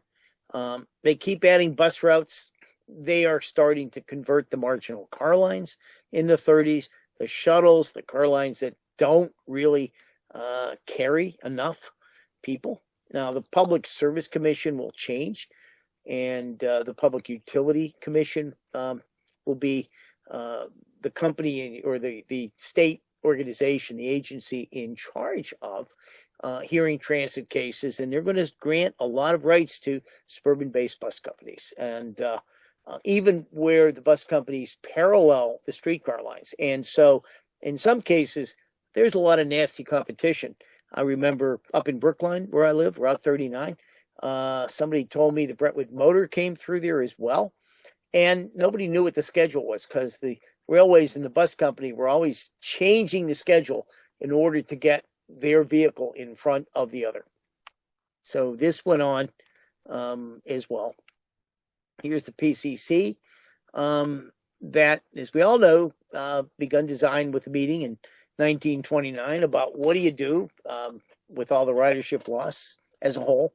They keep adding bus routes. They are starting to convert the marginal car lines in the 30s, the shuttles, the car lines that don't really carry enough people. Now, the Public Service Commission will change, and the Public Utility Commission will be the company or the state organization, the agency in charge of hearing transit cases, and they're going to grant a lot of rights to suburban-based bus companies, and even where the bus companies parallel the streetcar lines. And so in some cases, there's a lot of nasty competition. I remember up in Brookline, where I live, Route 39, somebody told me the Brentwood Motor came through there as well, and nobody knew what the schedule was because the railways and the bus company were always changing the schedule in order to get their vehicle in front of the other. So this went on as well. Here's the PCC that, as we all know, begun design with a meeting in 1929 about what do you do with all the ridership loss as a whole.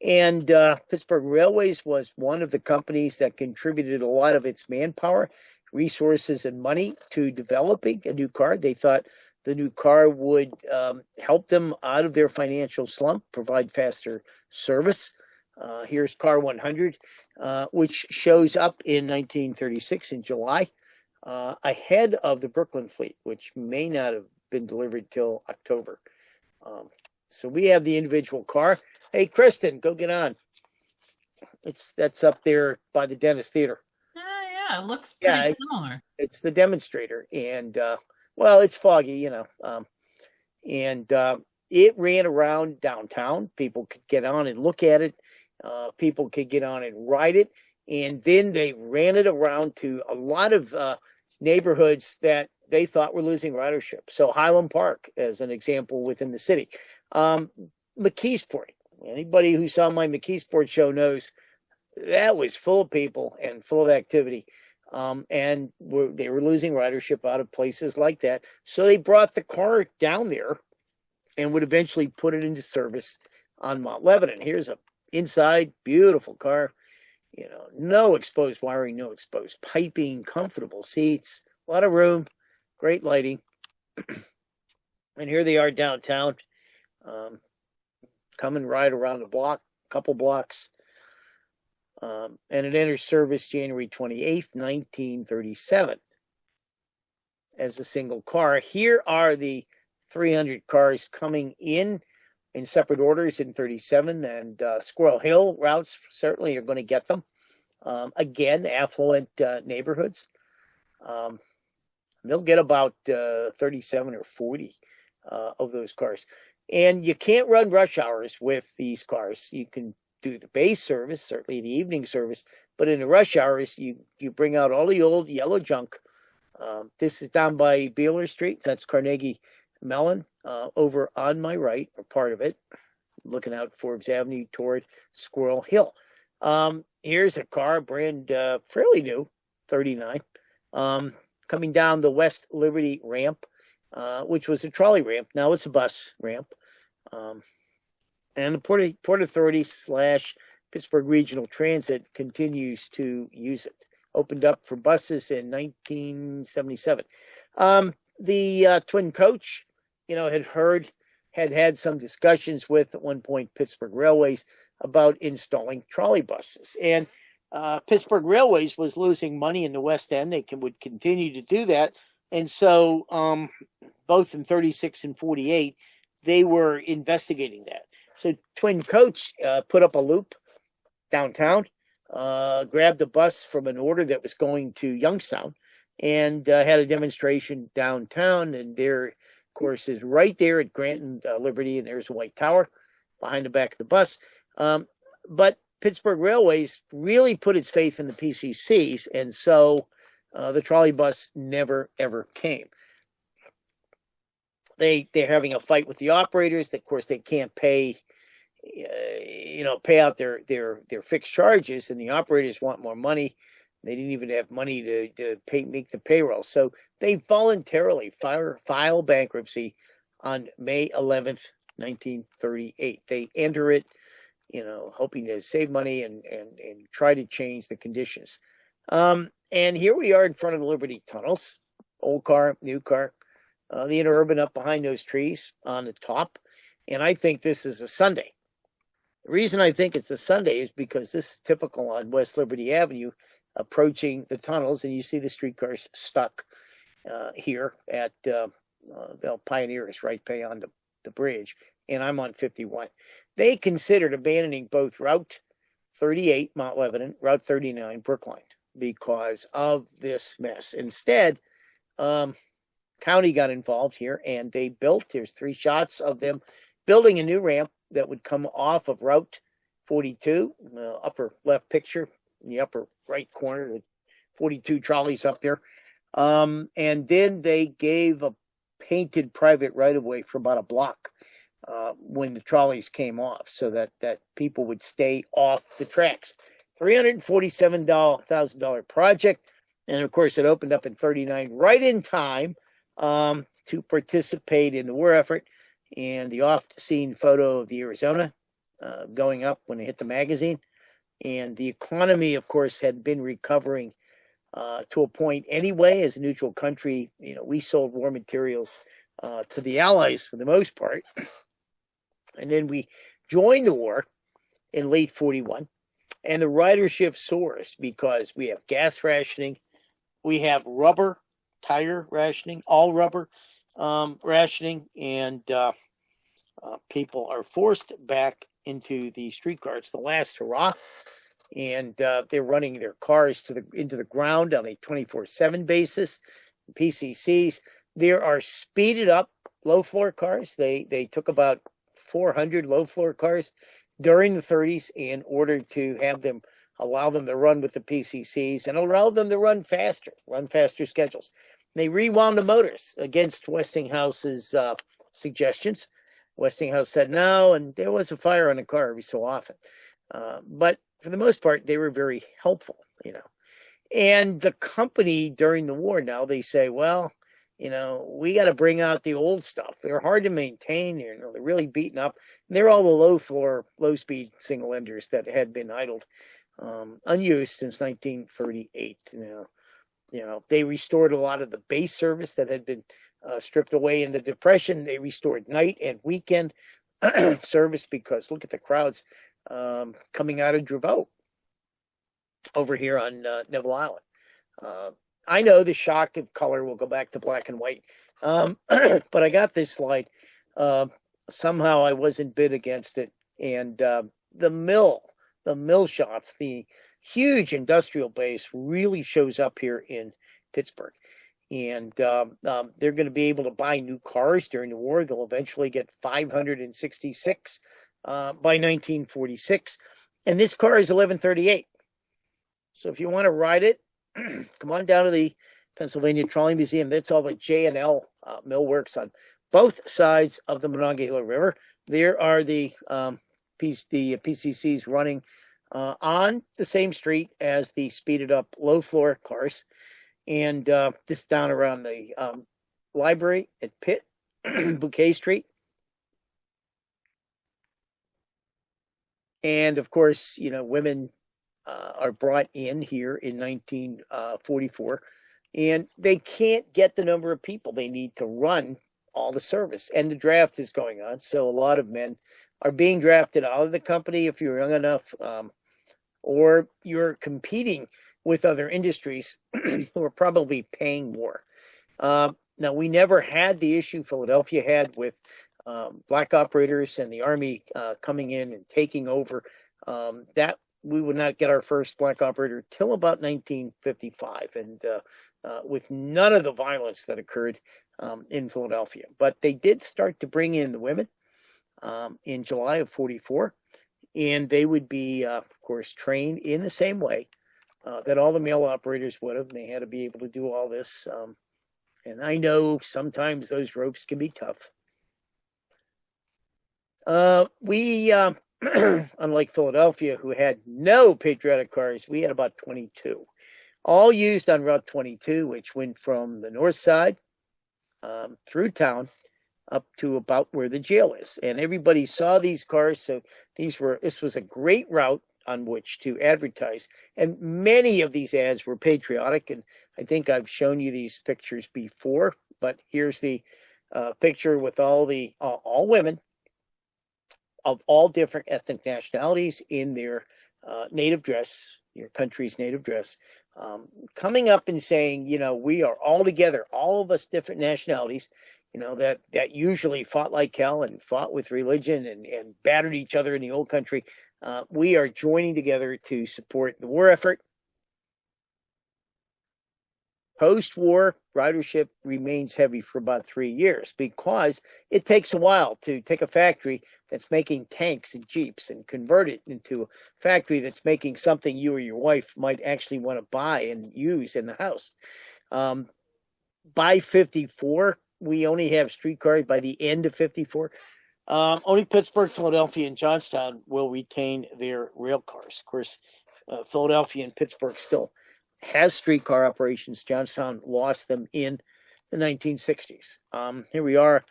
And Pittsburgh Railways was one of the companies that contributed a lot of its manpower, resources, and money to developing a new car. They thought the new car would help them out of their financial slump, provide faster service. Here's Car 100, which shows up in 1936 in July. ahead of the Brooklyn fleet, which may not have been delivered till October. So we have the individual car. Hey, Kristen, go get on. That's up there by the Dennis Theater. Yeah, it looks pretty similar. It's the demonstrator, and well, it's foggy, you know, and it ran around downtown. People could get on and look at it. People could get on and ride it, and then they ran it around to a lot of neighborhoods that they thought were losing ridership. So Highland Park, as an example, within the city. McKeesport. Anybody who saw my McKeesport show knows that was full of people and full of activity. And they were losing ridership out of places like that. So they brought the car down there and would eventually put it into service on Mount Lebanon. Here's a inside, beautiful car. You know, no exposed wiring, no exposed piping, comfortable seats, a lot of room, great lighting. And here they are downtown, coming right around the block, couple blocks. And it enters service January 28th, 1937 as a single car. Here are the 300 cars coming in separate orders in 37, and Squirrel Hill routes certainly are going to get them. Again, affluent neighborhoods. They'll get about 37 or 40 of those cars. And you can't run rush hours with these cars. You can do the base service, certainly the evening service, but in the rush hours, you bring out all the old yellow junk. This is down by Beeler Street. That's Carnegie Mellon, over on my right, or part of it, looking out Forbes Avenue toward Squirrel Hill. Here's a car, brand fairly new, 39, coming down the West Liberty ramp, which was a trolley ramp. Now it's a bus ramp. And the Port Authority / Pittsburgh Regional Transit continues to use it. Opened up for buses in 1977. The twin coach, you know, had some discussions with, at one point, Pittsburgh Railways about installing trolley buses. And Pittsburgh Railways was losing money in the West End. They would continue to do that. And so both in 36 and 48, they were investigating that. So Twin Coach put up a loop downtown, grabbed a bus from an order that was going to Youngstown, and had a demonstration downtown. And there, of course, is right there at Grant and Liberty, and there's a white tower behind the back of the bus. But Pittsburgh Railways really put its faith in the PCCs, and so the trolley bus never, ever came. They're having a fight with the operators. Of course, they can't pay out their fixed charges, and the operators want more money. They didn't even have money to make the payroll, so they voluntarily file bankruptcy on May 11th, 1938. They enter it, hoping to save money and try to change the conditions. And here we are in front of the Liberty Tunnels. Old car, new car. The interurban up behind those trees on the top. And I think this is a Sunday. The reason I think it's a Sunday is because this is typical on West Liberty Avenue, approaching the tunnels, and you see the streetcars stuck here at Pioneers, right beyond the bridge, and I'm on 51. They considered abandoning both Route 38, Mount Lebanon, Route 39, Brookline, because of this mess. Instead, county got involved here, and they built, there's 3 shots of them building a new ramp that would come off of Route 42, upper left picture, in the upper right corner, the 42 trolleys up there. And then they gave a painted private right-of-way for about a block when the trolleys came off, so that people would stay off the tracks. $347,000 project. And of course, it opened up in 39, right in time to participate in the war effort. And the oft-seen photo of the Arizona going up when it hit the magazine. And the economy, of course, had been recovering to a point anyway. As a neutral country, we sold war materials to the Allies for the most part. And then we joined the war in late 41. And the ridership soars because we have gas rationing. we have rubber tire rationing, all rubber rationing, and people are forced back into the streetcars. The last hurrah, and they're running their cars into the ground on a 24/7 basis. PCCs. There are speeded up low floor cars. They took about 400 low floor cars during the 30s in order to allow them to run with the PCCs and allow them to run faster schedules. They rewound the motors against Westinghouse's suggestions. Westinghouse said no, and there was a fire on the car every so often. But for the most part, they were very helpful, And the company during the war, now they say, well, we got to bring out the old stuff. They're hard to maintain. They're really beaten up. And they're all the low floor, low speed single enders that had been idled, unused since 1938. They restored a lot of the base service that had been stripped away in the Depression. They restored night and weekend service because look at the crowds coming out of Draveau over here on Neville Island. I know the shock of color will go back to black and white, but I got this slide. Somehow I wasn't bid against it, and the mill shots, the huge industrial base really shows up here in Pittsburgh. And they're going to be able to buy new cars during the war. They'll eventually get 566 by 1946. And this car is 1138. So if you want to ride it, come on down to the Pennsylvania Trolley Museum. That's all the J&L mill works on both sides of the Monongahela River. There are the PCCs running on the same street as the speeded up low floor cars. And this down around the library at Pitt, Bouquet Street. And of course, women are brought in here in 1944, and they can't get the number of people they need to run all the service. And the draft is going on, so a lot of men are being drafted out of the company if you're young enough, or you're competing with other industries who are probably paying more. Now, we never had the issue Philadelphia had with black operators and the Army coming in and taking over. That we would not get our first black operator till about 1955, and with none of the violence that occurred in Philadelphia. But they did start to bring in the women in July of 44, and they would be, of course, trained in the same way that all the male operators would have. They had to be able to do all this. And I know sometimes those ropes can be tough. We, unlike Philadelphia, who had no patriotic cars, we had about 22, all used on Route 22, which went from the north side through town up to about where the jail is. And everybody saw these cars. So this was a great route on which to advertise. And many of these ads were patriotic. And I think I've shown you these pictures before, but here's the picture with all women of all different ethnic nationalities in their native dress, your country's native dress, coming up and saying, we are all together, all of us different nationalities, that usually fought like hell and fought with religion and battered each other in the old country. We are joining together to support the war effort. Post-war ridership remains heavy for about 3 years because it takes a while to take a factory that's making tanks and Jeeps and convert it into a factory that's making something you or your wife might actually want to buy and use in the house. By 54, we only have streetcars. By the end of 54, only Pittsburgh, Philadelphia, and Johnstown will retain their rail cars. Of course, Philadelphia and Pittsburgh still has streetcar operations. Johnstown lost them in the 1960s. Here we are,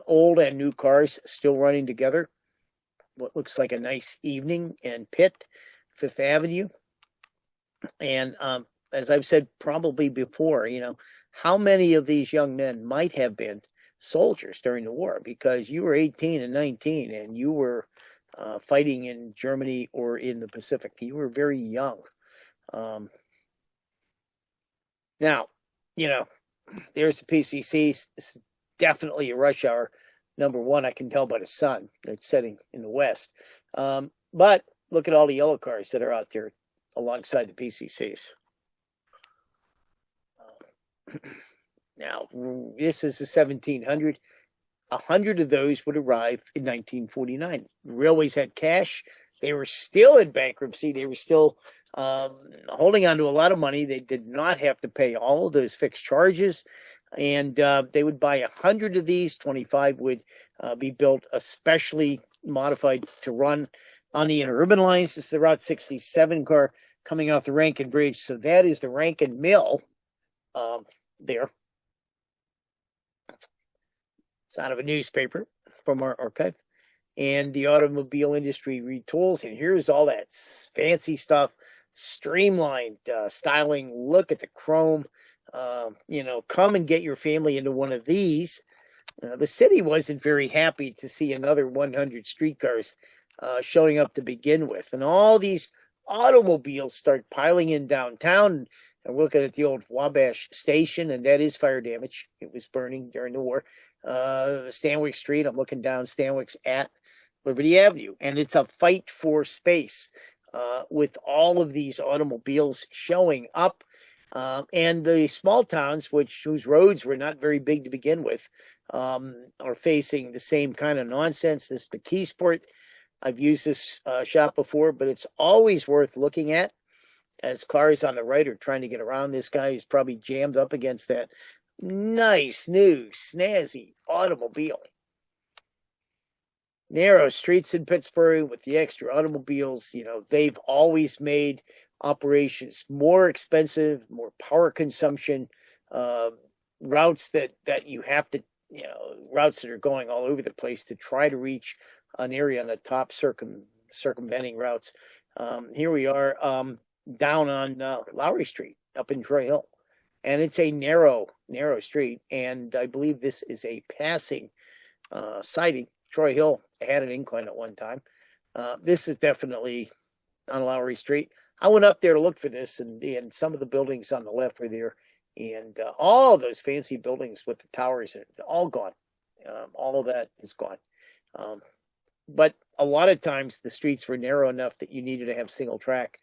old and new cars still running together. What looks like a nice evening in Pitt, Fifth Avenue. And as I've said probably before, how many of these young men might have been soldiers during the war, because you were 18 and 19 and you were fighting in Germany or in the Pacific. You were very young. Now, you know, there's the PCCs. This is definitely a rush hour. Number one, I can tell by the sun that's setting in the west. But look at all the yellow cars that are out there alongside the PCCs. Now, this is a 1700. 100 of those would arrive in 1949. Railways had cash. They were still in bankruptcy. They were still holding on to a lot of money. They did not have to pay all of those fixed charges. And they would buy 100 of these. 25 would be built especially modified to run on the interurban lines. This is the Route 67 car coming off the Rankin Bridge. So that is the Rankin Mill there. It's out of a newspaper from our archive. And the automobile industry retools. And here's all that fancy stuff, streamlined styling. Look at the chrome. Come and get your family into one of these. The city wasn't very happy to see another 100 streetcars showing up to begin with. And all these automobiles start piling in downtown. And we're looking at the old Wabash station, and that is fire damage. It was burning during the war. Stanwyck Street, I'm looking down Stanwyck's at Liberty Avenue, and it's a fight for space with all of these automobiles showing up. And the small towns, whose roads were not very big to begin with, are facing the same kind of nonsense. This McKeesport, I've used this shop before, but it's always worth looking at, as cars on the right are trying to get around this guy who's probably jammed up against that nice, new, snazzy automobile. Narrow streets in Pittsburgh with the extra automobiles, they've always made operations more expensive, more power consumption, routes that you have to, routes that are going all over the place to try to reach an area on the top circumventing routes. Here we are down on Lowry Street up in Troy Hill. And it's a narrow street. And I believe this is a passing siding. Troy Hill had an incline at one time. This is definitely on Lowry Street. I went up there to look for this, and some of the buildings on the left were there. And all those fancy buildings with the towers, all gone. All of that is gone. But a lot of times the streets were narrow enough that you needed to have single track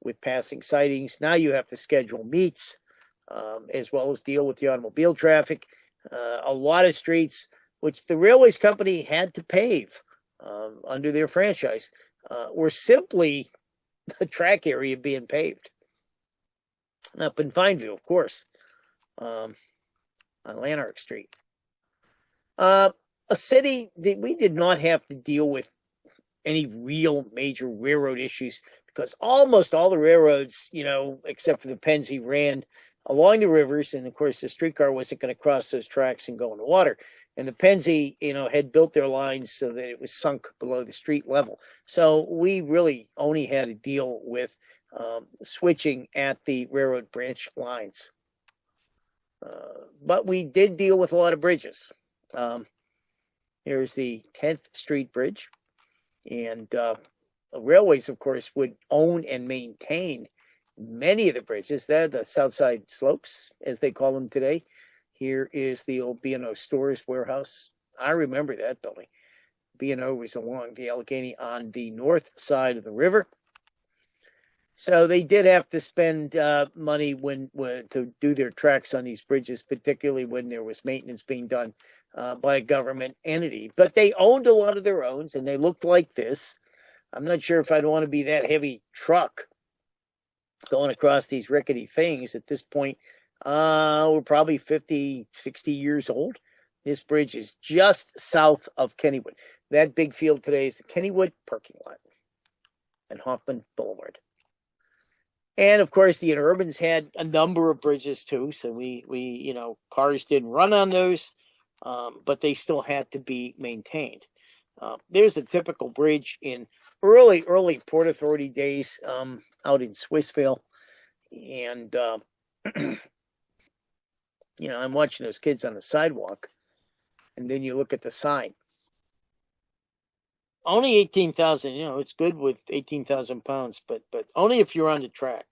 with passing sidings. Now you have to schedule meets as well as deal with the automobile traffic. A lot of streets, which the railways company had to pave under their franchise, were simply the track area being paved. Up in Fineview, of course, on Lanark Street. A city that we did not have to deal with any real major railroad issues, because almost all the railroads, except for the Pennsy, ran along the rivers. And of course, the streetcar wasn't going to cross those tracks and go in the water. And the Pennsy, had built their lines so that it was sunk below the street level. So we really only had to deal with switching at the railroad branch lines. But we did deal with a lot of bridges. Here's the 10th Street Bridge. And railways, of course, would own and maintain many of the bridges. They're the Southside Slopes, as they call them today. Here is the old B&O Stores warehouse. I remember that building. B&O was along the Allegheny on the north side of the river. So they did have to spend money when to do their tracks on these bridges, particularly when there was maintenance being done by a government entity. But they owned a lot of their own, and they looked like this. I'm not sure if I'd want to be that heavy truck going across these rickety things at this point. We're probably 50, 60 years old. This bridge is just south of Kennywood. That big field today is the Kennywood parking lot and Hoffman Boulevard. And of course, the interurbans had a number of bridges too. So we cars didn't run on those, but they still had to be maintained. There's a typical bridge in early Port Authority days out in Swissvale. And, I'm watching those kids on the sidewalk. And then you look at the sign. Only 18,000, it's good with 18,000 pounds, but only if you're on the track.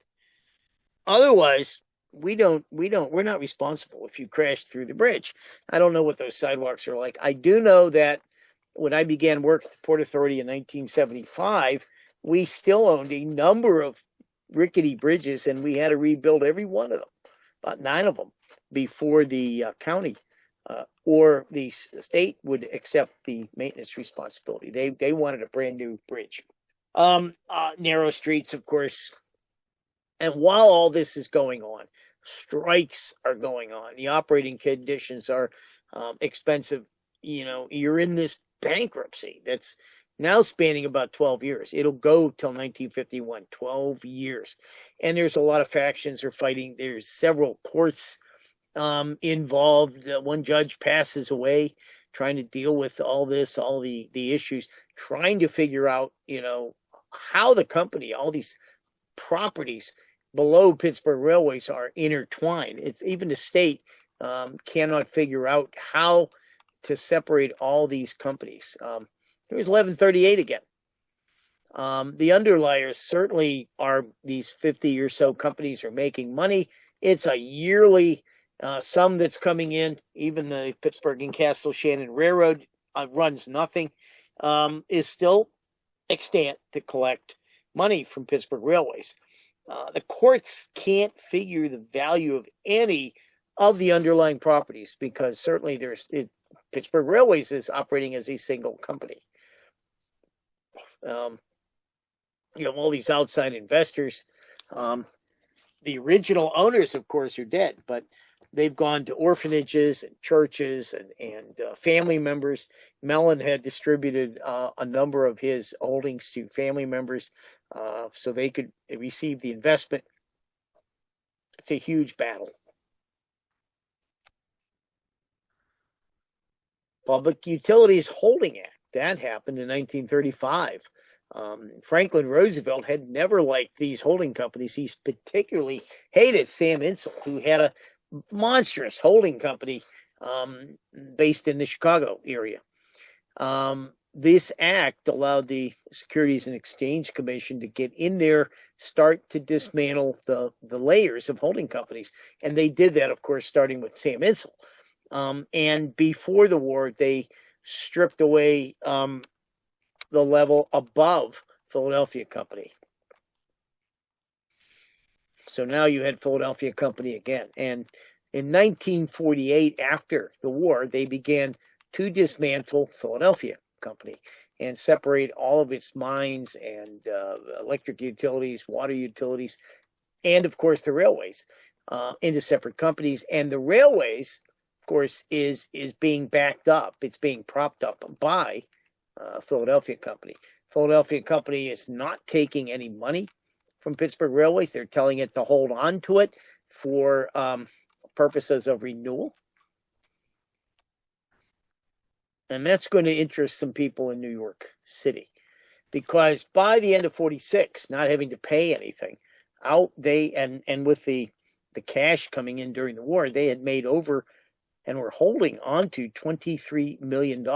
Otherwise, we're not responsible if you crash through the bridge. I don't know what those sidewalks are like. I do know that when I began work at the Port Authority in 1975, we still owned a number of rickety bridges, and we had to rebuild every one of them, about 9 of them, before the county or the state would accept the maintenance responsibility. They wanted a brand new bridge. Narrow streets, of course. And while all this is going on, strikes are going on. The operating conditions are expensive. You're in this bankruptcy that's now spanning about 12 years. It'll go till 1951, 12 years. And there's a lot of factions are fighting. There's several courts involved. One judge passes away trying to deal with all this, all the issues, trying to figure out, how the company, all these properties below Pittsburgh Railways are intertwined. It's even the state cannot figure out how to separate all these companies. It was 1138 again. The underliers certainly are these 50 or so companies are making money. It's a yearly sum that's coming in. Even the Pittsburgh and Castle Shannon Railroad runs nothing, is still extant to collect money from Pittsburgh Railways. The courts can't figure the value of any of the underlying properties because certainly Pittsburgh Railways is operating as a single company. You have all these outside investors. The original owners, of course, are dead, but they've gone to orphanages and churches and family members. Mellon had distributed a number of his holdings to family members so they could receive the investment. It's a huge battle. Public Utilities Holding Act, that happened in 1935. Franklin Roosevelt had never liked these holding companies. He particularly hated Sam Insull, who had a monstrous holding company based in the Chicago area. This act allowed the Securities and Exchange Commission to get in there, start to dismantle the layers of holding companies. And they did that, of course, starting with Sam Insull. And before the war, they stripped away the level above Philadelphia Company. So now you had Philadelphia Company again. And in 1948, after the war, they began to dismantle Philadelphia Company and separate all of its mines and electric utilities, water utilities, and of course the railways into separate companies. And the railways, of course, is being backed up. It's being propped up by Philadelphia Company. Philadelphia Company is not taking any money from Pittsburgh Railways. They're telling it to hold on to it for purposes of renewal. And that's going to interest some people in New York City, because by the end of 46, not having to pay anything out, and with the cash coming in during the war, they had made over and were holding on to $23 million,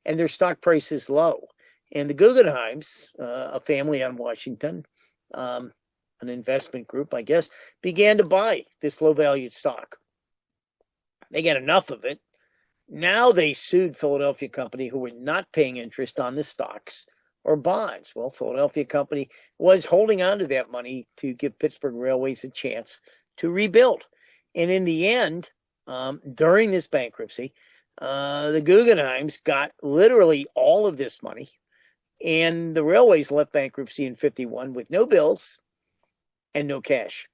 and their stock price is low. And the Guggenheims, a family on Washington, an investment group, I guess, began to buy this low-valued stock. They got enough of it. Now they sued Philadelphia Company, who were not paying interest on the stocks or bonds. Well, Philadelphia Company was holding on to that money to give Pittsburgh Railways a chance to rebuild. And in the end, during this bankruptcy, the Guggenheims got literally all of this money, and the railways left bankruptcy in 51 with no bills and no cash.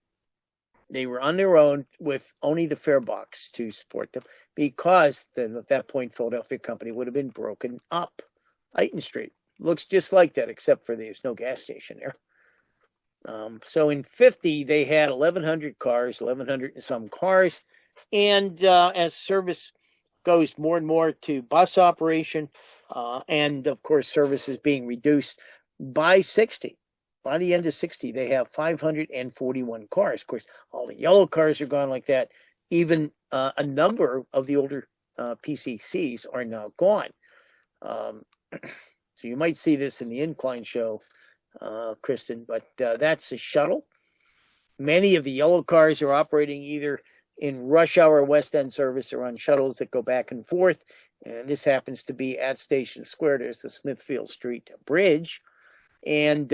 They were on their own with only the fare box to support them, because then at that point, Philadelphia Company would have been broken up. Eaton Street looks just like that, except for there's no gas station there. So in 50, they had 1,100 cars, 1,100 and some cars. And as service goes more and more to bus operation, and of course, service is being reduced by 60. By the end of 60, they have 541 cars. Of course, all the yellow cars are gone like that. Even a number of the older PCCs are now gone. So you might see this in the incline show, Kristen, but that's a shuttle. Many of the yellow cars are operating either in rush hour West End service or on shuttles that go back and forth. And this happens to be at Station Square. There's the Smithfield Street Bridge. And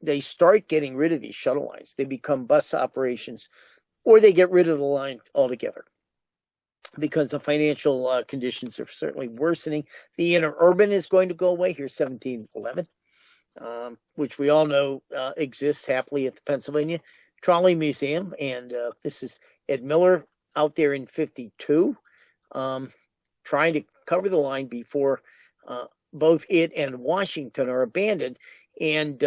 they start getting rid of these shuttle lines. They become bus operations, or they get rid of the line altogether because the financial conditions are certainly worsening. The interurban is going to go away. Here's 1711, which we all know exists happily at the Pennsylvania Trolley Museum. And this is Ed Miller out there in 52, trying to cover the line before both it and Washington are abandoned. And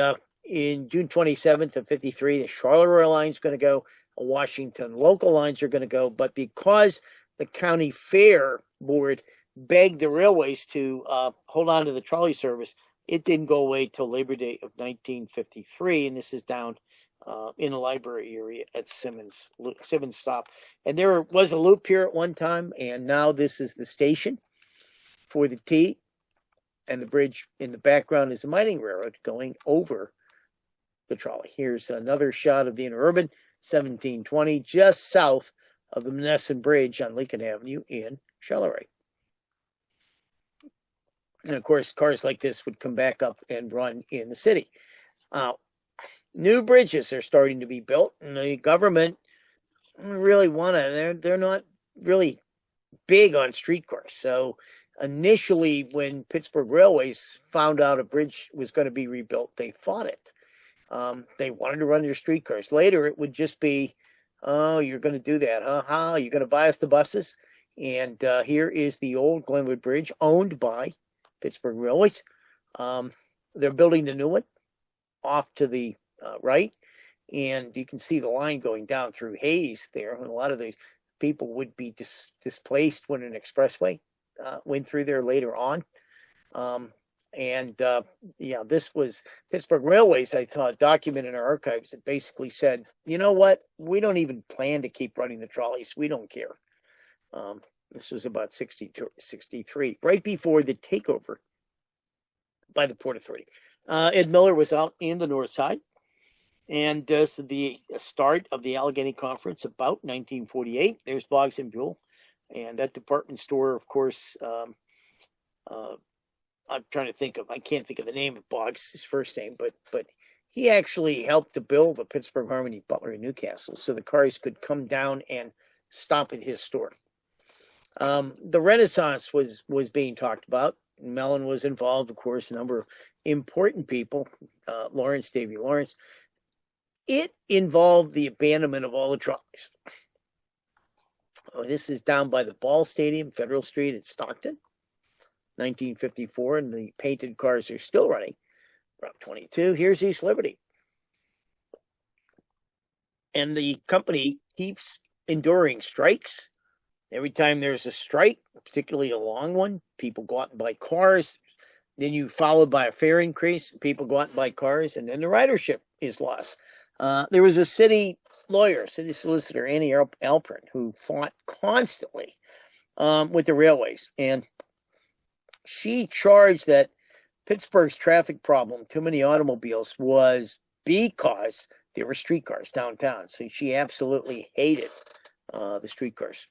in June 27th of 53, the Charleroi line is going to go. Washington local lines are going to go. But because the county fair board begged the railways to hold on to the trolley service, it didn't go away till Labor Day of 1953. And this is down in the library area at Simmons Stop. And there was a loop here at one time, and now this is the station for the T. And the bridge in the background is a mining railroad going over the trolley. Here's another shot of the interurban, 1720, just south of the Monessen Bridge on Lincoln Avenue in Charleroi. And of course, cars like this would come back up and run in the city. New bridges are starting to be built, and the government really they're not really big on streetcars. So initially, when Pittsburgh Railways found out a bridge was going to be rebuilt, they fought it. They wanted to run their streetcars. Later, it would just be, oh, you're going to do that, huh? How? You're going to buy us the buses? And here is the old Glenwood Bridge, owned by Pittsburgh Railways. They're building the new one off to the right, and you can see the line going down through Hayes there. And a lot of the people would be displaced when an expressway went through there later on. This was Pittsburgh Railways, I thought, documented in our archives that basically said, you know what, we don't even plan to keep running the trolleys. We don't care. This was about 62, 63, right before the takeover by the Port Authority. Ed Miller was out in the north side, and this is the start of the Allegheny Conference about 1948. There's Boggs and Buell, and that department store, of course, I'm trying to think of, I can't think of the name of Boggs, his first name, but he actually helped to build the Pittsburgh Harmony, Butler, and Newcastle so the cars could come down and stop at his store. The Renaissance was being talked about. Mellon was involved, of course, a number of important people, Davy Lawrence. It involved the abandonment of all the trolleys. This is down by the Ball Stadium, Federal Street in Stockton, 1954, and the painted cars are still running. Route 22. Here's East Liberty. And the company keeps enduring strikes. Every time there's a strike, particularly a long one, people go out and buy cars. Then you followed by a fare increase, people go out and buy cars, and then the ridership is lost. There was a city solicitor, Annie Alperin, who fought constantly with the railways. And she charged that Pittsburgh's traffic problem, too many automobiles, was because there were streetcars downtown. So she absolutely hated the streetcars.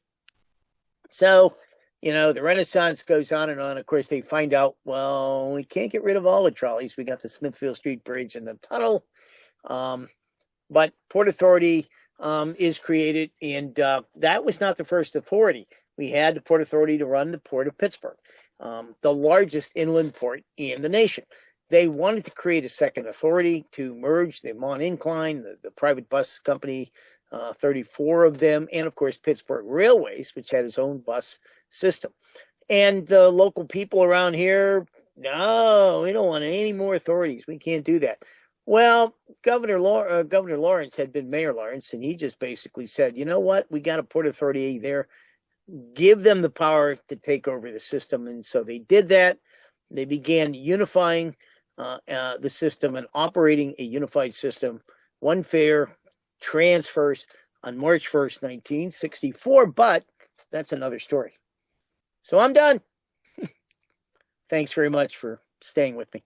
So, the Renaissance goes on and on. Of course, they find out, well, we can't get rid of all the trolleys. We got the Smithfield Street Bridge and the tunnel. But Port Authority is created, and that was not the first authority. We had the Port Authority to run the Port of Pittsburgh, the largest inland port in the nation. They wanted to create a second authority to merge the Mon Incline, the private bus company, 34 of them, and of course Pittsburgh Railways, which had its own bus system. And the local people around here, no, we don't want any more authorities. We can't do that. Well, Governor Lawrence had been Mayor Lawrence, and he just basically said, you know what, we got a Port Authority there. Give them the power to take over the system. And so they did that. They began unifying the system and operating a unified system, one fare, transfers on March 1st, 1964. But that's another story. So I'm done. Thanks very much for staying with me.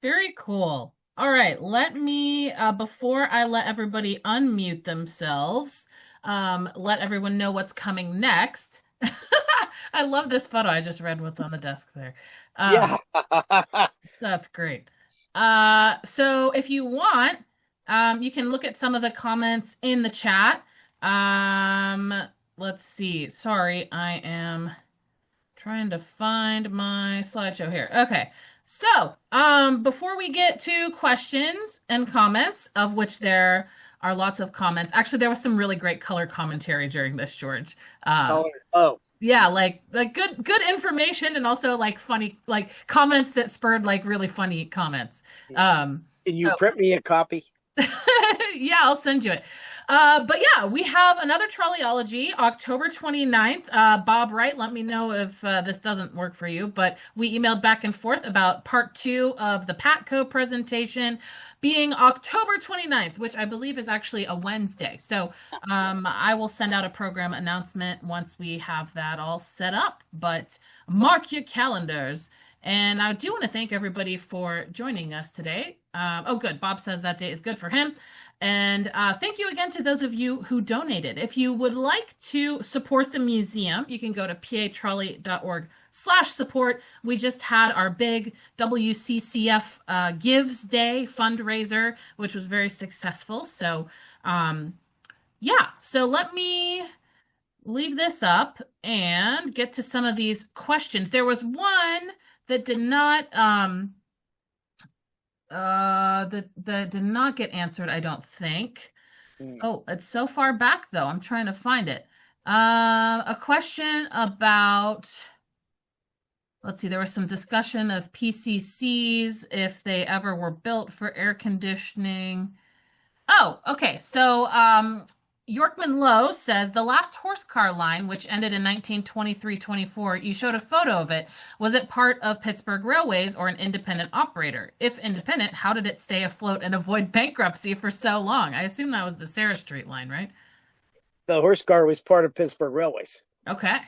Very cool. All right, let me, before I let everybody unmute themselves, let everyone know what's coming next. I love this photo. I just read what's on the desk there. Yeah. That's great. So if you want, you can look at some of the comments in the chat. Um, let's see. Sorry, I am trying to find my slideshow here. Okay. So, before we get to questions and comments, of which there are lots of comments. Actually, there was some really great color commentary during this, George. Oh, oh. Yeah, like good information and also like funny like comments that spurred like really funny comments. Can you So print me a copy? yeah, I'll send you it. But yeah, we have another Trolleyology, October 29th. Bob Wright, let me know if this doesn't work for you, but we emailed back and forth about part 2 of the Patco presentation being October 29th, which I believe is actually a Wednesday. So I will send out a program announcement once we have that all set up, but mark your calendars. And I do want to thank everybody for joining us today. Oh, good. Bob says that date is good for him. And thank you again to those of you who donated. If you would like to support the museum, you can go to patrolley.org/support. We just had our big WCCF Gives Day fundraiser, which was very successful. So, yeah. So let me leave this up and get to some of these questions. There was one that did not that did not get answered, I don't think. Oh, it's so far back though. I'm trying to find it. A question about, let's see, there was some discussion of PCCs, if they ever were built for air conditioning. Oh, okay. So, Yorkman Lowe says the last horse car line, which ended in 1923-24, you showed a photo of it. Was it part of Pittsburgh Railways or an independent operator? If independent, how did it stay afloat and avoid bankruptcy for so long? I assume that was the Sarah Street line, right? The horse car was part of Pittsburgh Railways. Okay.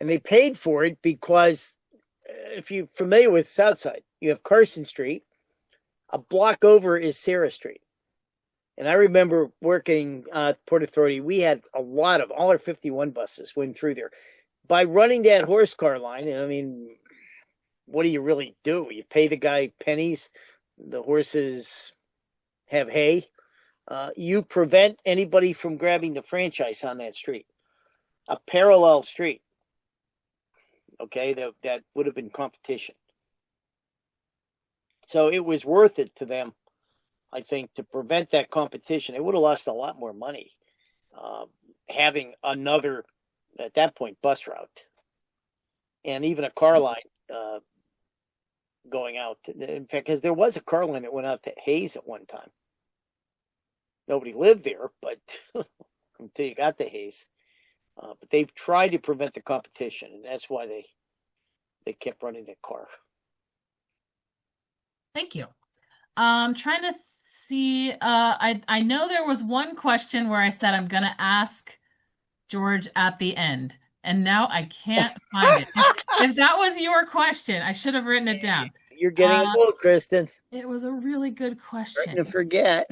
And they paid for it because if you're familiar with Southside, you have Carson Street. A block over is Sarah Street. And I remember working at Port Authority, we had a lot of, all our 51 buses went through there. By running that horse car line, and I mean, what do you really do? You pay the guy pennies, the horses have hay. You prevent anybody from grabbing the franchise on that street. A parallel street. Okay, that would have been competition. So it was worth it to them, I think, to prevent that competition. They would have lost a lot more money having another, at that point, bus route. And even a car line going out. In fact, because there was a car line that went out to Hayes at one time. Nobody lived there, but until you got to Hayes. But they tried to prevent the competition, and that's why they kept running that car. Thank you. Trying to see. I know there was one question where I said I'm going to ask George at the end, and now I can't find it. If that was your question, I should have written it down. You're getting old, Kristen. It was a really good question. Trying to forget.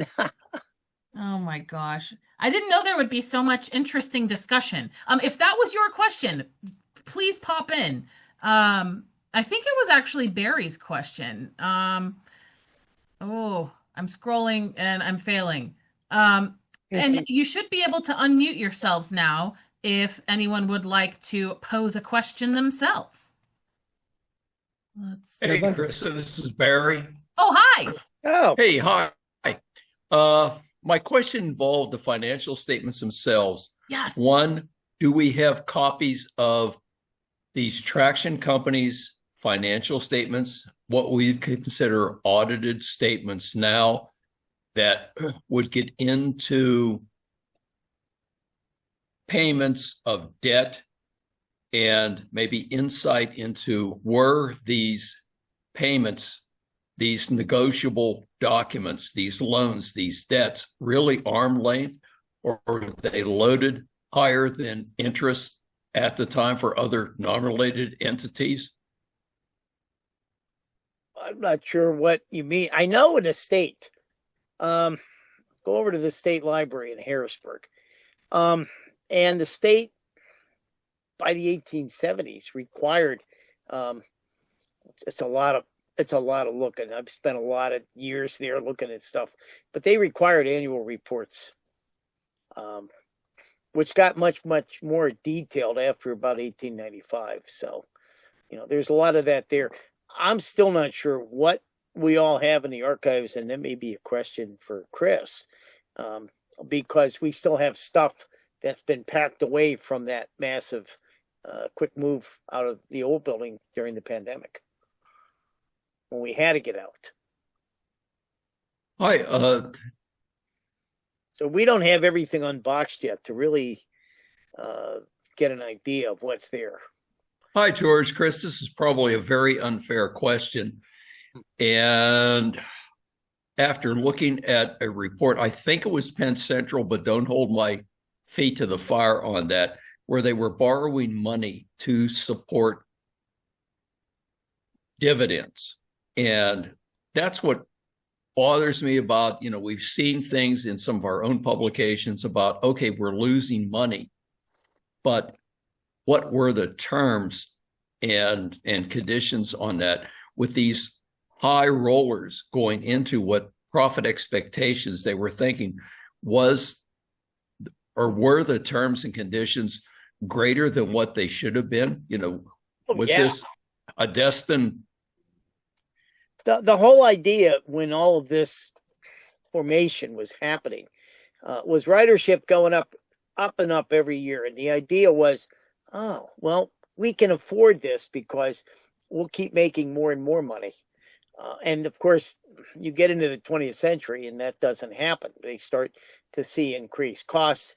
Oh my gosh. I didn't know there would be so much interesting discussion. If that was your question, please pop in. I think it was actually Barry's question. Oh, I'm scrolling and I'm failing. And you should be able to unmute yourselves now if anyone would like to pose a question themselves. Hey, Krista, this is Barry. Oh, hi. Oh. Hey, hi. My question involved the financial statements themselves. Yes. One, do we have copies of these traction companies' financial statements, what we consider audited statements now that would get into payments of debt and maybe insight into were these payments, these negotiable documents, these loans, these debts, really arm length, or are they loaded higher than interest at the time for other non-related entities? I'm not sure what you mean. I know in a state, go over to the state library in Harrisburg. Um, and the state by the 1870s required, um, it's a lot of looking. I've spent a lot of years there looking at stuff, but they required annual reports, um, which got much more detailed after about 1895. So, there's a lot of that there. I'm still not sure what we all have in the archives, and that may be a question for Chris, because we still have stuff that's been packed away from that massive quick move out of the old building during the pandemic when we had to get out. Hi, So we don't have everything unboxed yet to really get an idea of what's there. hi, George. Chris, this is probably a very unfair question. And after looking at a report, I think it was Penn Central, but don't hold my feet to the fire on that, where they were borrowing money to support dividends. And that's what bothers me about, we've seen things in some of our own publications about, okay, we're losing money, but what were the terms and conditions on that with these high rollers going into what profit expectations they were thinking was, or were the terms and conditions greater than what they should have been? Was this a destined? The whole idea when all of this formation was happening was ridership going up and up every year. And the idea was, oh, well, we can afford this because we'll keep making more and more money. And of course, you get into the 20th century and that doesn't happen. They start to see increased costs,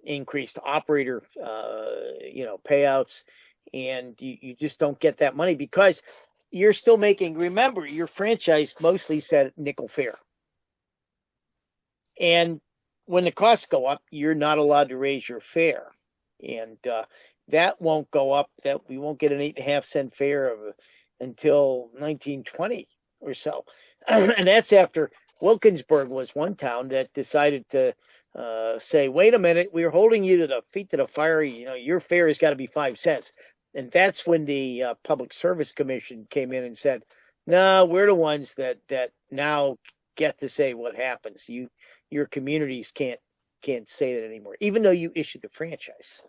increased operator, payouts, and you just don't get that money because you're still making, remember, your franchise mostly set nickel fare. And when the costs go up, you're not allowed to raise your fare. And that won't go up, that we won't get an 8.5-cent fare until 1920 or so. And that's after Wilkinsburg was one town that decided to say, wait a minute, we're holding you to the feet to the fire. Your fare has got to be 5 cents. And that's when the Public Service Commission came in and said, no, we're the ones that now get to say what happens. Your communities can't say that anymore, even though you issued the franchise.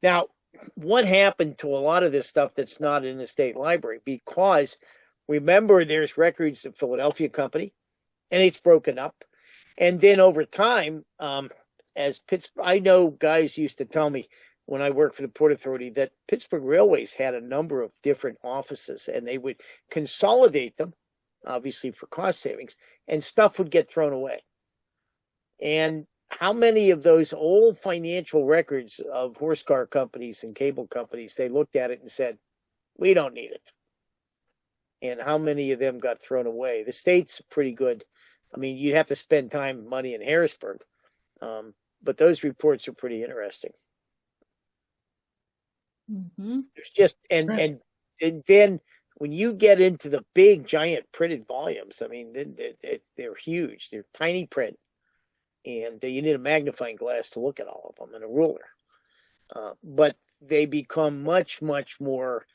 Now, what happened to a lot of this stuff that's not in the state library? Because remember, there's records of Philadelphia Company, and it's broken up. And then over time, as Pittsburgh, I know guys used to tell me when I worked for the Port Authority that Pittsburgh Railways had a number of different offices, and they would consolidate them, obviously for cost savings, and stuff would get thrown away. And how many of those old financial records of horse car companies and cable companies, they looked at it and said, we don't need it. And how many of them got thrown away? The state's pretty good. I mean, you'd have to spend time, money in Harrisburg. But those reports are pretty interesting. Mm-hmm. There's just, and then when you get into the big giant printed volumes, I mean, they're huge. They're tiny print. And you need a magnifying glass to look at all of them and a ruler. But they become much more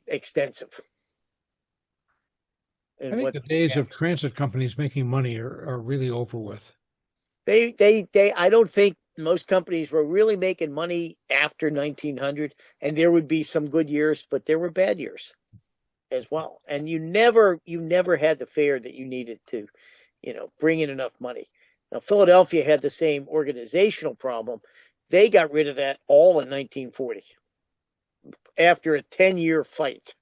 extensive. I think the days of transit companies making money are really over with. I don't think most companies were really making money after 1900, and there would be some good years, but there were bad years as well. And you never had the fare that you needed to, bring in enough money. Now, Philadelphia had the same organizational problem. They got rid of that all in 1940 after a 10-year fight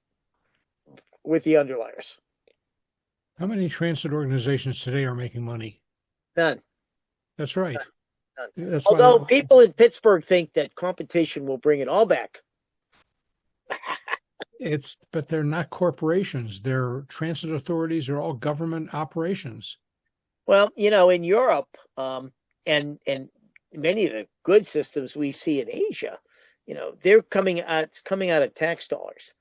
with the underliers. How many transit organizations today are making money? None. That's right. None. That's Although people in Pittsburgh think that competition will bring it all back. But they're not corporations. They're transit authorities. They're all government operations. Well, in Europe, and many of the good systems we see in Asia, they're it's coming out of tax dollars.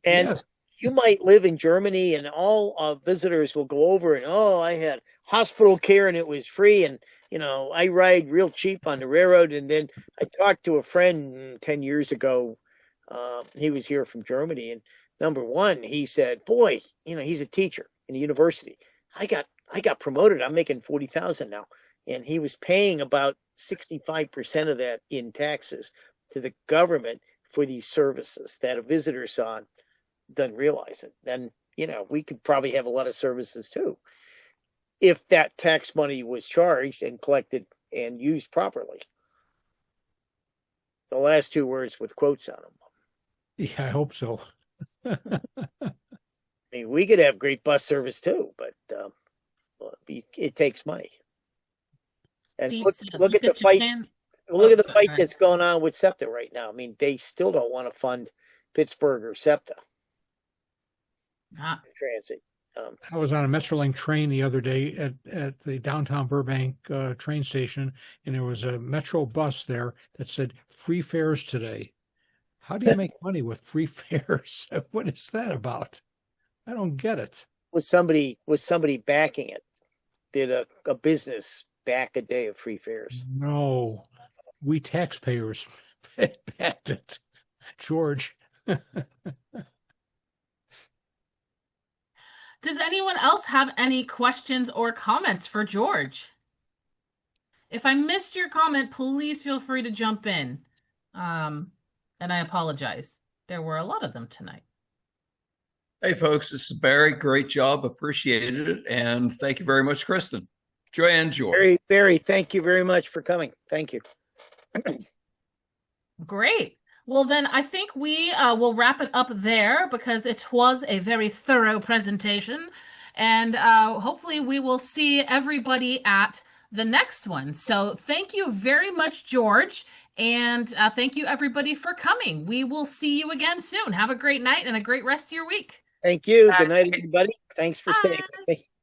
And You might live in Germany and all visitors will go over and, oh, I had hospital care and it was free. And, I ride real cheap on the railroad. And then I talked to a friend 10 years ago. He was here from Germany. And number one, he said, boy, he's a teacher in a university. I got promoted. I'm making 40,000 now. And he was paying about 65% of that in taxes to the government for these services that a visitor saw doesn't realize it. Then, we could probably have a lot of services too if that tax money was charged and collected and used properly. The last two words with quotes on them. Yeah, I hope so. I mean, we could have great bus service too, but it takes money. And look at the fight. Look at the fight that's going on with SEPTA right now. I mean, they still don't want to fund Pittsburgh or SEPTA. Transit. I was on a Metrolink train the other day at the downtown Burbank train station, and there was a Metro bus there that said free fares today. How do you make money with free fares? What is that about? I don't get it. Was somebody backing it? Did a business back a day of free fares? No, we taxpayers backed it, George. Does anyone else have any questions or comments for George? If I missed your comment, please feel free to jump in. And I apologize. There were a lot of them tonight. Hey, folks, this is Barry. Great job. Appreciated it. And thank you very much, Kristen. Joy and George. Barry, thank you very much for coming. Thank you. Great. Well, then I think we will wrap it up there because it was a very thorough presentation. And hopefully we will see everybody at the next one. So thank you very much, George. And thank you, everybody, for coming. We will see you again soon. Have a great night and a great rest of your week. Thank you. Good night, everybody. Thanks for staying with me.